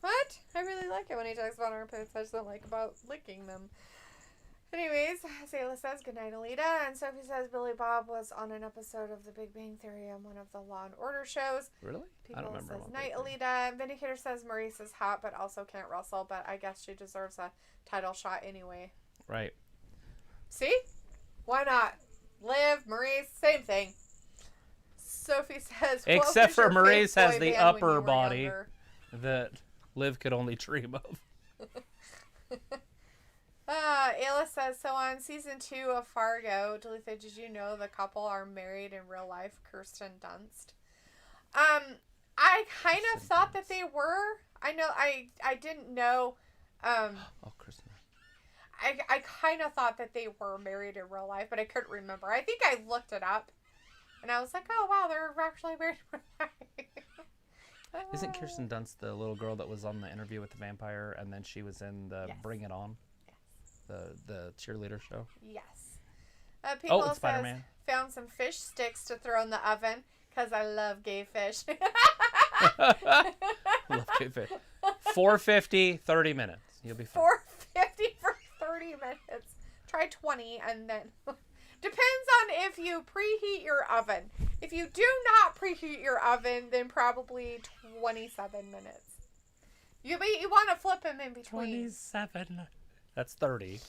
What? I really like it when he talks about armpits. I just don't like about licking them. Anyways, Zayla says goodnight, Alita, and Sophie says Billy Bob was on an episode of The Big Bang Theory on one of the Law and Order shows. Really? I don't remember. Says night, Alita. Vindicator says Maurice is hot, but also can't wrestle, but I guess she deserves a title shot anyway. Right. See? Why not? Liv, Maurice, same thing. Sophie says, except for Maurice has the upper body that Liv could only dream of. Ayla says, so on season 2 of Fargo, Duluth, did you know the couple are married in real life, Kirsten Dunst? I kind of thought that they were. I know, I didn't know. Kristen. I kind of thought that they were married in real life, but I couldn't remember. I think I looked it up, and I was like, oh, wow, they're actually married in real life. Isn't Kirsten Dunst the little girl that was on the Interview with the Vampire, and then she was in the Bring It On? The cheerleader show. Yes. People it's Spider-Man. Found some fish sticks to throw in the oven because I love gay fish. Love gay fish. $4.50, 30 minutes. You'll be fine. $4.50 for 30 minutes. Try 20 and then depends on if you preheat your oven. If you do not preheat your oven, then probably 27 minutes. You want to flip them in between. 27. That's 30.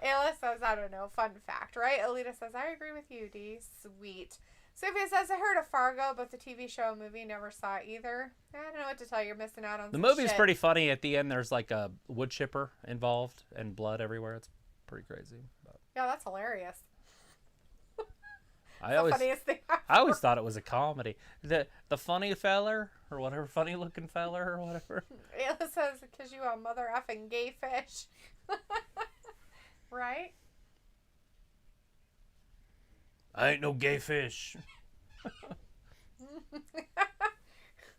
Ayla says, I don't know, fun fact, right? Alita says, I agree with you, D. Sweet. Sophia says, I heard of Fargo, but the TV show and movie never saw it either. I don't know what to tell you. You're missing out on the some movie's shit. Pretty funny. At the end, there's like a wood chipper involved and blood everywhere. It's pretty crazy. But yeah, that's hilarious. I always thought it was a comedy. The funny feller, or whatever, funny looking feller, or whatever. Ayla says, because you a mother effing gay fish. Right? I ain't no gay fish.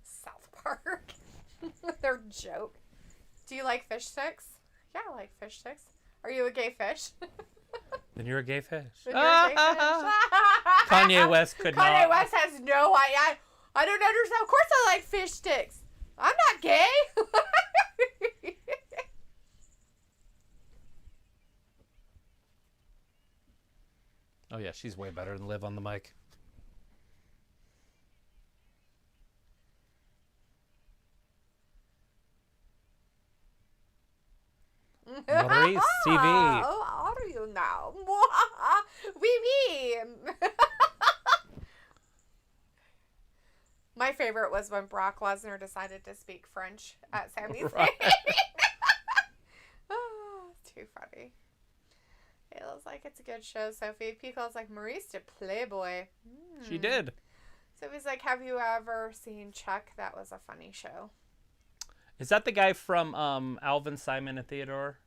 South Park. Their joke. Do you like fish sticks? Yeah, I like fish sticks. Are you a gay fish? Then you're a gay fish. Then you're a gay fish. Kanye West could not. Kanye West has no idea. I don't understand. Of course I like fish sticks. I'm not gay. Oh, yeah, she's way better than Liv on the mic. Maurice TV. How are you now? Oui. My favorite was when Brock Lesnar decided to speak French at Sami's Right. Oh, too funny. Ayla's like, it's a good show, Sophie. Pico's like, Maurice did Playboy. She did. Sophie's like, have you ever seen Chuck? That was a funny show. Is that the guy from Alvin, Simon, and Theodore?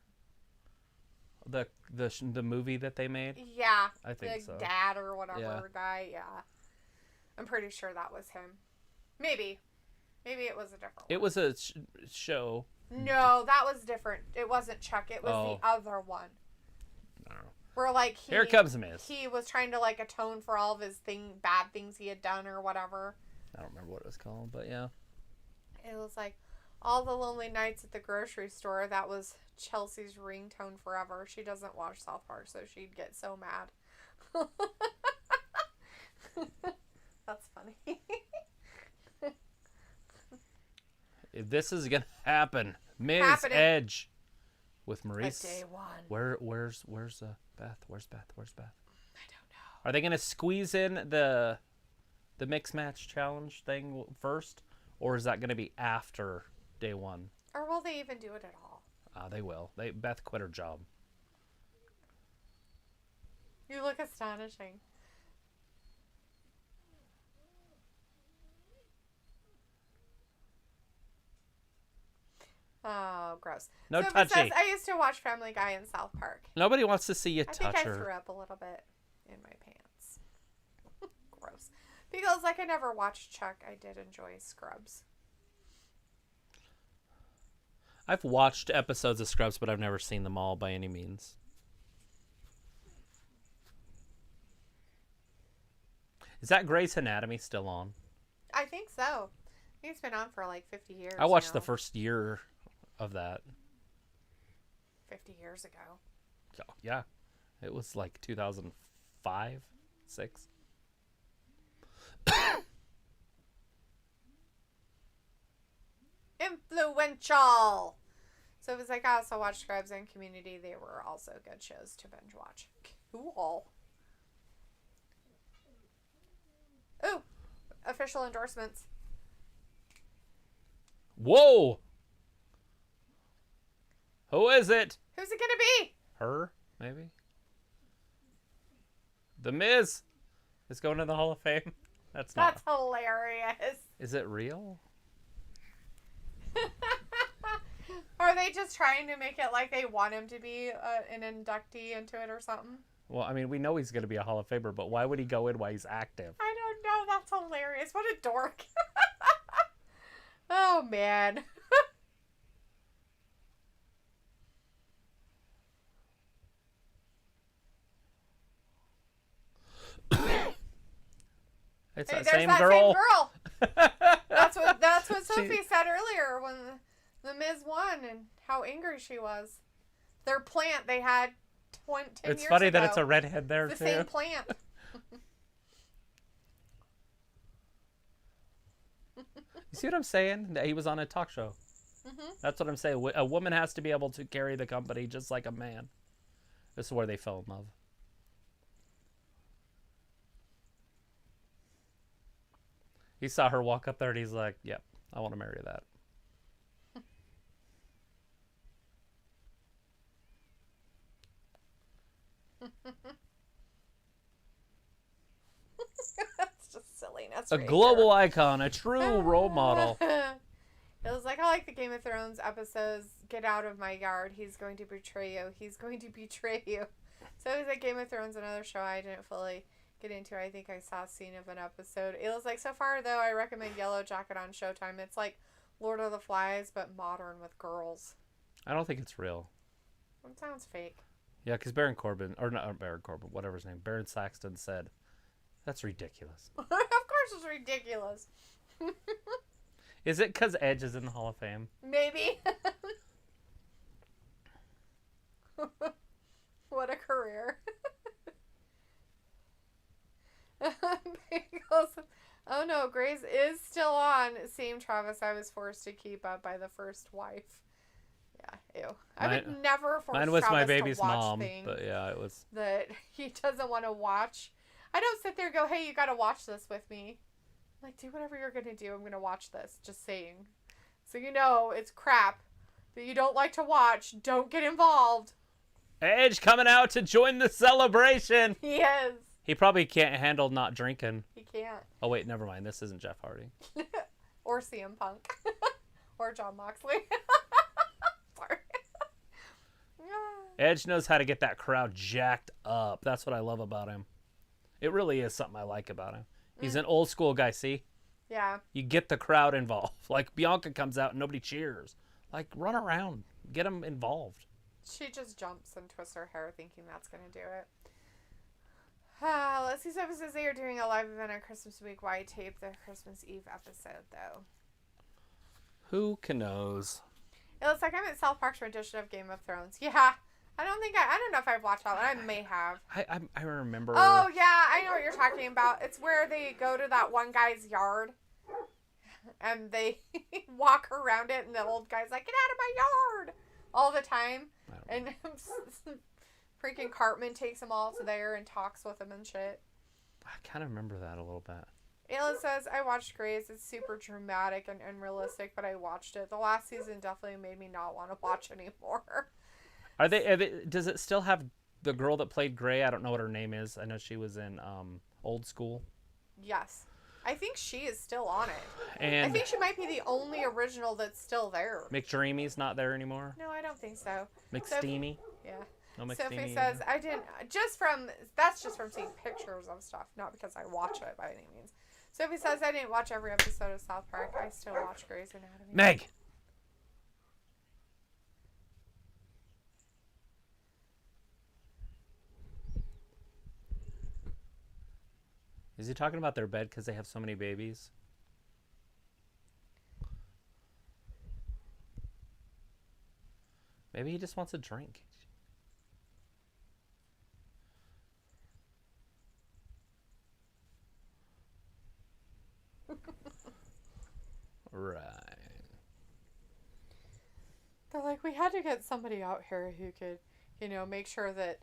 The movie that they made? Yeah. I think so. The dad or whatever Yeah. guy, yeah. I'm pretty sure that was him. Maybe. Maybe it was a different one. It was a show. No, that was different. It wasn't Chuck. It was the other one. I don't know. Where, like, Here comes Miss. He was trying to, like, atone for all of his bad things he had done or whatever. I don't remember what it was called, but yeah. It was like, all the lonely nights at the grocery store. That was Chelsea's ringtone forever. She doesn't watch South Park, so she'd get so mad. That's funny. If this is gonna happen, Miz Edge with Maurice. Day one. Where's Beth? Where's Beth? I don't know. Are they gonna squeeze in the mixed match challenge thing first, or is that gonna be after day one? Or will they even do it at all? They will. Beth quit her job. You look astonishing. Oh, gross. No so touchy. Says, I used to watch Family Guy in South Park. Nobody wants to see you I touch think her. I threw up a little bit in my pants. Gross. Because, like, I never watched Chuck. I did enjoy Scrubs. I've watched episodes of Scrubs, but I've never seen them all by any means. Is that Grey's Anatomy still on? I think so. I think it's been on for like 50 years. I watched the first year of that. 50 years ago. Yeah. It was like 2005, 6. Influential. So it was like, I also watched Scrubs and Community. They were also good shows to binge watch. Cool. Ooh, official endorsements. Whoa! Who is it? Who's it gonna be? Her, maybe? The Miz is going to the Hall of Fame. That's hilarious. Is it real? Are they just trying to make it like they want him to be an inductee into it or something? Well, I mean, we know he's going to be a Hall of Famer, but why would he go in while he's active? I don't know. That's hilarious. What a dork. Oh, man. It's hey, that there's same that girl. Same girl. That's what Sophie said earlier when the Miz won and how angry she was. Their plant they had 10 years ago. It's funny that it's a redhead there, it's too. The same plant. You see what I'm saying? That he was on a talk show. Mm-hmm. That's what I'm saying. A woman has to be able to carry the company just like a man. This is where they fell in love. He saw her walk up there and he's like, yep, I want to marry that. That's just silliness. A global icon, a true role model. It was like, I like the Game of Thrones episodes. Get out of my yard. He's going to betray you. He's going to betray you. So it was like Game of Thrones, another show I didn't fully get into. I think I saw a scene of an episode. It was like, so far though, I recommend Yellow Jacket on Showtime. It's like Lord of the Flies, but modern with girls. I don't think it's real. It sounds fake. Yeah, because Baron Corbin, or not Baron Corbin, whatever his name, Baron Saxton said, that's ridiculous. Of course it's ridiculous. Is it because Edge is in the Hall of Fame? Maybe. What a career. Bagels. Oh no, Grace is still on. Same Travis, I was forced to keep up by the first wife. Yeah, ew. I would never force mine was Travis my baby's to watch mom, things but yeah, it was that he doesn't want to watch. I don't sit there and go, hey, you gotta watch this with me. I'm like, do whatever you're gonna do. I'm gonna watch this. Just saying. So you know it's crap that you don't like to watch. Don't get involved. Edge coming out to join the celebration. He is. He probably can't handle not drinking. He can't. Oh wait, never mind. This isn't Jeff Hardy. Or CM Punk. Or John Moxley. Sorry. Edge knows how to get that crowd jacked up. That's what I love about him. It really is something I like about him. He's an old school guy, see? Yeah. You get the crowd involved. Like Bianca comes out and nobody cheers. Like run around. Get them involved. She just jumps and twists her hair thinking that's going to do it. Let's see. So says they are doing a live event on Christmas week. Why tape the Christmas Eve episode, though? Who knows? It looks like I'm at South Park's rendition of Game of Thrones. Yeah. I don't know if I've watched that one. I may have. I remember. Oh, yeah. I know what you're talking about. It's where they go to that one guy's yard. And they walk around it. And the old guy's like, get out of my yard. All the time. And freaking Cartman takes them all to there and talks with them and shit. I kind of remember that a little bit. Ayla says, I watched Grey's. It's super dramatic and unrealistic, but I watched it. The last season definitely made me not want to watch anymore. Are they? Does it still have the girl that played Grey? I don't know what her name is. I know she was in Old School. Yes. I think she is still on it. And I think she might be the only original that's still there. McDreamy's not there anymore? No, I don't think so. McSteamy? Yeah. No McSteamy. Sophie says, I didn't, that's just from seeing pictures of stuff, not because I watch it by any means. Sophie says, I didn't watch every episode of South Park. I still watch Grey's Anatomy. Meg! Is he talking about their bed because they have so many babies? Maybe he just wants a drink. like, we had to get somebody out here who could, you know, make sure that,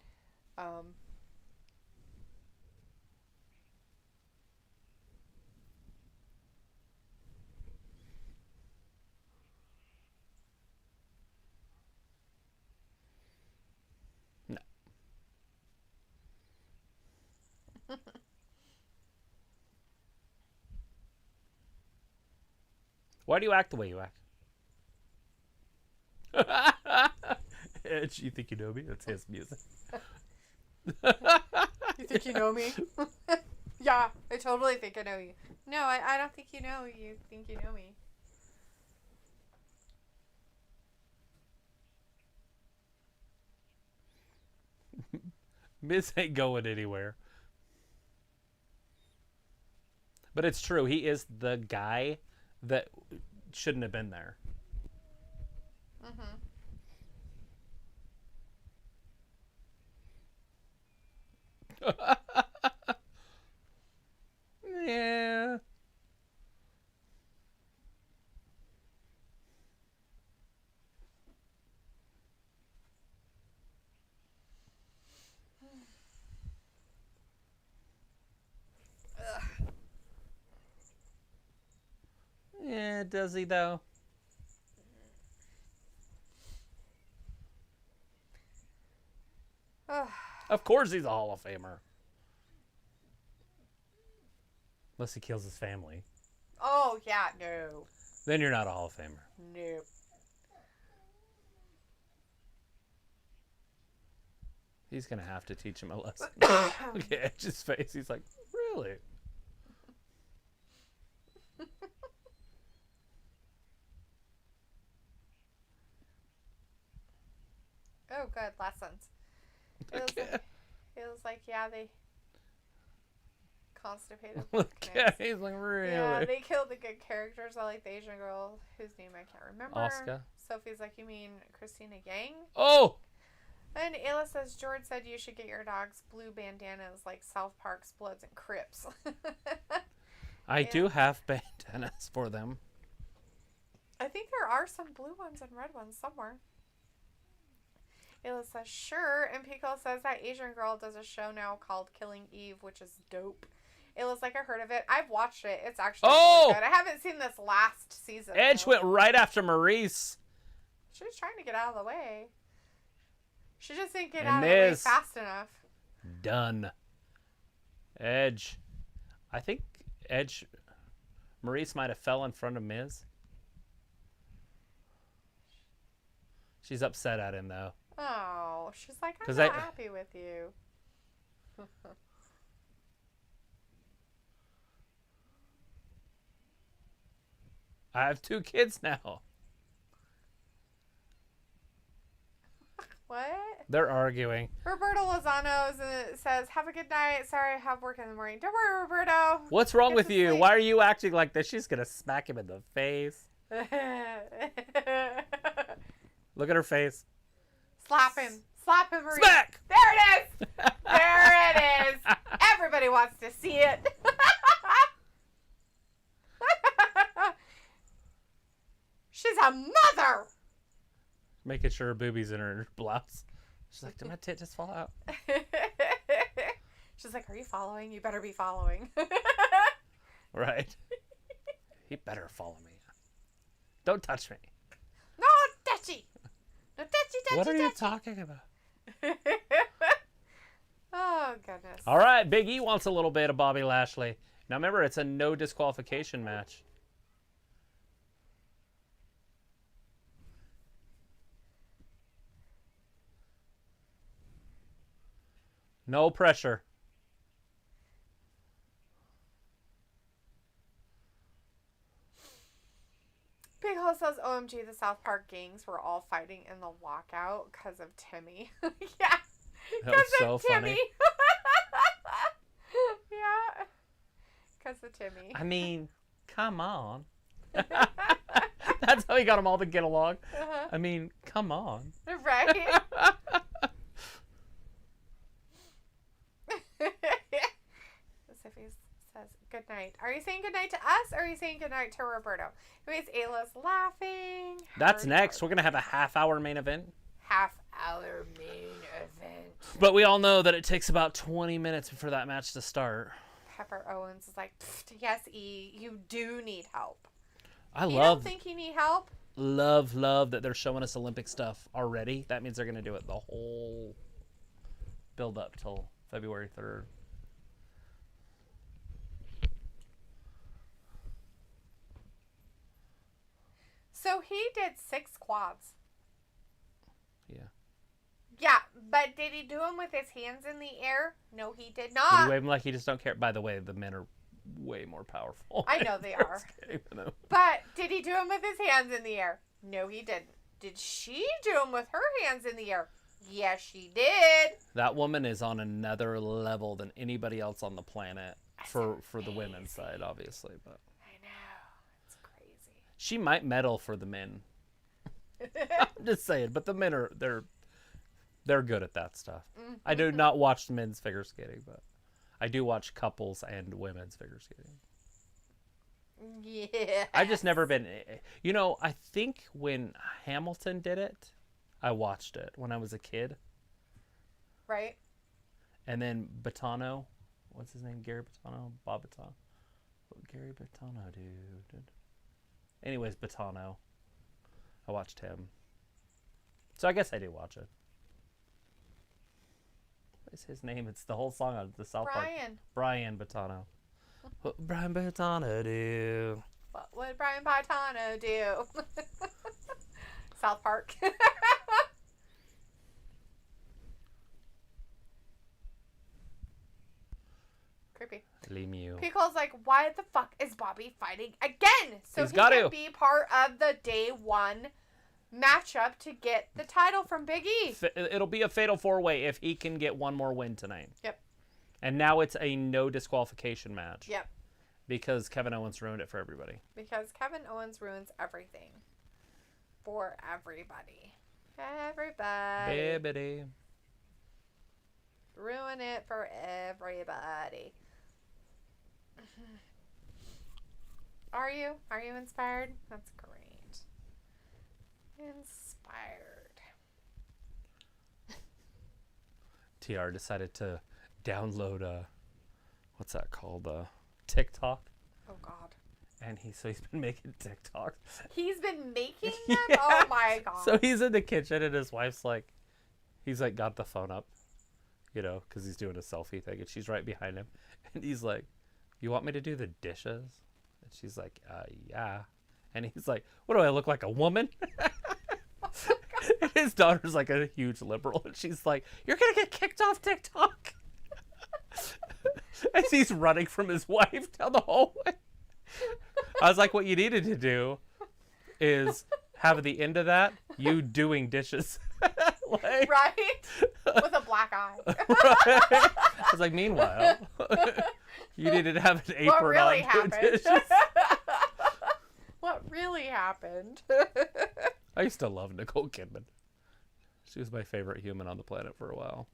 No. Why do you act the way you act? Edge, you think you know me? That's his music. You think you know me? Yeah, I totally think I know you. No, I don't think you know. You think you know me. Miz ain't going anywhere. But it's true. He is the guy that shouldn't have been there. Mm-hmm. Yeah. Yeah, does he though? Of course he's a Hall of Famer. Unless he kills his family. Oh, yeah, no. Then you're not a Hall of Famer. Nope. He's going to have to teach him a lesson. Look at Edge's face. He's like, really? Oh, good. Lessons. It was like, yeah, they constipated. Yeah, he's like, really? Yeah, they killed the good characters. I like the Asian girl whose name I can't remember. Asuka. Sophie's like, you mean Christina Yang? Oh! And Ayla says, George said you should get your dogs blue bandanas like South Park's Bloods and Crips. I do have bandanas for them. I think there are some blue ones and red ones somewhere. Ayla says, sure. And Pico says that Asian girl does a show now called Killing Eve, which is dope. Ayla's like, I heard of it. I've watched it. It's actually really good. I haven't seen this last season. Edge went right after Maurice. She was trying to get out of the way. She just didn't get out of the way fast enough. Done. Edge. I think Edge... Maurice might have fell in front of Miz. She's upset at him, though. Oh, she's like, I'm not happy with you. I have 2 kids now. What? They're arguing. Roberto Lozano says, have a good night. Sorry, I have work in the morning. Don't worry, Roberto. What's wrong with you? Sleep. Why are you acting like this? She's going to smack him in the face. Look at her face. Slap him. Slap him, Marie. Smack! There it is. There it is. Everybody wants to see it. She's a mother. Making sure her boobies in her blouse. She's like, did my tit just fall out? She's like, are you following? You better be following. Right. He better follow me. Don't touch me. No, touchy. No, touchy. What are you talking about? Oh, goodness. All right, Big E wants a little bit of Bobby Lashley. Now, remember, it's a no disqualification match. No pressure. Big Hole says, OMG, the South Park gangs were all fighting in the walkout because of Timmy. Yeah. That was so funny. Yeah. Because of Timmy. I mean, come on. That's how he got them all to get along. Uh-huh. I mean, come on. Right? says good night. Are you saying good night to us, or are you saying good night to Roberto? Anyways, Ayla's laughing. That's next. We're going to have a half-hour main event. Half-hour main event. But we all know that it takes about 20 minutes for that match to start. Pepper Owens is like, yes, E, you do need help. I You love don't think you need help? love that they're showing us Olympic stuff already. That means they're going to do it the whole build up till February 3rd. So he did 6 quads. Yeah. Yeah, but did he do them with his hands in the air? No, he did Did not. he wave them like he just don't care? By the way, the men are way more powerful. I know they are. Just kidding, no. But did he do them with his hands in the air? No, he didn't. Did she do them with her hands in the air? Yes, she did. That woman is on another level than anybody else on the planet for the women's side, obviously. But I know. It's crazy. she might medal for the men. I'm just saying, but the men are they're good at that stuff. Mm-hmm. I do not watch men's figure skating, but I do watch couples and women's figure skating. Yeah. I've just never been. You know, I think when Hamilton did it, I watched it when I was a kid. Right? And then Bottano, what's his name? Gary Bottano? Bob Bottano? What Gary Bottano dude? Anyways, Bottano. I watched him. So I guess I do watch it. What is his name? It's the whole song on the South Park. Brian Bottano. What Brian Bottano do? What would Brian Bottano do? South Park. Creepy. Lemieux. Pico's like, why the fuck is Bobby fighting again? So He's he got can to. be part of the day 1 matchup to get the title from Big E. It'll be a fatal 4-way if he can get one more win tonight. Yep. And now it's a no disqualification match. Yep. Because Kevin Owens ruined it for everybody. Because Kevin Owens ruins everything. For everybody. Everybody. Bibbidi. Ruin it for everybody. Are you? Are you inspired? That's great. Inspired. TR decided to download what's that called? TikTok. Oh God. And he's been making TikToks. He's been making them? Yeah. Oh my God. So he's in the kitchen and his wife's like, he's like got the phone up, you know, because he's doing a selfie thing and she's right behind him. And he's like, you want me to do the dishes? And she's like, yeah. And he's like, what do I look like, a woman? And his daughter's like a huge liberal. And she's like, you're going to get kicked off TikTok. As he's running from his wife down the hallway. I was like, what you needed to do is have the end of that, you doing dishes. Like, right? With a black eye. right? I was like, meanwhile, you needed to have an apron What really on doing happened? dishes. What really happened? I used to love Nicole Kidman. She was my favorite human on the planet for a while.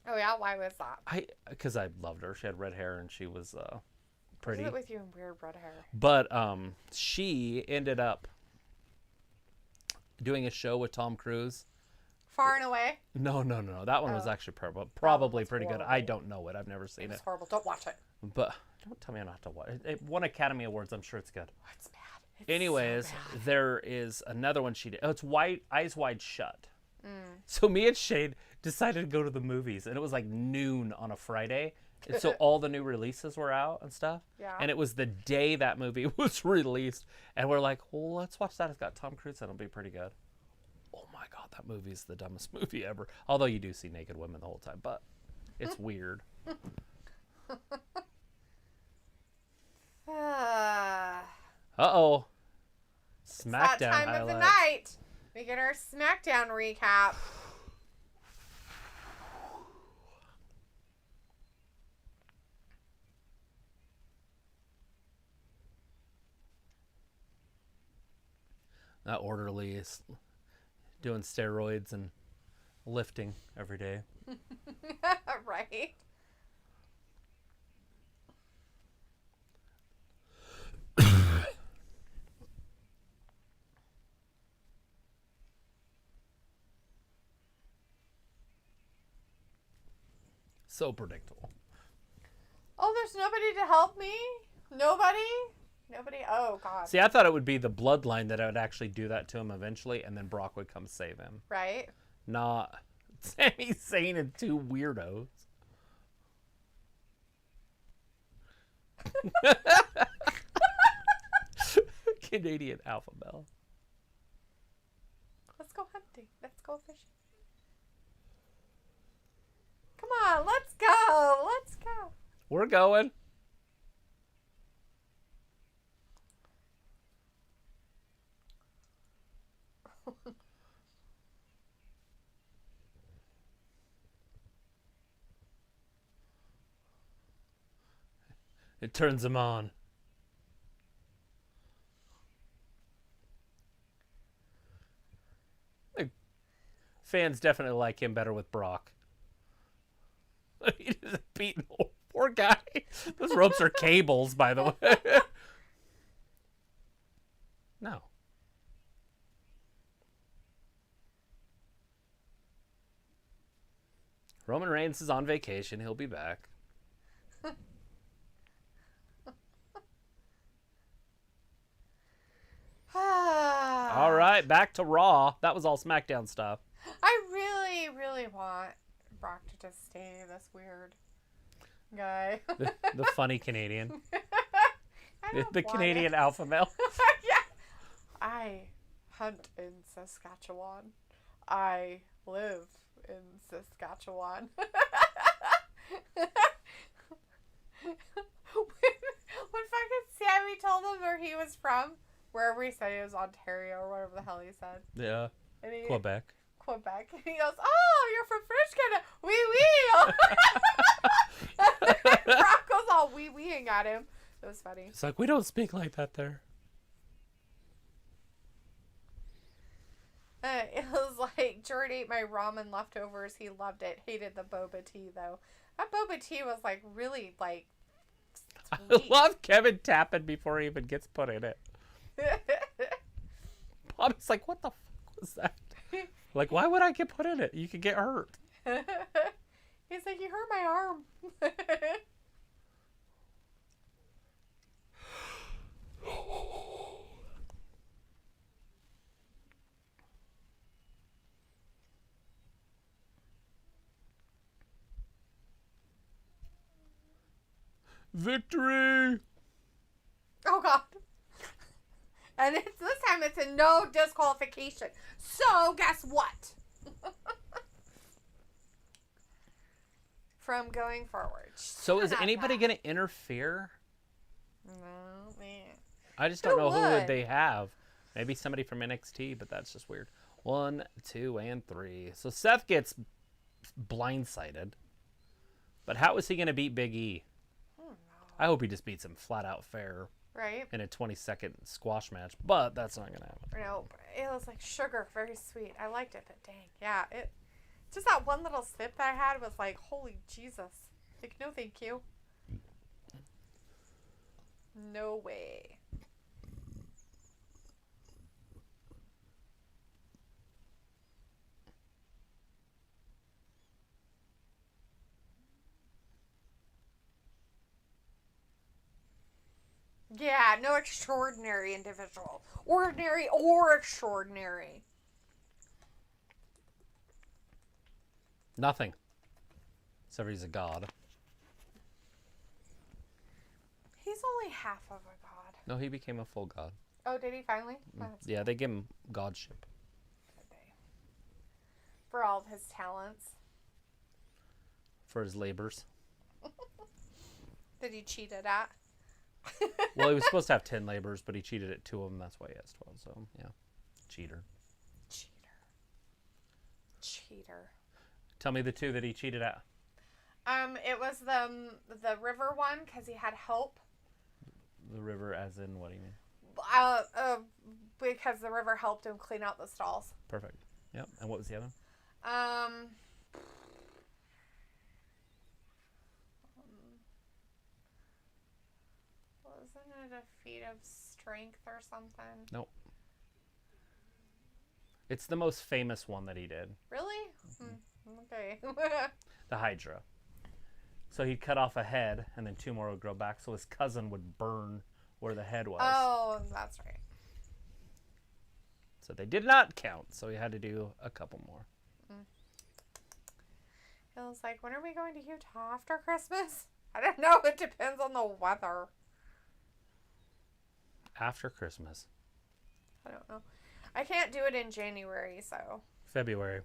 Oh yeah? Why was that? Because I loved her. She had red hair and she was pretty. What is it with you and weird red hair? But she ended up doing a show with Tom Cruise. Far and Away? No. That one was actually probably that's pretty good. horrible. I don't know it. I've never seen It's it. horrible. Don't watch it. But don't tell me not to watch it. It won Academy Awards. I'm sure it's good. Oh, it's bad. It's Anyways, so bad. there is another one she did. Oh, it's Eyes Wide Shut. So me and Shane decided to go to the movies, and it was like noon on a Friday. And so all the new releases were out and stuff. Yeah. And it was the day that movie was released. And we're like, well, let's watch that. It's got Tom Cruise in it. It'll be pretty good. Oh my God, that movie is the dumbest movie ever. Although you do see naked women the whole time, but it's weird. Uh-oh. SmackDown It's that time of the highlights. night. We get our SmackDown recap. That orderly is doing steroids and lifting every day. Right? So predictable. Oh, there's nobody to help me? Nobody? Oh, God. See, I thought it would be the bloodline that would actually do that to him eventually, and then Brock would come save him. Right? Not Sami Zayn and two weirdos. Canadian alpha male. Let's go hunting. Let's go fishing. Come on, let's go. Let's go. We're going. It turns him on. The fans definitely like him better with Brock. He just beating the poor guy. Those ropes are cables, by the way. No. Roman Reigns is on vacation. He'll be back. All right, back to Raw. That was all SmackDown stuff. I really, really want Brock to just stay this weird guy. The funny Canadian. The want Canadian it. alpha male. Yeah. I hunt in Saskatchewan. I live in Saskatchewan. when fucking Sammy told him where he was from, wherever he said he was, Ontario or whatever the hell he said. Yeah. And Quebec. Quebec. And he goes, "Oh, you're from French Canada. Wee wee." Brock goes all wee weeing at him. It was funny. It's like, we don't speak like that there. It was like, Jordan ate my ramen leftovers. He loved it. Hated the boba tea, though. That boba tea was, like, really, like, sweet. I love Kevin tapping before he even gets put in it. Bobby's like, what the fuck was that? Like, why would I get put in it? You could get hurt. He's like, you hurt my arm. Victory! Oh, God. And this time it's a no disqualification. So, guess what? From going forward. So is anybody going to interfere? No, man. I just don't know who would? would they have. Maybe somebody from NXT, but that's just weird. 1, 2, and 3. So Seth gets blindsided. But how is he going to beat Big E? I hope he just beats him flat out fair. Right? In a 20-second squash match, but that's not going to happen. Nope. It was like sugar, very sweet. I liked it, but dang. Yeah, just that one little sip that I had was like, holy Jesus. Like, no thank you. No way. Yeah, no extraordinary individual. Ordinary or extraordinary. Nothing. Except he's a god. He's only half of a god. No, he became a full god. Oh, did he finally? Yeah, they give him godship. For all of his talents. For his labors. That he cheated at. Well, he was supposed to have 10 labors, but he cheated at 2 of them. That's why he has 12. So, yeah. Cheater. Cheater. Tell me the 2 that he cheated at. It was the river one, because he had help. The river as in, what do you mean? Because the river helped him clean out the stalls. Perfect. Yep. And what was the other one? Wasn't it a feat of strength or something? Nope. It's the most famous one that he did. Really? Okay. The Hydra. So he'd cut off a head, and then 2 more would grow back, so his cousin would burn where the head was. Oh, that's right. So they did not count, so he had to do a couple more. It was like, when are we going to Utah after Christmas? I don't know. It depends on the weather. After Christmas. I don't know. I can't do it in January, so. February.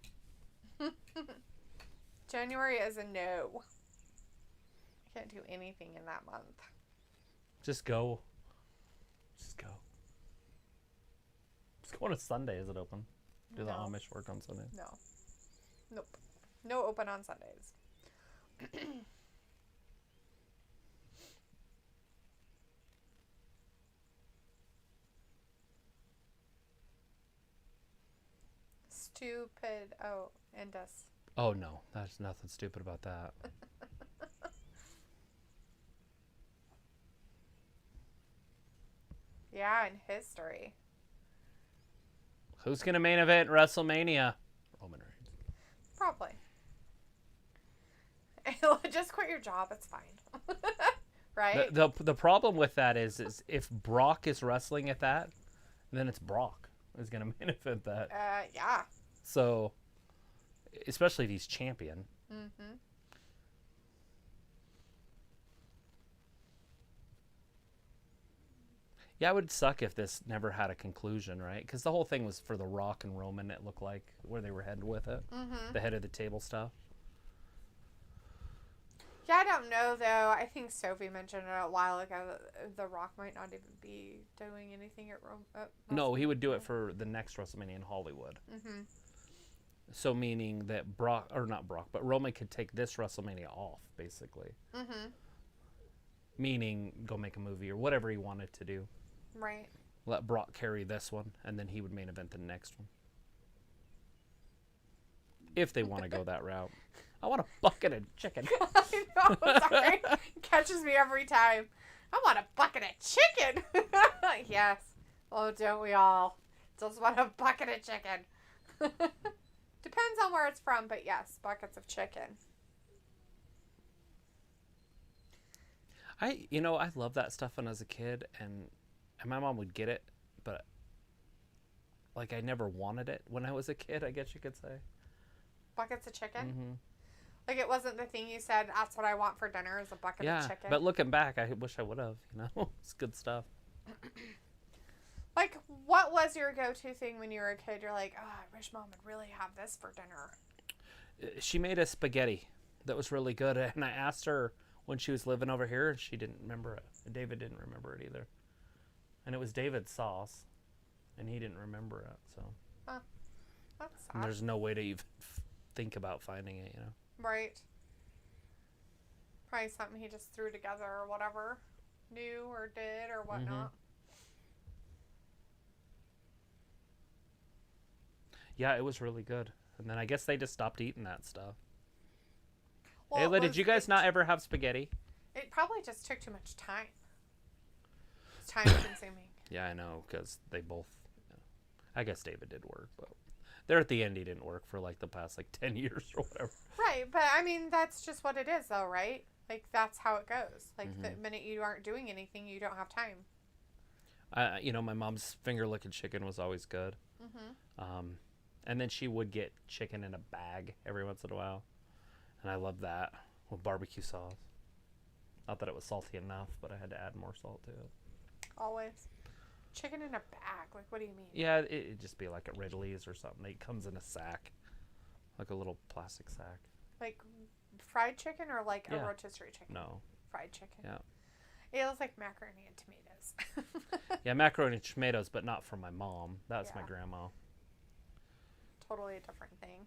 January is a no. I can't do anything in that month. Just go. Just go. Just go on a Sunday. Is it open? Do the Amish work on Sunday? No. Nope. No open on Sundays. Stupid. Oh, Indus. Oh, no. There's nothing stupid about that. Yeah, in history. Who's going to main event WrestleMania? Roman Reigns. Probably. Just quit your job. It's fine. Right? The problem with that is if Brock is wrestling at that, then it's Brock who's going to main event that. Yeah. So, especially if he's champion. Mm-hmm. Yeah, it would suck if this never had a conclusion, right? Because the whole thing was for The Rock and Roman, it looked like, where they were headed with it. Mm-hmm. The head of the table stuff. Yeah, I don't know, though. I think Sophie mentioned it a while ago that The Rock might not even be doing anything at Rome. No, he would do it for the next WrestleMania in Hollywood. Mm-hmm. So meaning that but Roman could take this WrestleMania off, basically. Mm-hmm. Meaning go make a movie or whatever he wanted to do. Right. Let Brock carry this one, and then he would main event the next one. If they want to go that route. I want a bucket of chicken. I know, sorry. It catches me every time. I want a bucket of chicken. Yes. Oh, don't we all? Just want a bucket of chicken. Depends on where it's from, but yes, buckets of chicken. I love that stuff when I was a kid, and my mom would get it, but like I never wanted it when I was a kid, I guess you could say. Buckets of chicken? Mm-hmm. Like it wasn't the thing you said, that's what I want for dinner is a bucket of chicken. Yeah, but looking back, I wish I would have, It's good stuff. Like, what was your go-to thing when you were a kid? You're like, oh, I wish Mom would really have this for dinner. She made a spaghetti that was really good, and I asked her when she was living over here, and she didn't remember it. And David didn't remember it either. And it was David's sauce, and he didn't remember it, so. Huh. That's sad. And there's no way to even think about finding it, Right. Probably something he just threw together or whatever. Knew or did or whatnot. Mm-hmm. Yeah, it was really good. And then I guess they just stopped eating that stuff. Well, Ayla, did you guys not ever have spaghetti? It probably just took too much time. It's time consuming. Yeah, I know, because they both... I guess David did work, but... There at the end, he didn't work for, the past, 10 years or whatever. Right, but, I mean, that's just what it is, though, right? That's how it goes. Mm-hmm. The minute you aren't doing anything, you don't have time. My mom's finger-licking chicken was always good. Mm-hmm. And then she would get chicken in a bag every once in a while. And I loved that with barbecue sauce. Not that it was salty enough, but I had to add more salt to it. Always. Chicken in a bag? What do you mean? Yeah, it'd just be like at Ridley's or something. It comes in a sack. Like a little plastic sack. Like fried chicken or a rotisserie chicken? No. Fried chicken. Yeah. It was like macaroni and tomatoes. Yeah, macaroni and tomatoes, but not from my mom. That's my grandma. Totally a different thing.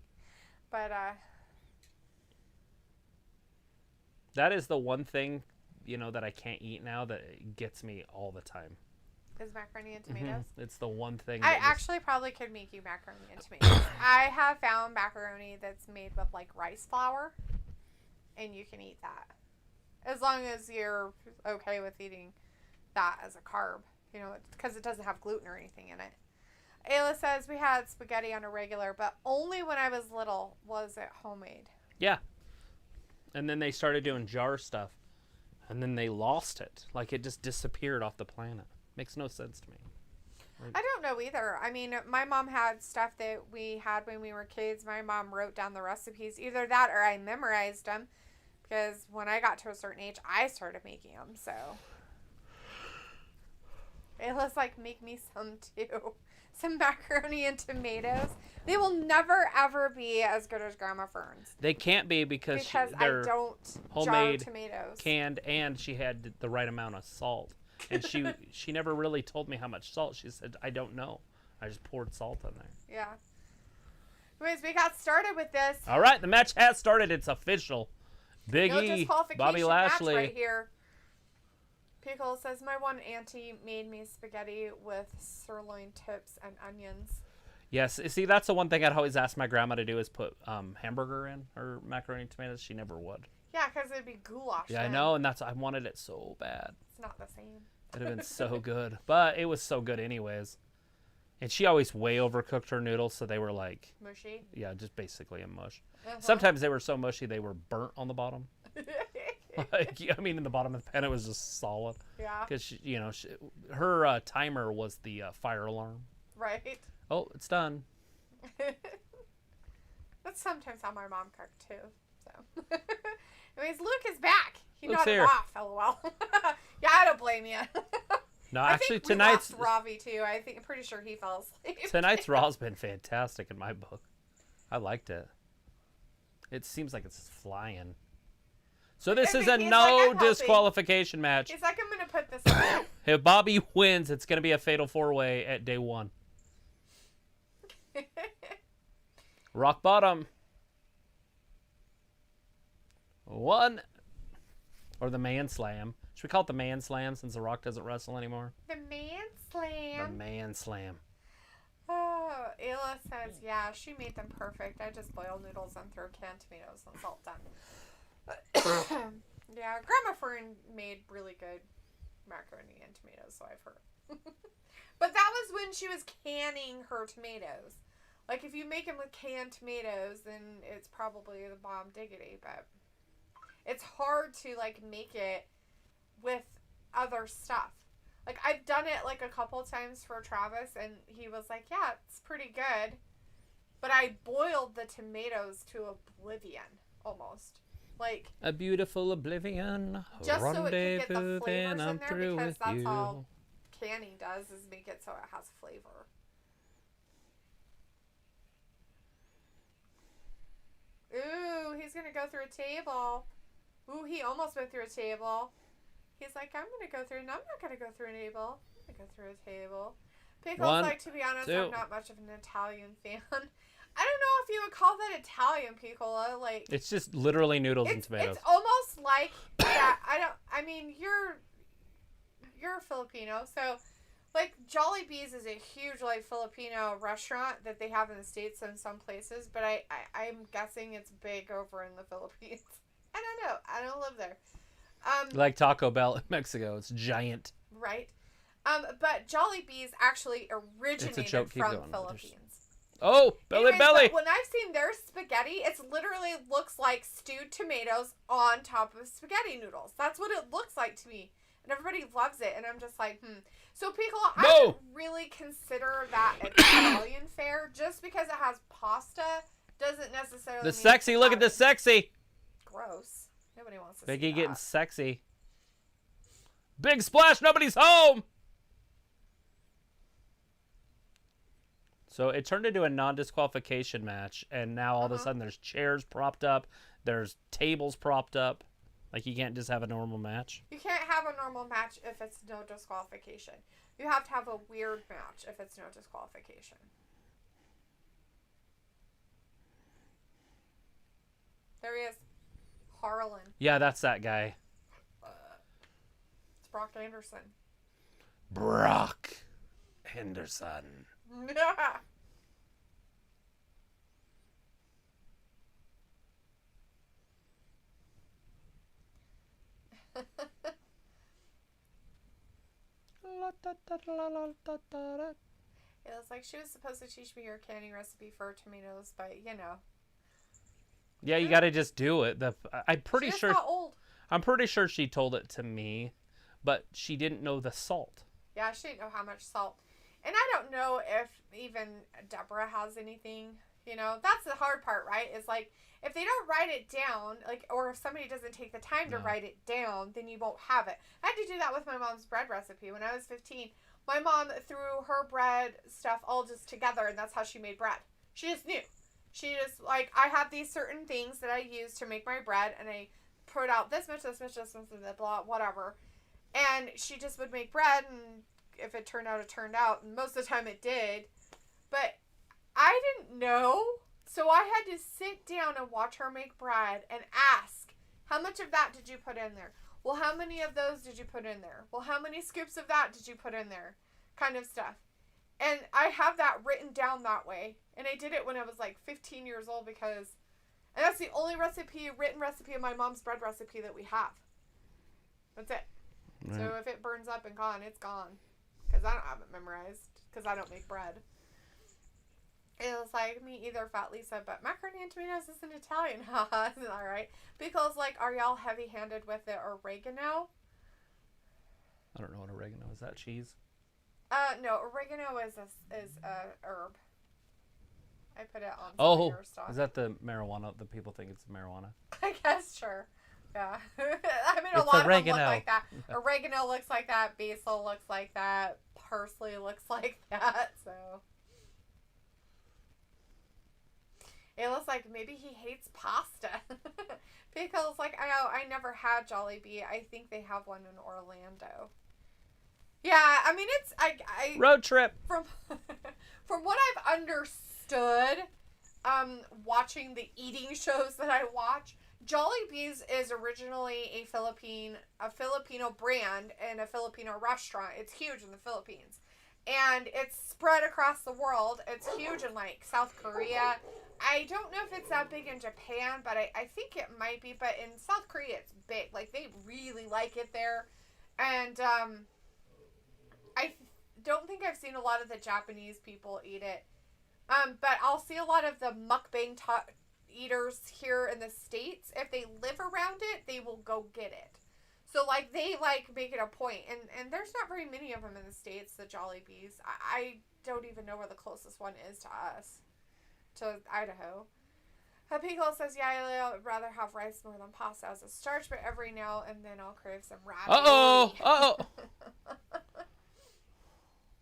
But, that is the one thing, that I can't eat now that gets me all the time. is macaroni and tomatoes? Mm-hmm. It's the one thing. I actually probably could make you macaroni and tomatoes. I have found macaroni that's made with rice flour, and you can eat that. As long as you're okay with eating that as a carb, because it doesn't have gluten or anything in it. Ayla says we had spaghetti on a regular, but only when I was little was it homemade. Yeah. And then they started doing jar stuff. And then they lost it. Like, it just disappeared off the planet. Makes no sense to me. I don't know either. I mean, my mom had stuff that we had when we were kids. My mom wrote down the recipes. Either that or I memorized them. Because when I got to a certain age, I started making them. So it was like, make me some too. Some macaroni and tomatoes. They will never, ever be as good as Grandma Fern's. They can't be because they're I don't homemade, jar tomatoes. Canned, and she had the right amount of salt. And she never really told me how much salt. She said, I don't know. I just poured salt in there. Yeah. Anyways, we got started with this. All right, the match has started. It's official. Big No E, disqualification Bobby Lashley. match right here. Pickle says, my one auntie made me spaghetti with sirloin tips and onions. Yes, see, that's the one thing I'd always ask my grandma to do is put hamburger in her macaroni and tomatoes. She never would. Yeah, because it'd be goulash. Yeah, I know, and I wanted it so bad. It's not the same. It'd have been so good, but it was so good anyways. And she always way overcooked her noodles, so they were like... Mushy? Yeah, just basically a mush. Uh-huh. Sometimes they were so mushy they were burnt on the bottom. Like, I mean, in the bottom of the pan, it was just solid. Yeah. Because, her timer was the fire alarm. Right. Oh, it's done. That's sometimes how my mom cooked, too. So, anyways, Luke is back. He Luke's nodded here. off, lol. Yeah, I don't blame you. No, I actually, think we tonight's lost Ravi, too. I'm pretty sure he fell asleep. tonight's Raw's been fantastic in my book. I liked it. It seems like it's flying. So this is a He's no like, disqualification match. He's like, I'm going to put this away. If Bobby wins, it's going to be a fatal four-way at day 1. Rock bottom. 1. Or the man slam. Should we call it the man slam since The Rock doesn't wrestle anymore? The man slam. The man slam. Oh, Ayla says, yeah, she made them perfect. I just boil noodles and throw canned tomatoes and salt done. Yeah, Grandma Fern made really good macaroni and tomatoes, so I've heard. But that was when she was canning her tomatoes. Like, if you make them with canned tomatoes, then it's probably the bomb diggity, but it's hard to, like, make it with other stuff. Like, I've done it, like, a couple times for Travis, and he was like, yeah, it's pretty good. But I boiled the tomatoes to oblivion, almost. Like, a beautiful oblivion. just so it could get the Rendezvous, flavors then in I'm there, through because with that's you. all canning does, is make it so it has flavor. Ooh, he's going to go through a table. Ooh, he almost went through a table. He's like, I'm going to go through, no, I'm not going to go through a table. I'm going to go through a table. Pickles, 1, like, to be honest, 2. I'm not much of an Italian fan. I don't know if you would call that Italian, Piccola. Like, It's just literally noodles and tomatoes. it's almost like, yeah, I mean, you're a Filipino, so, like, Jollibee's is a huge, like, Filipino restaurant that they have in the States and some places, but I'm guessing it's big over in the Philippines. I don't know. I don't live there. Like Taco Bell in Mexico. It's giant. Right. But Jollibee's actually originated joke. Keep from going. Philippines. Oh, belly. But when I've seen their spaghetti, it literally looks like stewed tomatoes on top of spaghetti noodles. That's what it looks like to me. And everybody loves it. And I'm just like, So, Piccolo, I don't really consider that Italian fare. Just because it has pasta doesn't necessarily mean sexy. Look at the sexy. Gross. Nobody wants to Biggie see that. getting sexy. Big splash. Nobody's home. So it turned into a non-disqualification match, and now all of a sudden there's chairs propped up, there's tables propped up. Like, you can't just have a normal match. You can't have a normal match if it's no disqualification. You have to have a weird match if it's no disqualification. There he is. Harlan. Yeah, that's that guy. It's Brock Anderson. Brock Henderson. It was like she was supposed to teach me her canning recipe for tomatoes, but you know. Yeah, you got to just do it. I'm She pretty just sure. got old. I'm pretty sure she told it to me, but she didn't know the salt. Yeah, she didn't know how much salt. And I don't know if even Deborah has anything. You know, that's the hard part, right? Is like, if they don't write it down, like, or if somebody doesn't take the time to write it down, then you won't have it. I had to do that with my mom's bread recipe. When I was 15, my mom threw her bread stuff all just together, and that's how she made bread. She just knew. She just, like, I have these certain things that I use to make my bread, and I put out this much, blah, whatever. And she just would make bread, and if it turned out, it turned out. And most of the time it did. But I didn't know. So I had to sit down and watch her make bread and ask, how much of that did you put in there? Well, how many of those did you put in there? Well, how many scoops of that did you put in there? Kind of stuff. And I have that written down that way. And I did it when I was like 15 years old because... And that's the only written recipe of my mom's bread recipe that we have. That's it. Right. So if it burns up and gone, it's gone. Because I don't have it memorized. Because I don't make bread. It was like, me either, Fat Lisa, but macaroni and tomatoes isn't Italian. Haha, isn't that right? Because, like, are y'all heavy-handed with the oregano? I don't know what oregano is. That cheese? No, oregano is a herb. I put it on some of your stuff. Is that the marijuana? The people think it's marijuana. I guess, sure. Yeah. I mean, it's a lot oregano. of them look like that. Oregano looks like that. Basil looks like that. Parsley looks like that. So it looks like maybe he hates pasta. Because, like, I never had Jollibee. I think they have one in Orlando. Yeah, I mean, it's I road trip. From what I've understood, watching the eating shows that I watch, Jollibee's is originally a Filipino brand and a Filipino restaurant. It's huge in the Philippines. And it's spread across the world. It's huge in, like, South Korea. I don't know if it's that big in Japan, but I think it might be. But in South Korea, it's big. Like, they really like it there. And, I don't think I've seen a lot of the Japanese people eat it. But I'll see a lot of the mukbang eaters here in the States. If they live around it, they will go get it. So, like, they, like, make it a point. And there's not very many of them in the States, the Jollibees. I don't even know where the closest one is to us. To Idaho. Pico says, yeah, I would rather have rice more than pasta as a starch, but every now and then I'll crave some ravioli.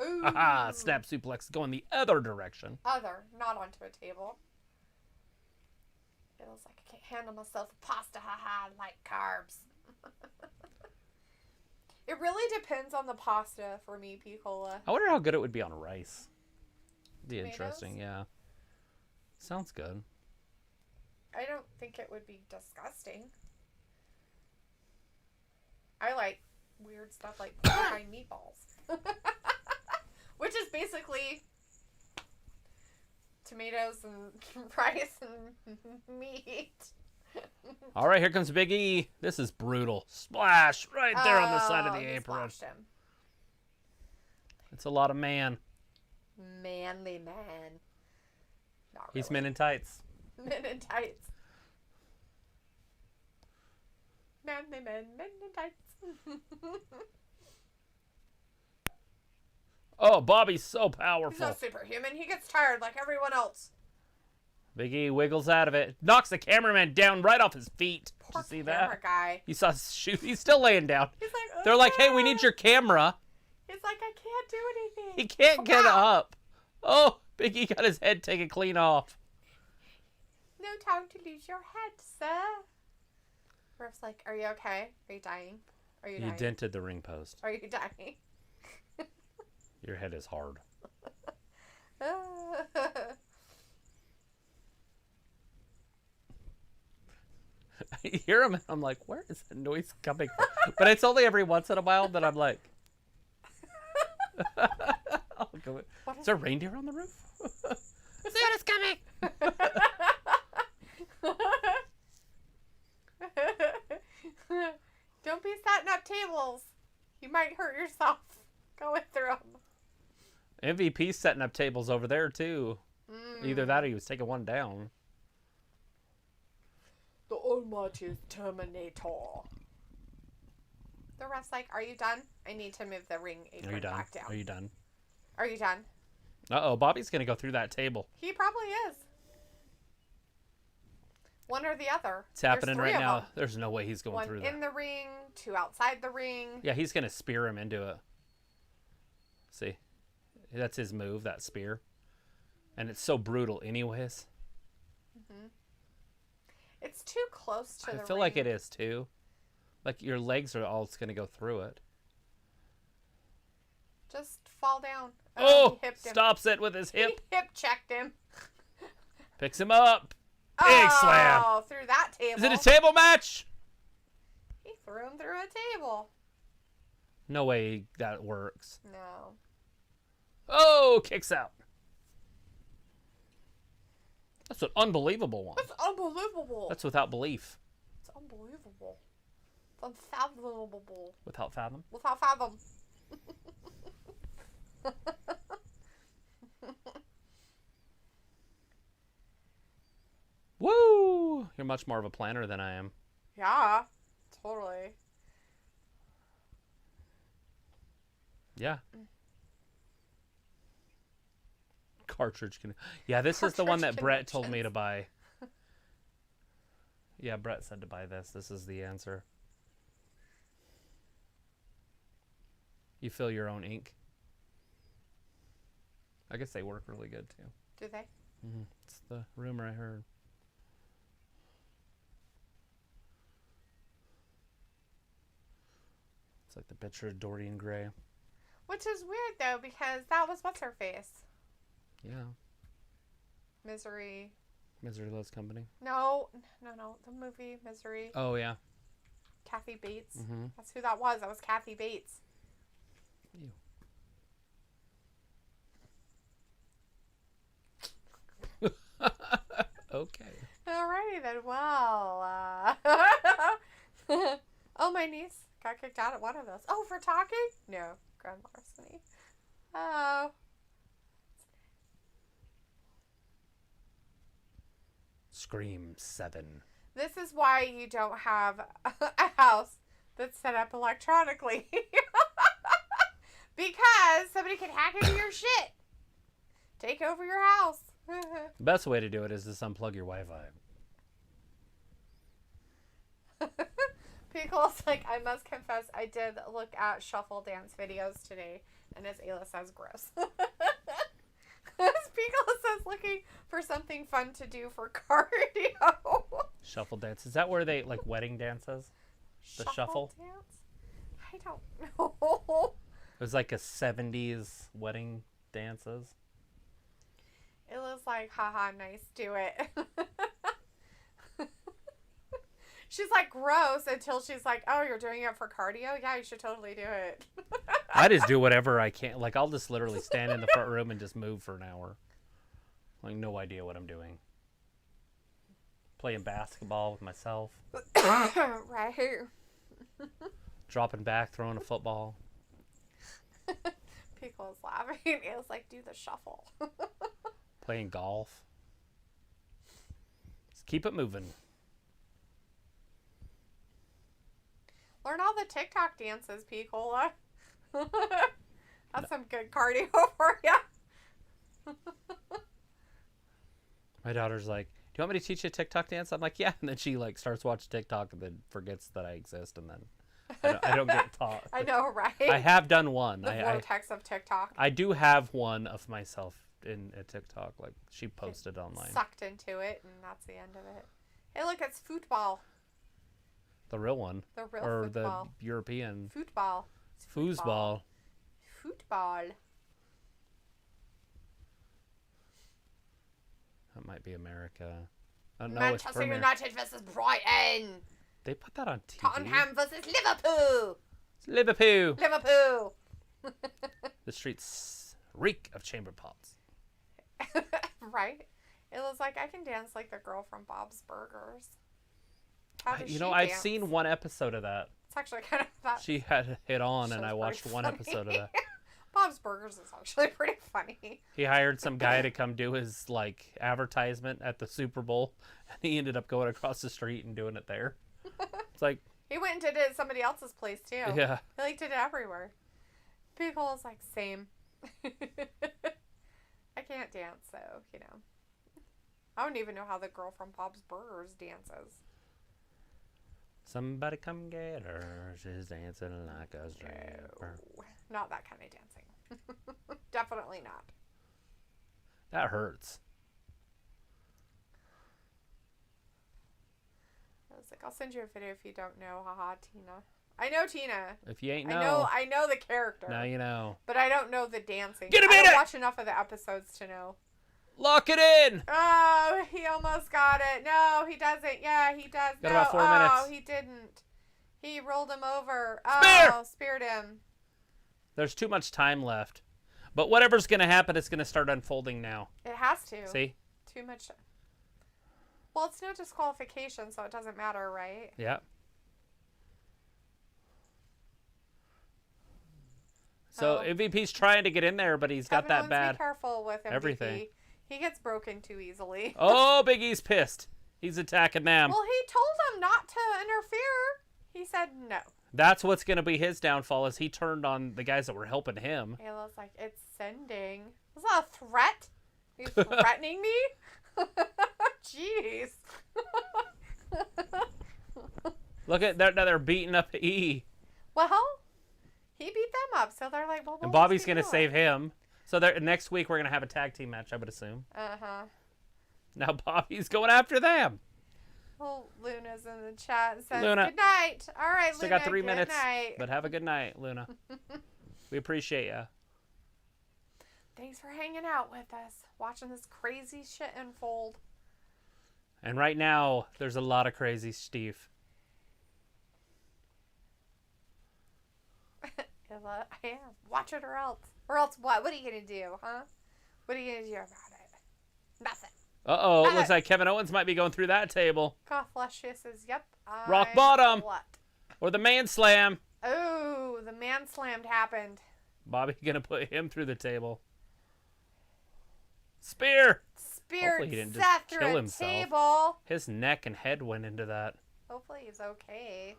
Ooh. Haha, snap suplex going the other direction. Not onto a table. It was like, I can't handle myself a pasta, haha, I like carbs. It really depends on the pasta for me, Piccola. I wonder how good it would be on rice. Be Tomatoes? Interesting, yeah. Sounds good. I don't think it would be disgusting. I like weird stuff like fried meatballs. Which is basically tomatoes and rice and meat. All right, here comes Big E. This is brutal. Splash right there on the side of the apron. Him. It's a lot of man. Manly man. Not really. He's men in tights. Men in tights. Manly men in tights. Oh, Bobby's so He's powerful. not superhuman. He gets tired like everyone else. Big E wiggles out of it. Knocks the cameraman down right off his feet. Poor Did you see camera that? guy. You saw his shoe. He's still laying down. He's like, They're like, hey, we need your camera. He's like, I can't do anything. He can't get up. Oh, Big E got his head taken clean off. No time to lose your head, sir. Ref's like, are you okay? Are you dying? Are you dying? You dented the ring post. Are you dying? Your head is hard. I hear him and I'm like, where is the noise coming from? But it's only every once in a while that I'm like, I'll go, is there a reindeer on the roof? Santa's coming! Don't be setting up tables. You might hurt yourself going through them. MVP's setting up tables over there too. Either that or he was taking one down. much is Terminator? The ref's like, are you done? I need to move the ring apron back down. Are you done? Are you done? Uh-oh, Bobby's going to go through that table. He probably is. One or the other. It's happening right now. There's no way he's going through that. One in the ring, two outside the ring. Yeah, he's going to spear him into it. See? That's his move, that spear. And it's so brutal anyways. Mm-hmm. It's too close to the ring. I feel like it is too. Like your legs are all going to go through it. Just fall down. Oh, he hipped him. Stops it with his hip. He hip checked him. Picks him up. Big slam. Oh, through that table. Is it a table match? He threw him through a table. No way that works. No. Oh, kicks out. That's an unbelievable one. That's unbelievable. That's without belief. It's unbelievable. It's unfathomable. Without fathom? Without fathom. Woo! You're much more of a planner than I am. Yeah, totally. Yeah. Cartridge can. Yeah, this is the one that Brett told me to buy. Yeah, Brett said to buy this. This is the answer. You fill your own ink. I guess they work really good too. Do they? Mm-hmm. It's the rumor I heard. It's like the picture of Dorian Gray. Which is weird though, because that was what's her face. Yeah. Misery. Misery Loves Company. No. The movie Misery. Oh yeah. Kathy Bates. Mm-hmm. That's who that was. That was Kathy Bates. Ew. Okay. Alrighty then. Well, oh, my niece got kicked out at one of those. Oh, for talking? No, grand larceny. Oh. Scream 7. This is why you don't have a house that's set up electronically. Because somebody can hack into your shit. Take over your house. The best way to do it is to unplug your Wi-Fi. Pickle's like, I must confess, I did look at shuffle dance videos today, and as Ayla says, gross. Pickle says looking for something fun to do for cardio. Shuffle dance. Is that where they, like, wedding dances? The shuffle? Dance? I don't know. It was like a 70s wedding dances. It was like, haha, nice, do it. She's like, gross, until she's like, oh, you're doing it for cardio? Yeah, you should totally do it. I just do whatever I can. Like, I'll just literally stand in the front room and just move for an hour. Like, no idea what I'm doing. Playing basketball with myself. Right here. Dropping back, throwing a football. Pickle is laughing. It was like, do the shuffle. Playing golf. Just keep it moving. Learn all the TikTok dances, Picola. That's some good cardio for you. My daughter's like, do you want me to teach you a TikTok dance? I'm like, yeah. And then she like starts watching TikTok and then forgets that I exist, and then I don't get taught. I know, right? I have done one. The vortex of TikTok. I do have one of myself in a TikTok. Like, she posted online. Sucked into it, and that's the end of it. Hey, look, it's football. The real one. The real or football. The European. Football. Foosball. Football. That might be America. Oh, no, Manchester United versus Brighton. They put that on TV. Tottenham versus Liverpool. Liverpool. Liverpool. The streets reek of chamber pots. Right? It was like, I can dance like the girl from Bob's Burgers. How does she I've dance? seen one episode of that. It's actually kind of that. She had hit on, and I watched one episode of that. Bob's Burgers is actually pretty funny. He hired some guy to come do his like advertisement at the Super Bowl, and he ended up going across the street and doing it there. It's like He went and did it at somebody else's place too. Yeah. He like did it everywhere. Pickle's like same. I can't dance, so you know. I don't even know how the girl from Bob's Burgers dances. Somebody come get her. She's dancing like a stripper. No, not that kind of dancing. Definitely not. That hurts. I was like, I'll send you a video if you don't know. Haha, Tina. I know Tina. If you ain't I know the character. now you know. But I don't know the dancing. Get him in I it! don't watch enough of the episodes to know. Lock it in! Oh, he almost got it. No, he doesn't. Yeah, he does. Got no, about 4 minutes. Oh, he didn't. He rolled him over. Spear! Oh, speared him. There's too much time left. But whatever's going to happen, it's going to start unfolding now. It has to. See? Too much. Well, it's no disqualification, so it doesn't matter, right? Yeah. So MVP's trying to get in there, but he's got that bad. Be careful with MVP. Everything. He gets broken too easily. Oh, Big E's pissed. He's attacking them. Well, he told him not to interfere. He said no. That's what's going to be his downfall, is he turned on the guys that were helping him. Ayla's like, it's sending. Was that a threat? Are you threatening me? Jeez. Look at that. Now they're beating up E. Well, he beat them up, so they're like, well, And Bobby's going to save him. So next week we're going to have a tag team match, I would assume. Uh-huh. Now Bobby's going after them. Well, Luna's in the chat and says, Luna. good night. All right, Still Luna, got 3 minutes. night. But have a good night, Luna. We appreciate ya. Thanks for hanging out with us, watching this crazy shit unfold. And right now, there's a lot of crazy Steve. I am. Watch it or else. Or else what? What are you going to do, huh? What are you going to do about it? Nothing. Uh-oh, it looks like Kevin Owens might be going through that table. Gothflesh says, yep. Rock bottom. What? Or the man slam. Oh, the man slammed happened. Bobby gonna put him through the table. Spear. Speared Hopefully he didn't Seth just through kill a himself. table. His neck and head went into that. Hopefully he's okay.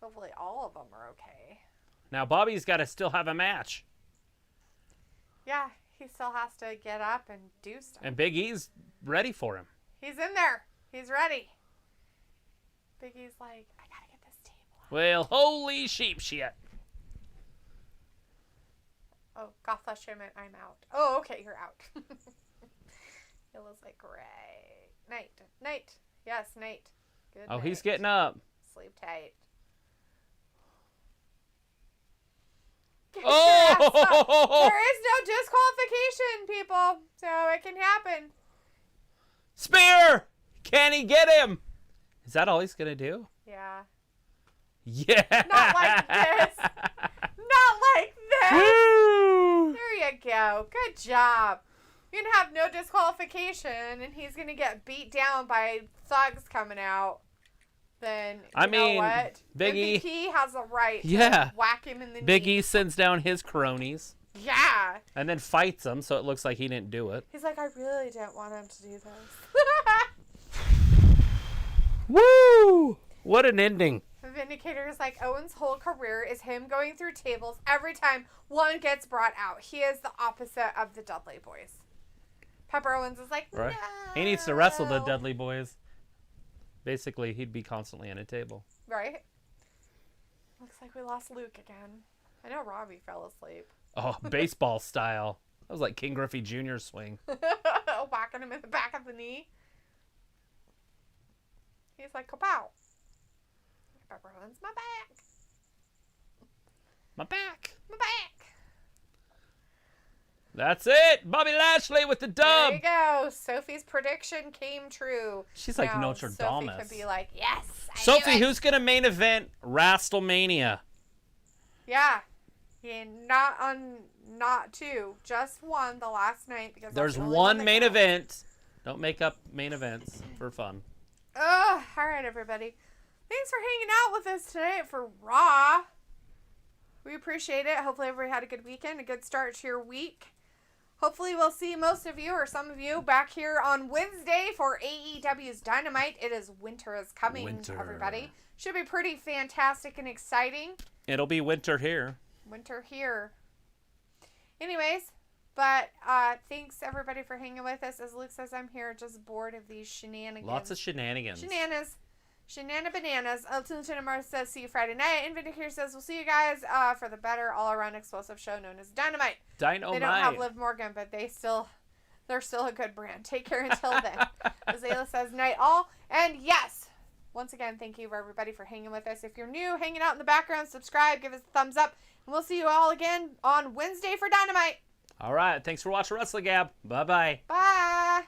Hopefully all of them are okay. Now Bobby's got to still have a match. Yeah, he still has to get up and do stuff. And Big E's ready for him. He's in there. He's ready. Big E's like, I gotta get this table out. Well, holy sheep shit. Oh, Gothflesh, I'm out. Oh, okay, you're out. It was like, great. Night. Yes, night. Good Oh, night. he's getting up. Sleep tight. Oh! There is no disqualification, people. So it can happen. Spear! Can he get him? Is that all he's going to do? Yeah. Yeah! Not like this. Not like this. Woo! There you go. Good job. You're going to have no disqualification, and he's going to get beat down by thugs coming out. Then, you know what? Big E... MVP has a right Yeah. to whack him in the Big knee. E sends down his cronies. Yeah. And then fights them, so it looks like he didn't do it. He's like, I really didn't want him to do this. Woo! What an ending. Vindicator is like, Owen's whole career is him going through tables every time one gets brought out. He is the opposite of the Dudley Boys. Pepper Owens is like, Right. no. He needs to wrestle the Dudley Boys. Basically, he'd be constantly on a table. Right? Looks like we lost Luke again. I know Robbie fell asleep. Oh, baseball style. That was like King Griffey Jr.'s swing. Whacking him in the back of the knee. He's like, kapow. Pepper Owens, my back. My back. My back. That's it. Bobby Lashley with the dub. There you go. Sophie's prediction came true. She's like now, Notre Dame. Sophie could be like, yes, I Sophie, knew it. who's going to main event WrestleMania? Yeah. Not two. Just one the last night. Because There's that's the only one that main counts. event. Don't make up main events for fun. All right, everybody. Thanks for hanging out with us tonight for Raw. We appreciate it. Hopefully everybody had a good weekend, a good start to your week. Hopefully we'll see most of you or some of you back here on Wednesday for AEW's Dynamite. It is winter is coming, everybody. Should be pretty fantastic and exciting. It'll be winter here. Winter here. Anyways, but thanks everybody for hanging with us. As Luke says, I'm here just bored of these shenanigans. Lots of shenanigans. Bananas. Lieutenant Mars says, see you Friday night. And Vindicator says, we'll see you guys for the better all-around explosive show known as Dynamite. They don't have Liv Morgan, but they're still a good brand. Take care until then. Azalea says, night all. And yes, once again, thank you everybody for hanging with us. If you're new, hanging out in the background, subscribe, give us a thumbs up. And we'll see you all again on Wednesday for Dynamite. All right. Thanks for watching Wrestling Gab. Bye-bye. Bye.